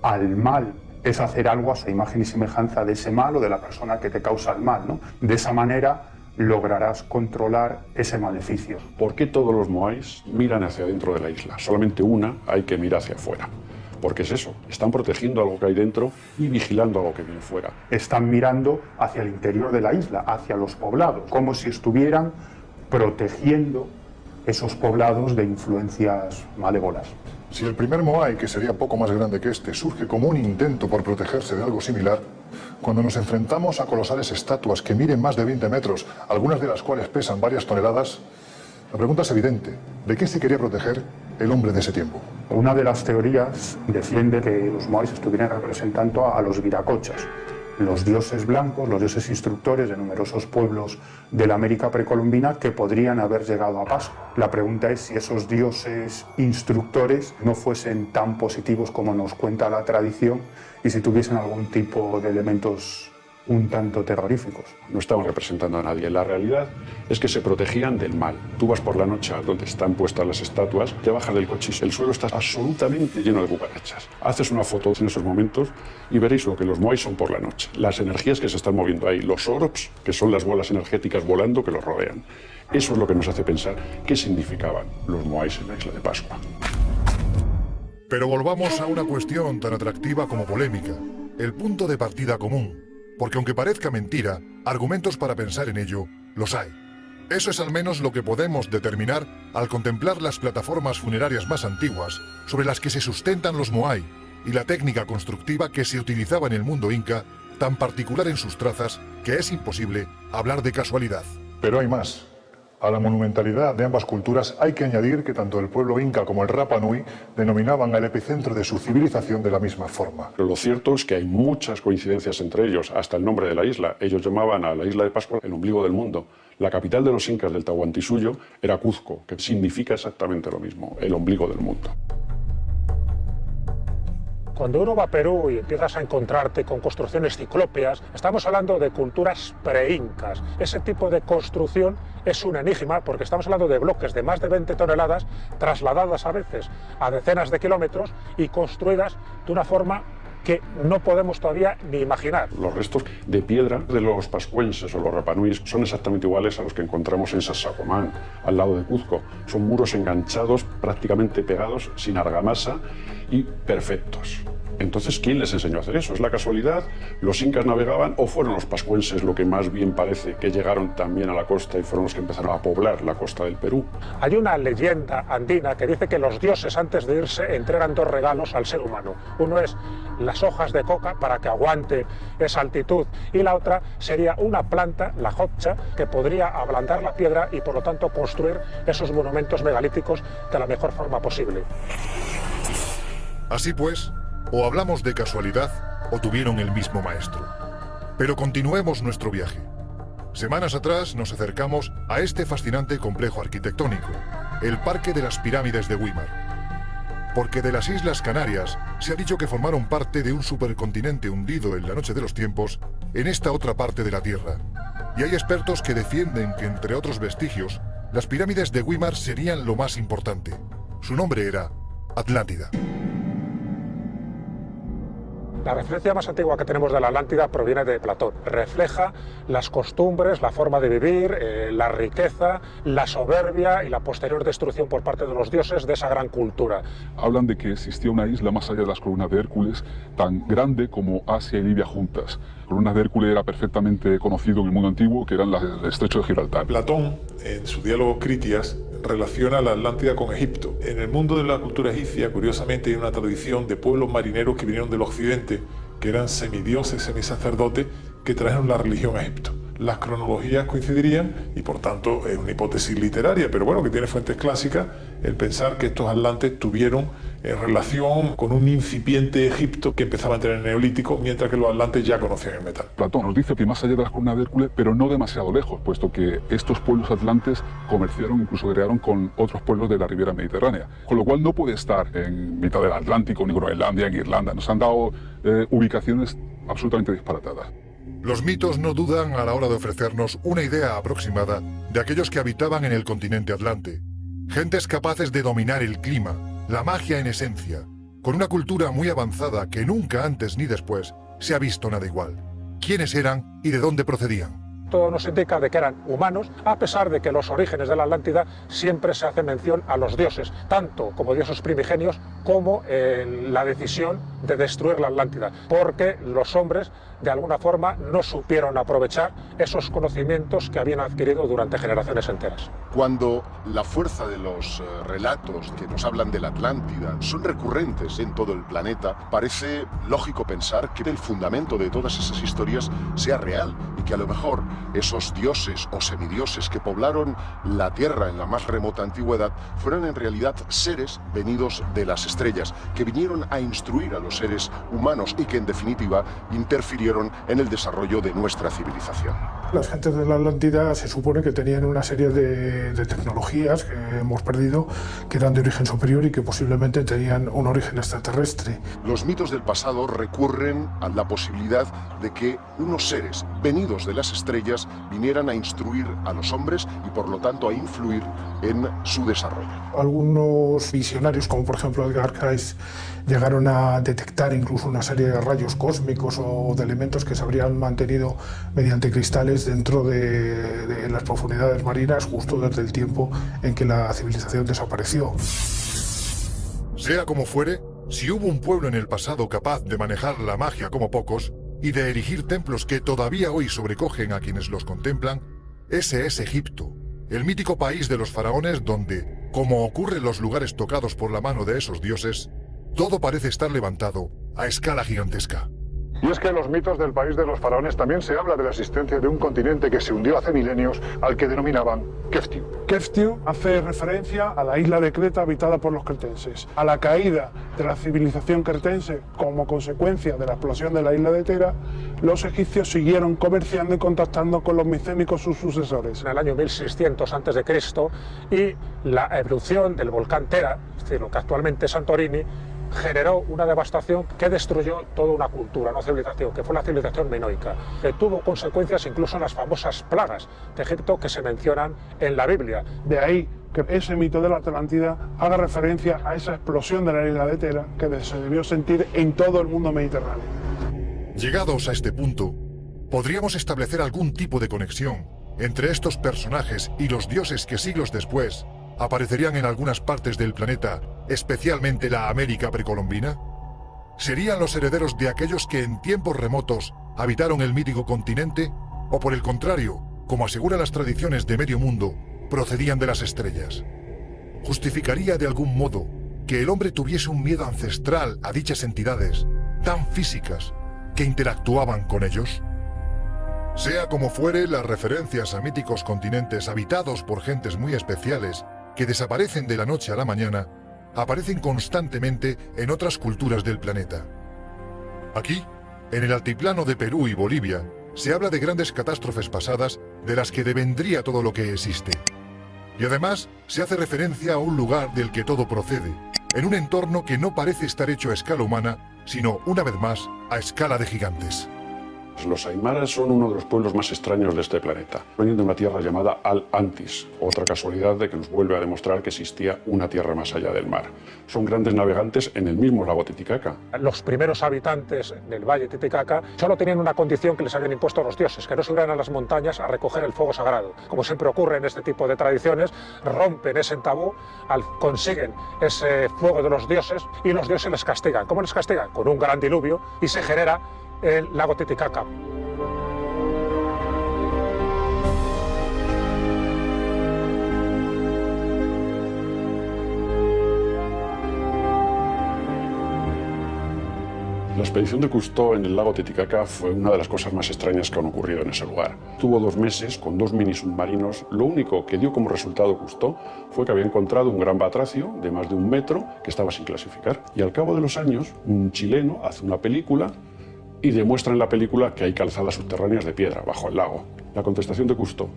al mal es hacer algo a su imagen y semejanza de ese mal o de la persona que te causa el mal, ¿no? De esa manera lograrás controlar ese maleficio. ¿Por qué todos los Moais miran hacia dentro de la isla? Solamente una hay que mirar hacia afuera. Porque es eso, están protegiendo algo que hay dentro y vigilando algo que viene fuera. Están mirando hacia el interior de la isla, hacia los poblados, como si estuvieran protegiendo esos poblados de influencias malévolas. Si el primer Moai, que sería poco más grande que este, surge como un intento por protegerse de algo similar, cuando nos enfrentamos a colosales estatuas que miden más de 20 metros, algunas de las cuales pesan varias toneladas, la pregunta es evidente. ¿De qué se quería proteger el hombre de ese tiempo? Una de las teorías defiende que los moais estuvieran representando a los viracochas, los dioses blancos, los dioses instructores de numerosos pueblos de la América precolombina que podrían haber llegado a Pascua. La pregunta es si esos dioses instructores no fuesen tan positivos como nos cuenta la tradición y si tuviesen algún tipo de elementos un tanto terroríficos. No estaban representando a nadie. La realidad es que se protegían del mal. Tú vas por la noche a donde están puestas las estatuas, te bajas del coche y el suelo está absolutamente lleno de cucarachas. Haces una foto en esos momentos y veréis lo que los moais son por la noche. Las energías que se están moviendo ahí, los orbs, que son las bolas energéticas volando que los rodean. Eso es lo que nos hace pensar qué significaban los moais en la isla de Pascua. Pero volvamos a una cuestión tan atractiva como polémica, el punto de partida común. Porque aunque parezca mentira, argumentos para pensar en ello los hay. Eso es al menos lo que podemos determinar al contemplar las plataformas funerarias más antiguas sobre las que se sustentan los moai y la técnica constructiva que se utilizaba en el mundo inca, tan particular en sus trazas que es imposible hablar de casualidad. Pero hay más. A la monumentalidad de ambas culturas hay que añadir que tanto el pueblo inca como el Rapa Nui denominaban al epicentro de su civilización de la misma forma. Pero lo cierto es que hay muchas coincidencias entre ellos, hasta el nombre de la isla. Ellos llamaban a la isla de Pascua el ombligo del mundo. La capital de los incas del Tahuantinsuyo era Cuzco, que significa exactamente lo mismo, el ombligo del mundo. Cuando uno va a Perú y empiezas a encontrarte con construcciones ciclópeas, estamos hablando de culturas pre-incas. Ese tipo de construcción es un enigma porque estamos hablando de bloques de más de 20 toneladas trasladadas a veces a decenas de kilómetros y construidas de una forma que no podemos todavía ni imaginar. Los restos de piedra de los pascuenses o los rapanuis son exactamente iguales a los que encontramos en Sacsayhuamán, al lado de Cuzco. Son muros enganchados, prácticamente pegados, sin argamasa y perfectos. Entonces, ¿quién les enseñó a hacer eso? ¿Es la casualidad? ¿Los incas navegaban o fueron los pascuenses, lo que más bien parece, que llegaron también a la costa y fueron los que empezaron a poblar la costa del Perú? Hay una leyenda andina que dice que los dioses antes de irse entregan dos regalos al ser humano. Uno es las hojas de coca para que aguante esa altitud y la otra sería una planta, la jotcha, que podría ablandar la piedra y por lo tanto construir esos monumentos megalíticos de la mejor forma posible. Así pues, o hablamos de casualidad o tuvieron el mismo maestro. Pero continuemos nuestro viaje. Semanas atrás nos acercamos a este fascinante complejo arquitectónico, el Parque de las Pirámides de Güímar. Porque de las Islas Canarias se ha dicho que formaron parte de un supercontinente hundido en la noche de los tiempos en esta otra parte de la Tierra. Y hay expertos que defienden que, entre otros vestigios, las pirámides de Güímar serían lo más importante. Su nombre era Atlántida. La referencia más antigua que tenemos de la Atlántida proviene de Platón. Refleja las costumbres, la forma de vivir, la riqueza, la soberbia y la posterior destrucción por parte de los dioses de esa gran cultura. Hablan de que existía una isla más allá de las columnas de Hércules, tan grande como Asia y Libia juntas. Las columnas de Hércules era perfectamente conocido en el mundo antiguo, que eran las del estrecho de Gibraltar. Platón, en su diálogo Critias, relaciona la Atlántida con Egipto. En el mundo de la cultura egipcia, curiosamente, hay una tradición de pueblos marineros que vinieron del occidente, que eran semidioses, semisacerdotes, que trajeron la religión a Egipto. Las cronologías coincidirían y por tanto es una hipótesis literaria, pero bueno, que tiene fuentes clásicas, el pensar que estos atlantes tuvieron relación con un incipiente Egipto que empezaba a entrar en el Neolítico, mientras que los atlantes ya conocían el metal. Platón nos dice que más allá de las columnas de Hércules, pero no demasiado lejos, puesto que estos pueblos atlantes comerciaron, incluso crearon con otros pueblos de la Riviera Mediterránea, con lo cual no puede estar en mitad del Atlántico, ni Groenlandia, ni Irlanda. Nos han dado ubicaciones absolutamente disparatadas. Los mitos no dudan a la hora de ofrecernos una idea aproximada de aquellos que habitaban en el continente atlante. Gentes capaces de dominar el clima, la magia en esencia, con una cultura muy avanzada que nunca antes ni después se ha visto nada igual. ¿Quiénes eran y de dónde procedían? Todo nos indica de que eran humanos, a pesar de que en los orígenes de la Atlántida siempre se hace mención a los dioses, tanto como dioses primigenios como la decisión de destruir la Atlántida, porque los hombres de alguna forma no supieron aprovechar esos conocimientos que habían adquirido durante generaciones enteras. Cuando la fuerza de los relatos que nos hablan de la Atlántida son recurrentes en todo el planeta, parece lógico pensar que el fundamento de todas esas historias sea real y que a lo mejor esos dioses o semidioses que poblaron la Tierra en la más remota antigüedad fueron en realidad seres venidos de las estrellas, que vinieron a instruir a los seres humanos y que en definitiva interfirieron en el desarrollo de nuestra civilización. Las gentes de la Atlántida se supone que tenían una serie de tecnologías que hemos perdido, que eran de origen superior y que posiblemente tenían un origen extraterrestre. Los mitos del pasado recurren a la posibilidad de que unos seres venidos de las estrellas vinieran a instruir a los hombres y por lo tanto a influir en su desarrollo. Algunos visionarios, como por ejemplo Edgar Cayce, llegaron a detectar incluso una serie de rayos cósmicos o de elementos que se habrían mantenido mediante cristales dentro de las profundidades marinas justo desde el tiempo en que la civilización desapareció. Sea como fuere, si hubo un pueblo en el pasado capaz de manejar la magia como pocos y de erigir templos que todavía hoy sobrecogen a quienes los contemplan, ese es Egipto, el mítico país de los faraones donde, como ocurre en los lugares tocados por la mano de esos dioses, todo parece estar levantado a escala gigantesca. Y es que en los mitos del país de los faraones también se habla de la existencia de un continente que se hundió hace milenios al que denominaban Keftiu. Keftiu hace referencia a la isla de Creta habitada por los cretenses. A la caída de la civilización cretense como consecuencia de la explosión de la isla de Tera, los egipcios siguieron comerciando y contactando con los micénicos, sus sucesores. En el año 1600 a.C. y la erupción del volcán Tera, es decir, lo que actualmente es Santorini, generó una devastación que destruyó toda una cultura, una civilización, que fue la civilización minoica, que tuvo consecuencias incluso en las famosas plagas de Egipto que se mencionan en la Biblia. De ahí que ese mito de la Atlántida haga referencia a esa explosión de la isla de Tera que se debió sentir en todo el mundo mediterráneo. Llegados a este punto, podríamos establecer algún tipo de conexión entre estos personajes y los dioses que siglos después aparecerían en algunas partes del planeta, especialmente la América precolombina. ¿Serían los herederos de aquellos que en tiempos remotos habitaron el mítico continente? ¿O por el contrario, como aseguran las tradiciones de medio mundo, procedían de las estrellas? ¿Justificaría de algún modo que el hombre tuviese un miedo ancestral a dichas entidades tan físicas que interactuaban con ellos? Sea como fuere, las referencias a míticos continentes habitados por gentes muy especiales que desaparecen de la noche a la mañana, aparecen constantemente en otras culturas del planeta. Aquí, en el altiplano de Perú y Bolivia, se habla de grandes catástrofes pasadas de las que devendría todo lo que existe. Y además, se hace referencia a un lugar del que todo procede, en un entorno que no parece estar hecho a escala humana, sino, una vez más, a escala de gigantes. Los aymaras son uno de los pueblos más extraños de este planeta. Vienen de una tierra llamada Al-Antis, otra casualidad de que nos vuelve a demostrar que existía una tierra más allá del mar. Son grandes navegantes en el mismo lago Titicaca. Los primeros habitantes del valle Titicaca solo tenían una condición que les habían impuesto los dioses, que no subieran a las montañas a recoger el fuego sagrado. Como siempre ocurre en este tipo de tradiciones, rompen ese tabú, consiguen ese fuego de los dioses y los dioses les castigan. ¿Cómo les castigan? Con un gran diluvio y se genera el lago Titicaca. La expedición de Cousteau en el lago Titicaca fue una de las cosas más extrañas que han ocurrido en ese lugar. Tuvo 2 meses con 2 mini submarinos. Lo único que dio como resultado Cousteau fue que había encontrado un gran batracio de más de 1 metro que estaba sin clasificar. Y al cabo de los años, un chileno hace una película y demuestra en la película que hay calzadas subterráneas de piedra bajo el lago. La contestación de Cousteau: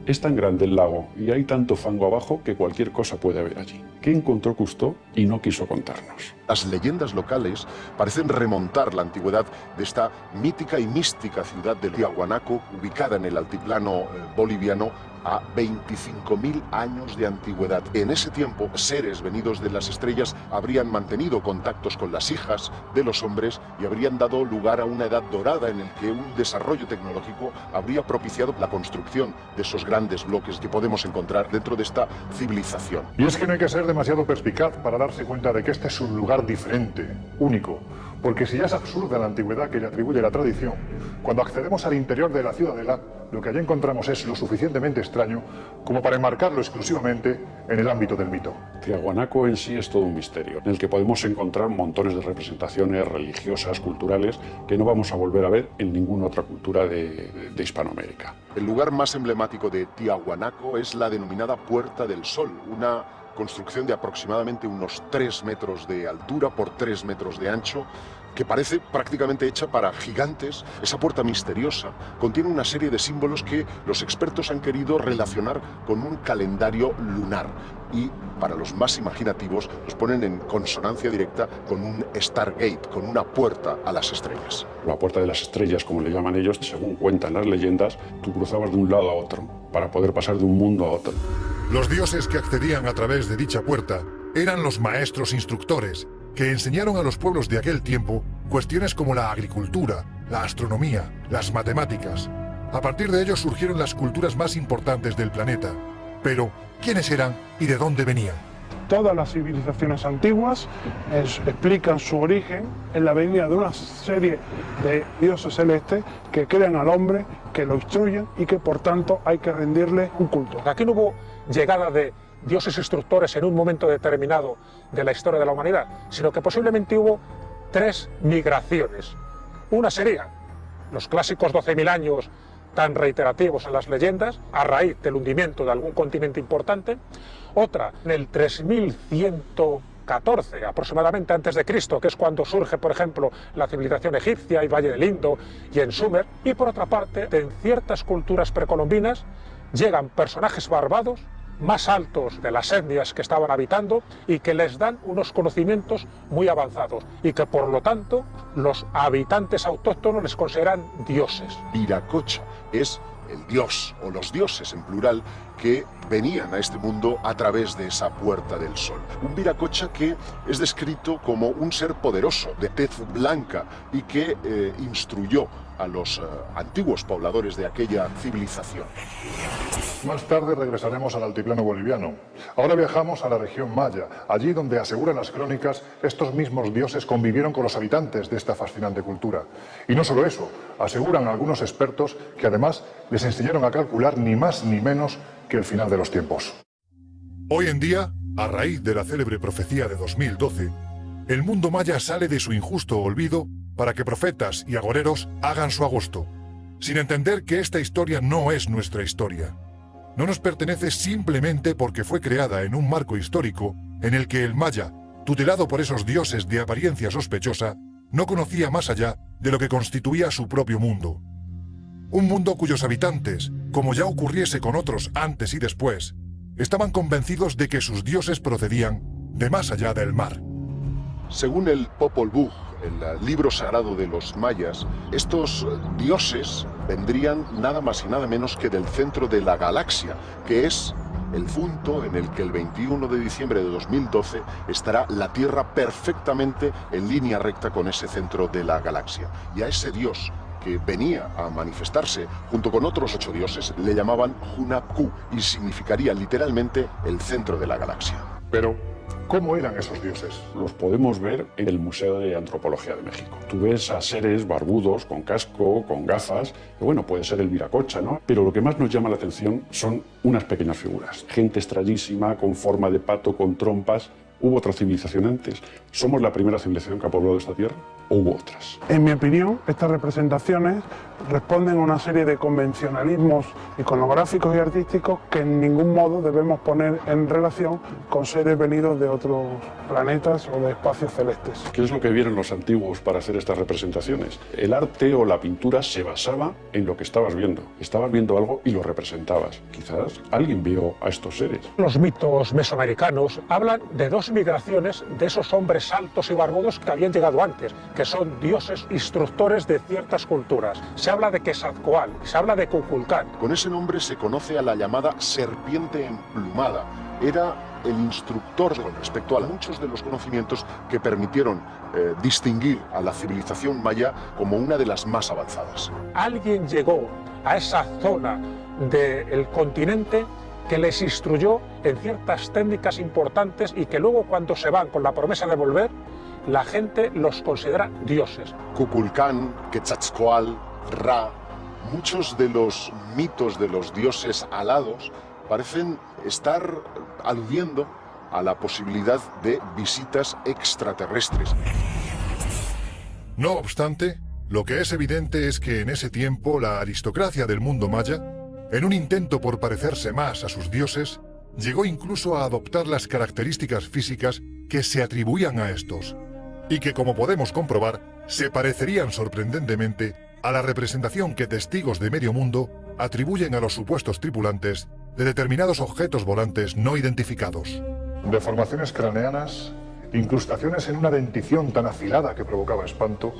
es tan grande el lago y hay tanto fango abajo que cualquier cosa puede haber allí. ¿Qué encontró Cousteau y no quiso contarnos? Las leyendas locales parecen remontar la antigüedad de esta mítica y mística ciudad de Tiahuanaco, ubicada en el altiplano boliviano, a 25.000 años de antigüedad. En ese tiempo, seres venidos de las estrellas habrían mantenido contactos con las hijas de los hombres y habrían dado lugar a una edad dorada en el que un desarrollo tecnológico habría propiciado la construcción de esos grandes bloques que podemos encontrar dentro de esta civilización. Y es que no hay que ser demasiado perspicaz para darse cuenta de que este es un lugar diferente, único. Porque si ya es absurda la antigüedad que le atribuye la tradición, cuando accedemos al interior de la ciudadela, lo que allí encontramos es lo suficientemente extraño como para enmarcarlo exclusivamente en el ámbito del mito. Tiahuanaco en sí es todo un misterio, en el que podemos encontrar montones de representaciones religiosas, culturales, que no vamos a volver a ver en ninguna otra cultura de Hispanoamérica. El lugar más emblemático de Tiahuanaco es la denominada Puerta del Sol, una construcción de aproximadamente unos 3 metros de altura por 3 metros de ancho, que parece prácticamente hecha para gigantes. Esa puerta misteriosa contiene una serie de símbolos que los expertos han querido relacionar con un calendario lunar y, para los más imaginativos, los ponen en consonancia directa con un Stargate, con una puerta a las estrellas. La puerta de las estrellas, como le llaman ellos, según cuentan las leyendas, tú cruzabas de un lado a otro para poder pasar de un mundo a otro. Los dioses que accedían a través de dicha puerta eran los maestros instructores, que enseñaron a los pueblos de aquel tiempo cuestiones como la agricultura, la astronomía, las matemáticas. A partir de ellos surgieron las culturas más importantes del planeta. Pero, ¿quiénes eran y de dónde venían? Todas las civilizaciones antiguas explican su origen en la venida de una serie de dioses celestes que crean al hombre, que lo instruyen y que por tanto hay que rendirle un culto. Aquí no hubo llegada de dioses instructores en un momento determinado de la historia de la humanidad, sino que posiblemente hubo 3 migraciones. Una sería los clásicos 12.000 años tan reiterativos en las leyendas, a raíz del hundimiento de algún continente importante. Otra, en el 3114 aproximadamente antes de Cristo, que es cuando surge, por ejemplo, la civilización egipcia y Valle del Indo y en Sumer. Y por otra parte, en ciertas culturas precolombinas llegan personajes barbados, más altos de las etnias que estaban habitando y que les dan unos conocimientos muy avanzados y que por lo tanto los habitantes autóctonos les consideran dioses. Viracocha es el dios o los dioses en plural que venían a este mundo a través de esa puerta del sol. Un Viracocha que es descrito como un ser poderoso de tez blanca y que instruyó a los antiguos pobladores de aquella civilización. Más tarde regresaremos al altiplano boliviano. Ahora viajamos a la región maya, allí donde, aseguran las crónicas, estos mismos dioses convivieron con los habitantes de esta fascinante cultura. Y no solo eso, aseguran algunos expertos que además les enseñaron a calcular ni más ni menos que el final de los tiempos. Hoy en día, a raíz de la célebre profecía de 2012, el mundo maya sale de su injusto olvido para que profetas y agoreros hagan su agosto, sin entender que esta historia no es nuestra historia. No nos pertenece simplemente porque fue creada en un marco histórico en el que el maya, tutelado por esos dioses de apariencia sospechosa, no conocía más allá de lo que constituía su propio mundo. Un mundo cuyos habitantes, como ya ocurriese con otros antes y después, estaban convencidos de que sus dioses procedían de más allá del mar. Según el Popol Vuh, el libro sagrado de los mayas, estos dioses vendrían nada más y nada menos que del centro de la galaxia, que es el punto en el que el 21 de diciembre de 2012 estará la Tierra perfectamente en línea recta con ese centro de la galaxia. Y a ese dios que venía a manifestarse junto con otros 8 dioses le llamaban Hunapku y significaría literalmente el centro de la galaxia. Pero, ¿cómo eran esos dioses? Los podemos ver en el Museo de Antropología de México. Tú ves a seres barbudos, con casco, con gafas, que bueno, puede ser el Viracocha, ¿no? Pero lo que más nos llama la atención son unas pequeñas figuras. Gente extrañísima, con forma de pato, con trompas. ¿Hubo otra civilización antes? ¿Somos la primera civilización que ha poblado esta tierra? ¿O hubo otras? En mi opinión, estas representaciones responden a una serie de convencionalismos iconográficos y artísticos que en ningún modo debemos poner en relación con seres venidos de otros planetas o de espacios celestes. ¿Qué es lo que vieron los antiguos para hacer estas representaciones? El arte o la pintura se basaba en lo que estabas viendo. Estabas viendo algo y lo representabas. Quizás alguien vio a estos seres. Los mitos mesoamericanos hablan de 2 dos migraciones de esos hombres altos y barbudos que habían llegado antes, que son dioses instructores de ciertas culturas. Se habla de Quetzalcóatl, se habla de Kukulcán. Con ese nombre se conoce a la llamada serpiente emplumada. Era el instructor con respecto a muchos de los conocimientos que permitieron distinguir a la civilización maya como una de las más avanzadas. Alguien llegó a esa zona del continente que les instruyó en ciertas técnicas importantes y que luego, cuando se van con la promesa de volver, la gente los considera dioses. Kukulcán, Quetzalcóatl, Ra, muchos de los mitos de los dioses alados parecen estar aludiendo a la posibilidad de visitas extraterrestres. No obstante, lo que es evidente es que en ese tiempo la aristocracia del mundo maya, en un intento por parecerse más a sus dioses, llegó incluso a adoptar las características físicas que se atribuían a estos, y que, como podemos comprobar, se parecerían sorprendentemente a la representación que testigos de medio mundo atribuyen a los supuestos tripulantes de determinados objetos volantes no identificados. Deformaciones craneanas, incrustaciones en una dentición tan afilada que provocaba espanto.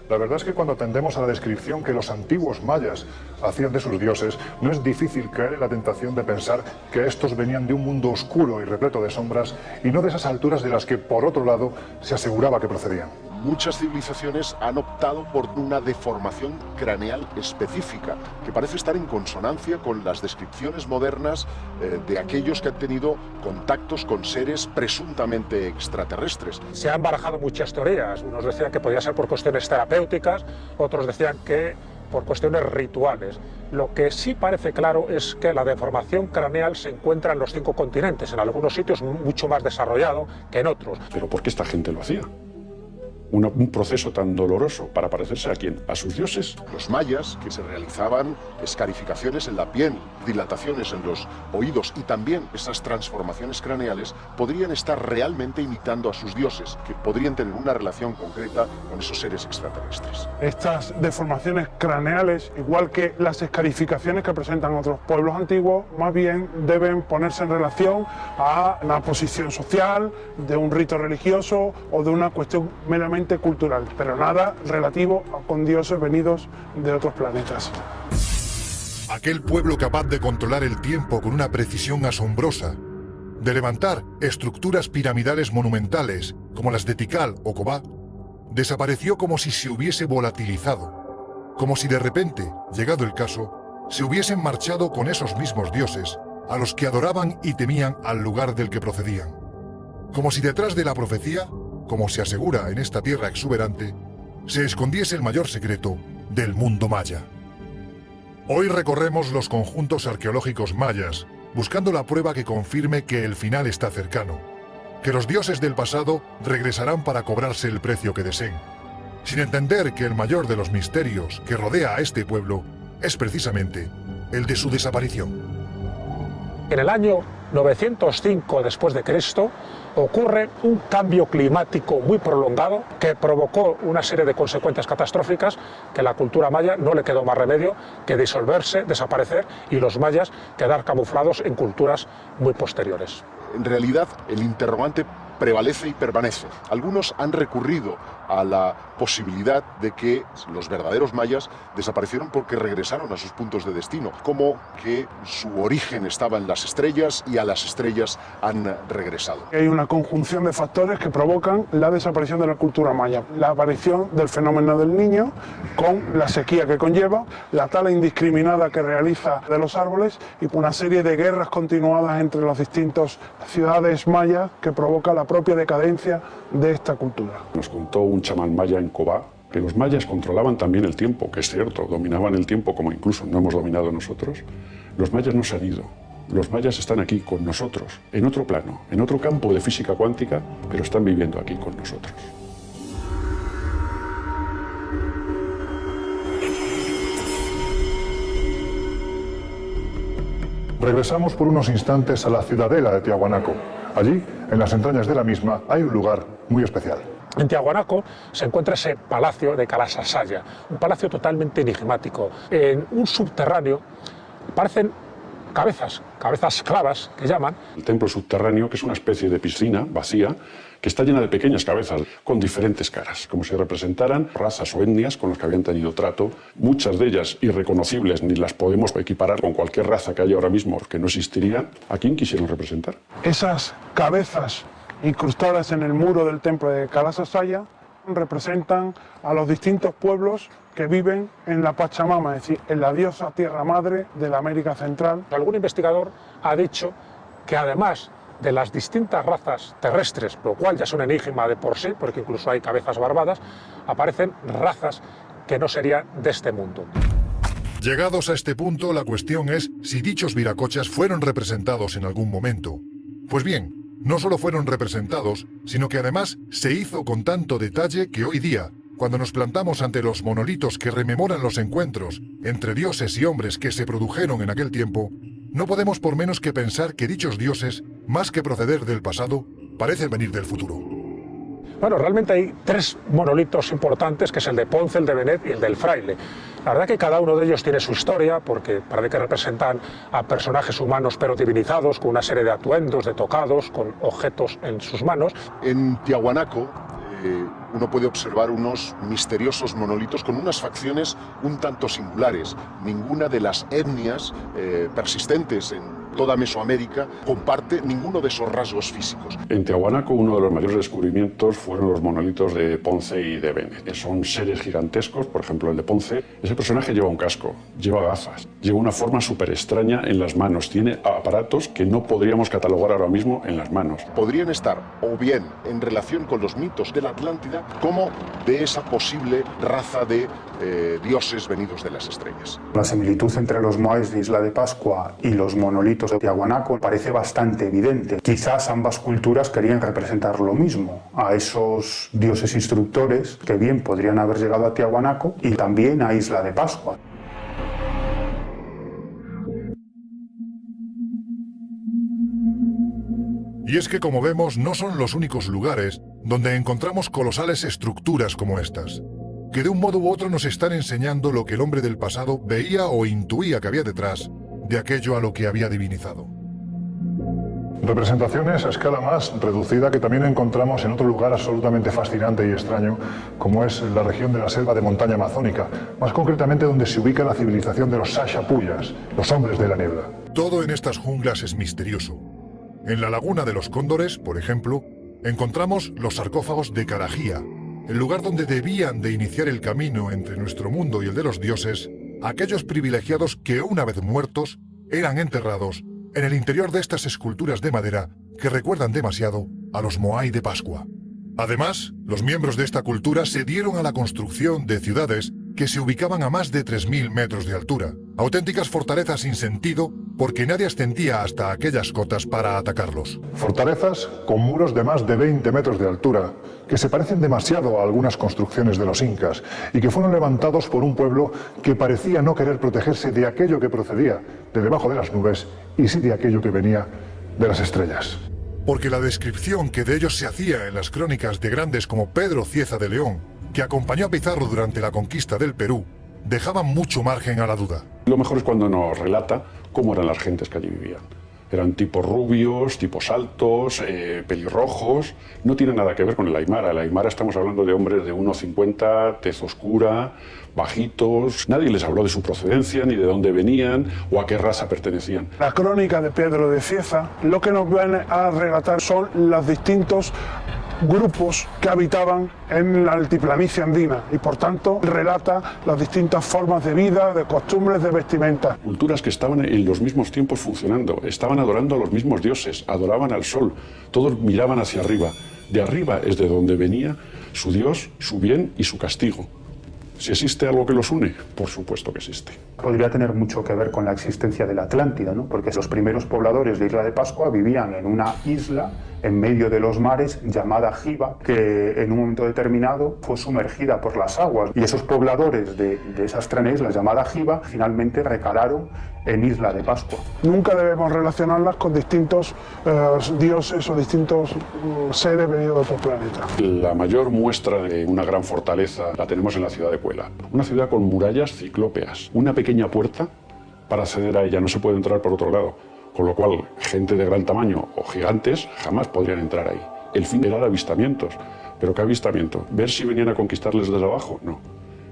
La verdad es que cuando atendemos a la descripción que los antiguos mayas hacían de sus dioses, no es difícil caer en la tentación de pensar que estos venían de un mundo oscuro y repleto de sombras y no de esas alturas de las que, por otro lado, se aseguraba que procedían. Muchas civilizaciones han optado por una deformación craneal específica, que parece estar en consonancia con las descripciones modernas de aquellos que han tenido contactos con seres presuntamente extraterrestres. Se han barajado muchas teorías. Unos decían que podía ser por cuestiones terapéuticas, otros decían que por cuestiones rituales. Lo que sí parece claro es que la deformación craneal se encuentra en los 5 continentes, en algunos sitios mucho más desarrollado que en otros. ¿Pero por qué esta gente lo hacía? Un proceso tan doloroso para parecerse a quién, a sus dioses. Los mayas, que se realizaban escarificaciones en la piel, dilataciones en los oídos y también esas transformaciones craneales, podrían estar realmente imitando a sus dioses, que podrían tener una relación concreta con esos seres extraterrestres. Estas deformaciones craneales, igual que las escarificaciones que presentan otros pueblos antiguos, más bien deben ponerse en relación a una posición social, de un rito religioso o de una cuestión meramente cultural, pero nada relativo con dioses venidos de otros planetas. Aquel pueblo capaz de controlar el tiempo con una precisión asombrosa, de levantar estructuras piramidales monumentales como las de Tikal o Kobá, desapareció como si se hubiese volatilizado, como si de repente, llegado el caso, se hubiesen marchado con esos mismos dioses a los que adoraban y temían al lugar del que procedían, como si detrás de la profecía, como se asegura en esta tierra exuberante, se escondiese el mayor secreto del mundo maya. Hoy recorremos los conjuntos arqueológicos mayas, buscando la prueba que confirme que el final está cercano, que los dioses del pasado regresarán para cobrarse el precio que deseen, sin entender que el mayor de los misterios que rodea a este pueblo es precisamente el de su desaparición. En el año 905 después de Cristo ocurre un cambio climático muy prolongado que provocó una serie de consecuencias catastróficas que a la cultura maya no le quedó más remedio que disolverse, desaparecer y los mayas quedar camuflados en culturas muy posteriores. En realidad, el interrogante prevalece y permanece. Algunos han recurrido a la posibilidad de que los verdaderos mayas desaparecieron porque regresaron a sus puntos de destino, como que su origen estaba en las estrellas y a las estrellas han regresado. Hay una conjunción de factores que provocan la desaparición de la cultura maya. La aparición del fenómeno del Niño, con la sequía que conlleva, la tala indiscriminada que realiza de los árboles y una serie de guerras continuadas entre las distintas ciudades mayas que provoca la propia decadencia de esta cultura. Nos contó un chamán maya en Kobá que los mayas controlaban también el tiempo, que es cierto, dominaban el tiempo como incluso no hemos dominado nosotros. Los mayas no se han ido. Los mayas están aquí con nosotros, en otro plano, en otro campo de física cuántica, pero están viviendo aquí con nosotros. Regresamos por unos instantes a la ciudadela de Tiahuanaco. Allí, en las entrañas de la misma, hay un lugar muy especial. En Tiahuanaco se encuentra ese palacio de Calasasaya, un palacio totalmente enigmático. En un subterráneo parecen cabezas clavas que llaman. El templo subterráneo, que es una especie de piscina vacía, que está llena de pequeñas cabezas con diferentes caras, como si representaran razas o etnias con las que habían tenido trato, muchas de ellas irreconocibles, ni las podemos equiparar con cualquier raza que haya ahora mismo, que no existirían. ¿A quién quisieron representar? Esas cabezas incrustadas en el muro del templo de Kalasasaya representan a los distintos pueblos que viven en la Pachamama, es decir, en la diosa tierra madre de la América Central. Algún investigador ha dicho que además de las distintas razas terrestres, lo cual ya es un enigma de por sí, porque incluso hay cabezas barbadas, aparecen razas que no serían de este mundo. Llegados a este punto, la cuestión es si dichos viracochas fueron representados en algún momento. Pues bien, no solo fueron representados, sino que además se hizo con tanto detalle que hoy día, cuando nos plantamos ante los monolitos que rememoran los encuentros entre dioses y hombres que se produjeron en aquel tiempo, no podemos por menos que pensar que dichos dioses, más que proceder del pasado, parecen venir del futuro. Bueno, realmente hay tres monolitos importantes, que es el de Ponce, el de Benet y el del Fraile. La verdad que cada uno de ellos tiene su historia, porque parece que representan a personajes humanos pero divinizados, con una serie de atuendos, de tocados, con objetos en sus manos. En Tiahuanaco uno puede observar unos misteriosos monolitos con unas facciones un tanto singulares. Ninguna de las etnias persistentes en toda Mesoamérica comparte ninguno de esos rasgos físicos. En Tiahuanaco uno de los mayores descubrimientos fueron los monolitos de Ponce y de Benet. Son seres gigantescos, por ejemplo el de Ponce. Ese personaje lleva un casco, lleva gafas, lleva una forma súper extraña en las manos, tiene aparatos que no podríamos catalogar ahora mismo en las manos. Podrían estar o bien en relación con los mitos de la Atlántida, como de esa posible raza de dioses venidos de las estrellas. La similitud entre los moais de Isla de Pascua y los monolitos de Tiahuanaco parece bastante evidente. Quizás ambas culturas querían representar lo mismo, a esos dioses instructores que bien podrían haber llegado a Tiahuanaco y también a Isla de Pascua. Y es que, como vemos, no son los únicos lugares donde encontramos colosales estructuras como estas, que de un modo u otro nos están enseñando lo que el hombre del pasado veía o intuía que había detrás de aquello a lo que había divinizado. Representaciones a escala más reducida que también encontramos en otro lugar absolutamente fascinante y extraño, como es la región de la selva de montaña amazónica, más concretamente donde se ubica la civilización de los Sashapuyas, los hombres de la niebla. Todo en estas junglas es misterioso. En la laguna de los Cóndores, por ejemplo, encontramos los sarcófagos de Carajía, el lugar donde debían de iniciar el camino entre nuestro mundo y el de los dioses, aquellos privilegiados que, una vez muertos, eran enterrados en el interior de estas esculturas de madera que recuerdan demasiado a los Moai de Pascua. Además, los miembros de esta cultura se dieron a la construcción de ciudades que se ubicaban a más de 3.000 metros de altura, auténticas fortalezas sin sentido porque nadie ascendía hasta aquellas cotas para atacarlos. Fortalezas con muros de más de 20 metros de altura, que se parecen demasiado a algunas construcciones de los incas y que fueron levantados por un pueblo que parecía no querer protegerse de aquello que procedía de debajo de las nubes y sí de aquello que venía de las estrellas. Porque la descripción que de ellos se hacía en las crónicas de grandes como Pedro Cieza de León, que acompañó a Pizarro durante la conquista del Perú, dejaban mucho margen a la duda. Lo mejor es cuando nos relata cómo eran las gentes que allí vivían. Eran tipos rubios, tipos altos, pelirrojos. No tiene nada que ver con el aymara. El aymara estamos hablando de hombres de 1,50, tez oscura, bajitos. Nadie les habló de su procedencia, ni de dónde venían o a qué raza pertenecían. La crónica de Pedro de Cieza lo que nos van a relatar son los distintos grupos que habitaban en la altiplanicie andina y por tanto relata las distintas formas de vida, de costumbres, de vestimenta. Culturas que estaban en los mismos tiempos funcionando, estaban adorando a los mismos dioses, adoraban al sol, todos miraban hacia arriba. De arriba es de donde venía su dios, su bien y su castigo. ¿Si existe algo que los une? Por supuesto que existe. Podría tener mucho que ver con la existencia de la Atlántida, ¿no? Porque los primeros pobladores de Isla de Pascua vivían en una isla en medio de los mares llamada Giva, que en un momento determinado fue sumergida por las aguas. Y esos pobladores de esa extraña isla llamada Giva finalmente recalaron en Isla de Pascua. Nunca debemos relacionarlas con distintos dioses o distintos seres venidos de otro planeta. La mayor muestra de una gran fortaleza la tenemos en la ciudad de Puebla. Una ciudad con murallas ciclópeas, una pequeña puerta para acceder a ella, no se puede entrar por otro lado. Con lo cual, gente de gran tamaño o gigantes jamás podrían entrar ahí. El fin era de avistamientos. ¿Pero qué avistamiento? ¿Ver si venían a conquistarles desde abajo? No.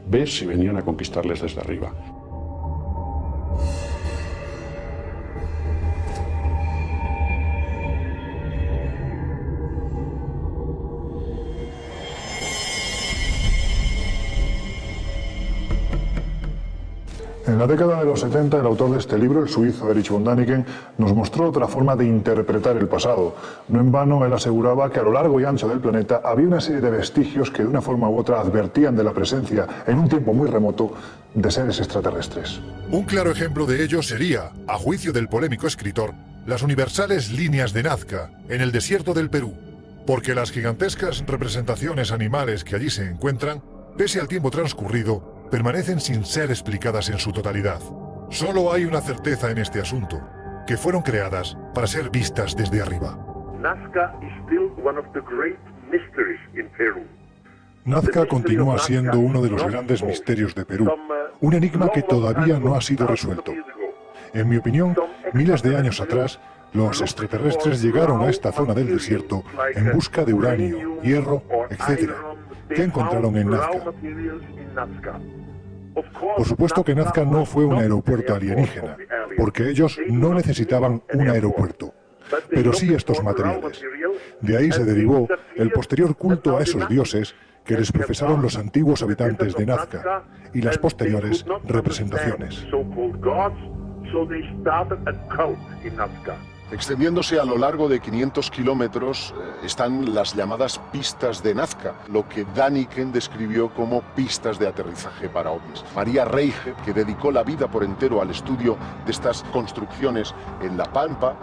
Ver si venían a conquistarles desde arriba. En la década de los 70, el autor de este libro, el suizo Erich von Däniken, nos mostró otra forma de interpretar el pasado. No en vano, él aseguraba que a lo largo y ancho del planeta había una serie de vestigios que de una forma u otra advertían de la presencia, en un tiempo muy remoto, de seres extraterrestres. Un claro ejemplo de ello sería, a juicio del polémico escritor, las universales líneas de Nazca, en el desierto del Perú, porque las gigantescas representaciones animales que allí se encuentran, pese al tiempo transcurrido, permanecen sin ser explicadas en su totalidad. Solo hay una certeza en este asunto, que fueron creadas para ser vistas desde arriba. Nazca continúa siendo uno de los grandes misterios de Perú, un enigma que todavía no ha sido resuelto. En mi opinión, miles de años atrás, los extraterrestres llegaron a esta zona del desierto en busca de uranio, hierro, etc., que encontraron en Nazca. Por supuesto que Nazca no fue un aeropuerto alienígena, porque ellos no necesitaban un aeropuerto, pero sí estos materiales. De ahí se derivó el posterior culto a esos dioses que les profesaron los antiguos habitantes de Nazca y las posteriores representaciones. Extendiéndose a lo largo de 500 kilómetros están las llamadas pistas de Nazca, lo que Däniken describió como pistas de aterrizaje para ovnis. María Reiche, que dedicó la vida por entero al estudio de estas construcciones en La Pampa,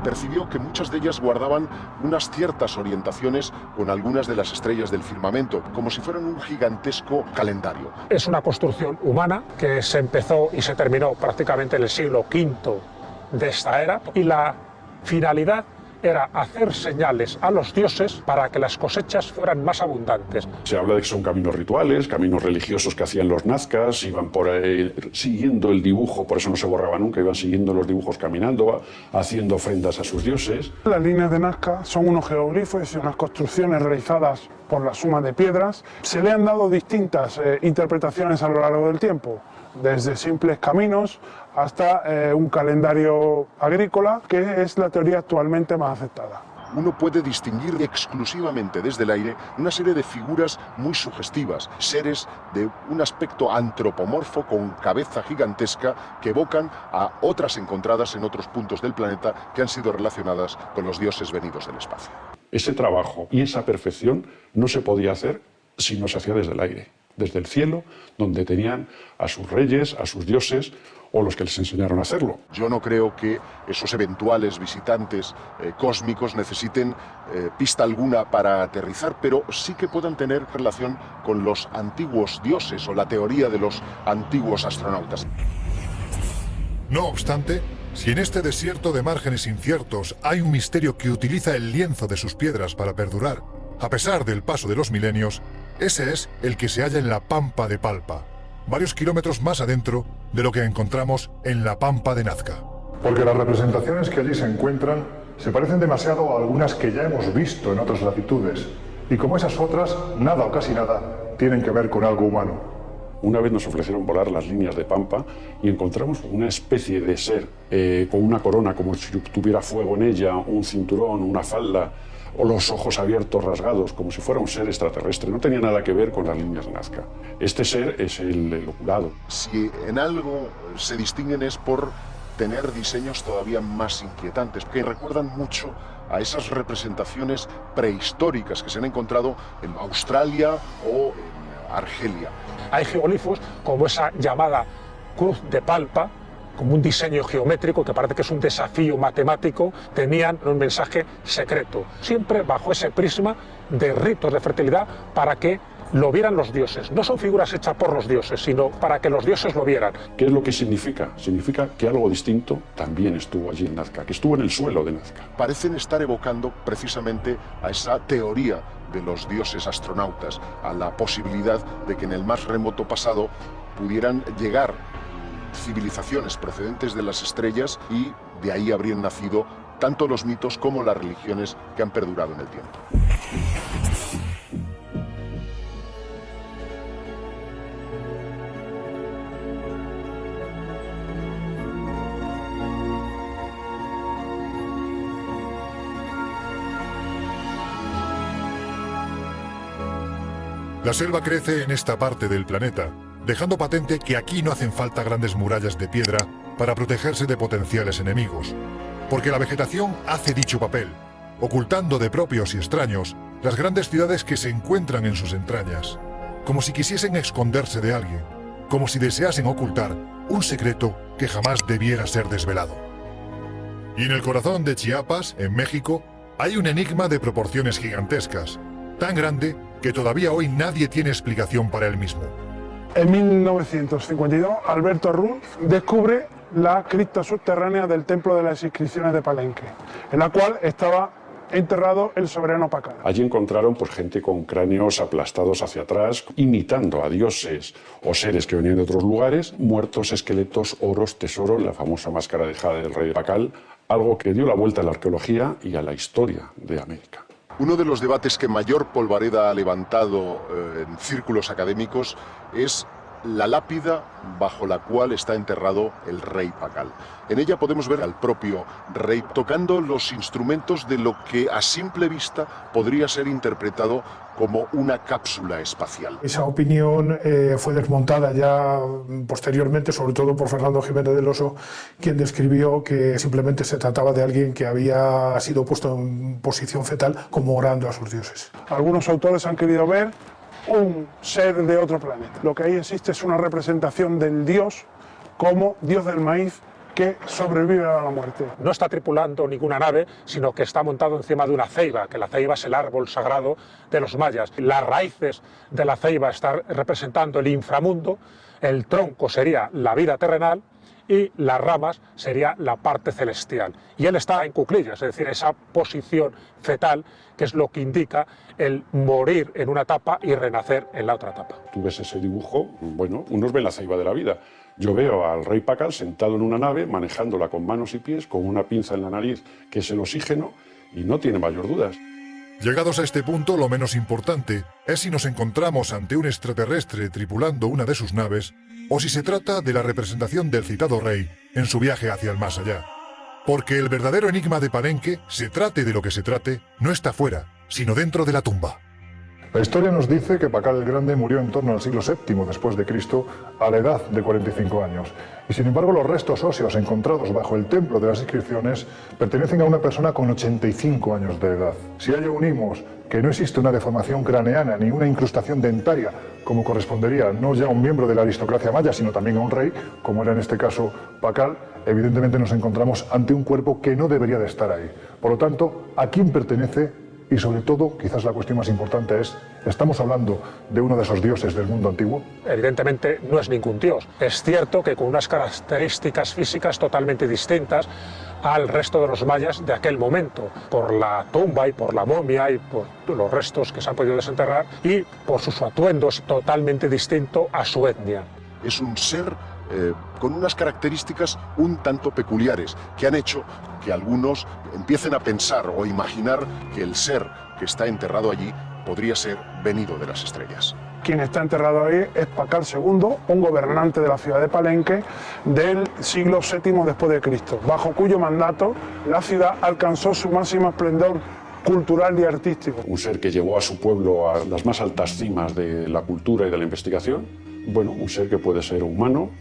percibió que muchas de ellas guardaban unas ciertas orientaciones con algunas de las estrellas del firmamento, como si fueran un gigantesco calendario. Es una construcción humana que se empezó y se terminó prácticamente en el siglo V de esta era, y la finalidad era hacer señales a los dioses para que las cosechas fueran más abundantes. Se habla de que son caminos rituales, caminos religiosos que hacían los nazcas, iban por ahí siguiendo el dibujo, por eso no se borraba nunca, iban siguiendo los dibujos caminando, haciendo ofrendas a sus dioses. Las líneas de Nazca son unos geoglifos y unas construcciones realizadas por la suma de piedras. Se le han dado distintas interpretaciones a lo largo del tiempo, desde simples caminos hasta un calendario agrícola, que es la teoría actualmente más aceptada. Uno puede distinguir exclusivamente desde el aire una serie de figuras muy sugestivas, seres de un aspecto antropomorfo con cabeza gigantesca que evocan a otras encontradas en otros puntos del planeta que han sido relacionadas con los dioses venidos del espacio. Ese trabajo y esa perfección no se podía hacer si no se hacía desde el aire, desde el cielo, donde tenían a sus reyes, a sus dioses, o los que les enseñaron a hacerlo. Yo no creo que esos eventuales visitantes cósmicos necesiten pista alguna para aterrizar, pero sí que puedan tener relación con los antiguos dioses o la teoría de los antiguos astronautas. No obstante, si en este desierto de márgenes inciertos hay un misterio que utiliza el lienzo de sus piedras para perdurar, a pesar del paso de los milenios, ese es el que se halla en la Pampa de Palpa, varios kilómetros más adentro de lo que encontramos en la Pampa de Nazca. Porque las representaciones que allí se encuentran se parecen demasiado a algunas que ya hemos visto en otras latitudes, y como esas otras, nada o casi nada tienen que ver con algo humano. Una vez nos ofrecieron volar las líneas de Pampa y encontramos una especie de ser con una corona como si tuviera fuego en ella, un cinturón, una falda, o los ojos abiertos, rasgados, como si fuera un ser extraterrestre. No tenía nada que ver con las líneas de Nazca. Este ser es el oculado. Si en algo se distinguen es por tener diseños todavía más inquietantes, que recuerdan mucho a esas representaciones prehistóricas que se han encontrado en Australia o en Argelia. Hay geoglifos como esa llamada Cruz de Palpa, como un diseño geométrico que parece que es un desafío matemático, tenían un mensaje secreto, siempre bajo ese prisma de ritos de fertilidad para que lo vieran los dioses. No son figuras hechas por los dioses, sino para que los dioses lo vieran. ¿Qué es lo que significa? Significa que algo distinto también estuvo allí en Nazca, que estuvo en el suelo de Nazca. Parecen estar evocando precisamente a esa teoría de los dioses astronautas, a la posibilidad de que en el más remoto pasado pudieran llegar civilizaciones procedentes de las estrellas y de ahí habrían nacido tanto los mitos como las religiones que han perdurado en el tiempo. La selva crece en esta parte del planeta, dejando patente que aquí no hacen falta grandes murallas de piedra para protegerse de potenciales enemigos, porque la vegetación hace dicho papel, ocultando de propios y extraños las grandes ciudades que se encuentran en sus entrañas, como si quisiesen esconderse de alguien, como si deseasen ocultar un secreto que jamás debiera ser desvelado. Y en el corazón de Chiapas, en México, hay un enigma de proporciones gigantescas, tan grande que todavía hoy nadie tiene explicación para él mismo. En 1952, Alberto Rull descubre la cripta subterránea del Templo de las Inscripciones de Palenque, en la cual estaba enterrado el soberano Pacal. Allí encontraron gente con cráneos aplastados hacia atrás, imitando a dioses o seres que venían de otros lugares, muertos, esqueletos, oros, tesoros, la famosa máscara de jade del rey Pacal, algo que dio la vuelta a la arqueología y a la historia de América. Uno de los debates que mayor polvareda ha levantado en círculos académicos es la lápida bajo la cual está enterrado el rey Pacal. En ella podemos ver al propio rey tocando los instrumentos de lo que a simple vista podría ser interpretado como una cápsula espacial. Esa opinión fue desmontada ya posteriormente, sobre todo por Fernando Jiménez del Oso, quien describió que simplemente se trataba de alguien que había sido puesto en posición fetal como orando a sus dioses. Algunos autores han querido ver un ser de otro planeta. Lo que ahí existe es una representación del dios como dios del maíz que sobrevive a la muerte. No está tripulando ninguna nave, sino que está montado encima de una ceiba, que la ceiba es el árbol sagrado de los mayas. Las raíces de la ceiba están representando el inframundo, el tronco sería la vida terrenal y las ramas sería la parte celestial. Y él está en cuclillas, es decir, esa posición fetal, que es lo que indica el morir en una etapa y renacer en la otra etapa. Tú ves ese dibujo, bueno, unos ven la ceiba de la vida. Yo veo al rey Pacal sentado en una nave, manejándola con manos y pies, con una pinza en la nariz, que es el oxígeno, y no tiene mayor dudas. Llegados a este punto, lo menos importante es si nos encontramos ante un extraterrestre tripulando una de sus naves, o si se trata de la representación del citado rey en su viaje hacia el más allá. Porque el verdadero enigma de Palenque, se trate de lo que se trate, no está fuera, sino dentro de la tumba. La historia nos dice que Pacal el Grande murió en torno al siglo VII después de Cristo a la edad de 45 años. Y sin embargo los restos óseos encontrados bajo el templo de las inscripciones pertenecen a una persona con 85 años de edad. Si a ello unimos que no existe una deformación craneana ni una incrustación dentaria, como correspondería no ya a un miembro de la aristocracia maya, sino también a un rey, como era en este caso Pacal, evidentemente nos encontramos ante un cuerpo que no debería de estar ahí. Por lo tanto, ¿a quién pertenece? Y sobre todo, quizás la cuestión más importante es, ¿estamos hablando de uno de esos dioses del mundo antiguo? Evidentemente no es ningún dios. Es cierto que con unas características físicas totalmente distintas al resto de los mayas de aquel momento, por la tumba y por la momia y por los restos que se han podido desenterrar y por sus atuendos totalmente distinto a su etnia. Es un ser con unas características un tanto peculiares que han hecho que algunos empiecen a pensar o imaginar que el ser que está enterrado allí podría ser venido de las estrellas. Quien está enterrado ahí es Pacal II, un gobernante de la ciudad de Palenque del siglo VII después de Cristo, bajo cuyo mandato la ciudad alcanzó su máximo esplendor cultural y artístico. Un ser que llevó a su pueblo a las más altas cimas de la cultura y de la investigación. Bueno, un ser que puede ser humano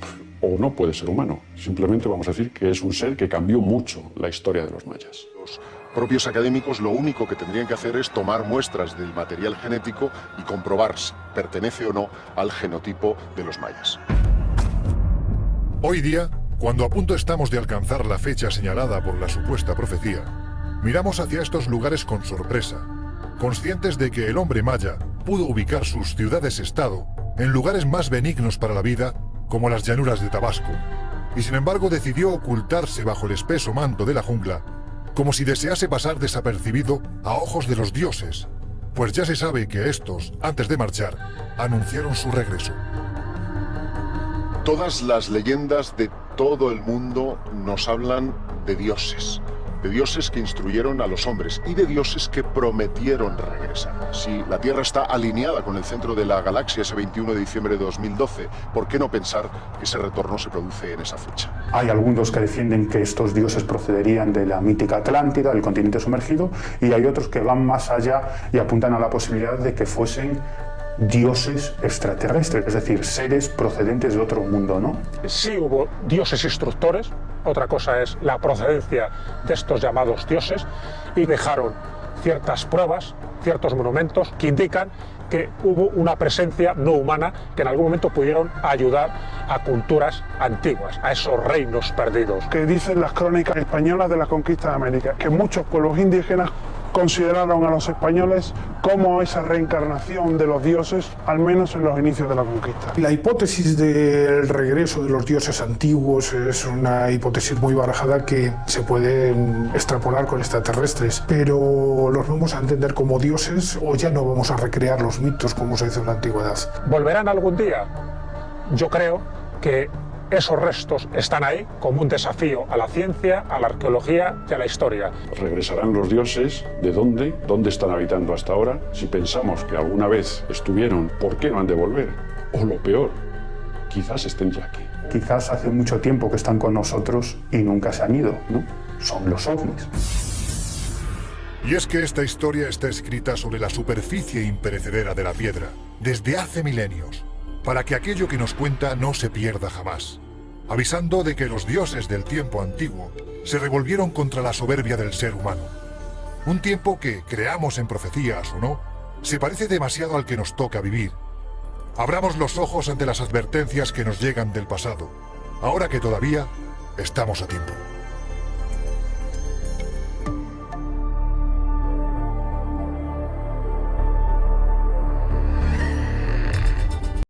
o no puede ser humano. Simplemente vamos a decir que es un ser que cambió mucho la historia de los mayas. Los propios académicos lo único que tendrían que hacer es tomar muestras del material genético y comprobar si pertenece o no al genotipo de los mayas. Hoy día, cuando a punto estamos de alcanzar la fecha señalada por la supuesta profecía, miramos hacia estos lugares con sorpresa, conscientes de que el hombre maya pudo ubicar sus ciudades-estado en lugares más benignos para la vida, como las llanuras de Tabasco, y sin embargo decidió ocultarse bajo el espeso manto de la jungla, como si desease pasar desapercibido a ojos de los dioses, pues ya se sabe que estos, antes de marchar, anunciaron su regreso. Todas las leyendas de todo el mundo nos hablan de dioses que instruyeron a los hombres y de dioses que prometieron regresar. Si la Tierra está alineada con el centro de la galaxia ese 21 de diciembre de 2012, ¿por qué no pensar que ese retorno se produce en esa fecha? Hay algunos que defienden que estos dioses procederían de la mítica Atlántida, del continente sumergido, y hay otros que van más allá y apuntan a la posibilidad de que fuesen dioses extraterrestres, es decir, seres procedentes de otro mundo, ¿no? Sí hubo dioses instructores, otra cosa es la procedencia de estos llamados dioses, y dejaron ciertas pruebas, ciertos monumentos que indican que hubo una presencia no humana que en algún momento pudieron ayudar a culturas antiguas, a esos reinos perdidos. Que dicen las crónicas españolas de la conquista de América, que muchos pueblos indígenas consideraron a los españoles como esa reencarnación de los dioses, al menos en los inicios de la conquista. La hipótesis del regreso de los dioses antiguos es una hipótesis muy barajada que se puede extrapolar con extraterrestres, pero los vamos a entender como dioses o ya no vamos a recrear los mitos como se hizo en la antigüedad. ¿Volverán algún día? Yo creo que esos restos están ahí como un desafío a la ciencia, a la arqueología y a la historia. ¿Regresarán los dioses? ¿De dónde? ¿Dónde están habitando hasta ahora? Si pensamos que alguna vez estuvieron, ¿por qué no han de volver? O lo peor, quizás estén ya aquí. Quizás hace mucho tiempo que están con nosotros y nunca se han ido, ¿no? Son los ovnis. Y es que esta historia está escrita sobre la superficie imperecedera de la piedra, desde hace milenios, para que aquello que nos cuenta no se pierda jamás, avisando de que los dioses del tiempo antiguo se revolvieron contra la soberbia del ser humano. Un tiempo que, creamos en profecías o no, se parece demasiado al que nos toca vivir. Abramos los ojos ante las advertencias que nos llegan del pasado, ahora que todavía estamos a tiempo.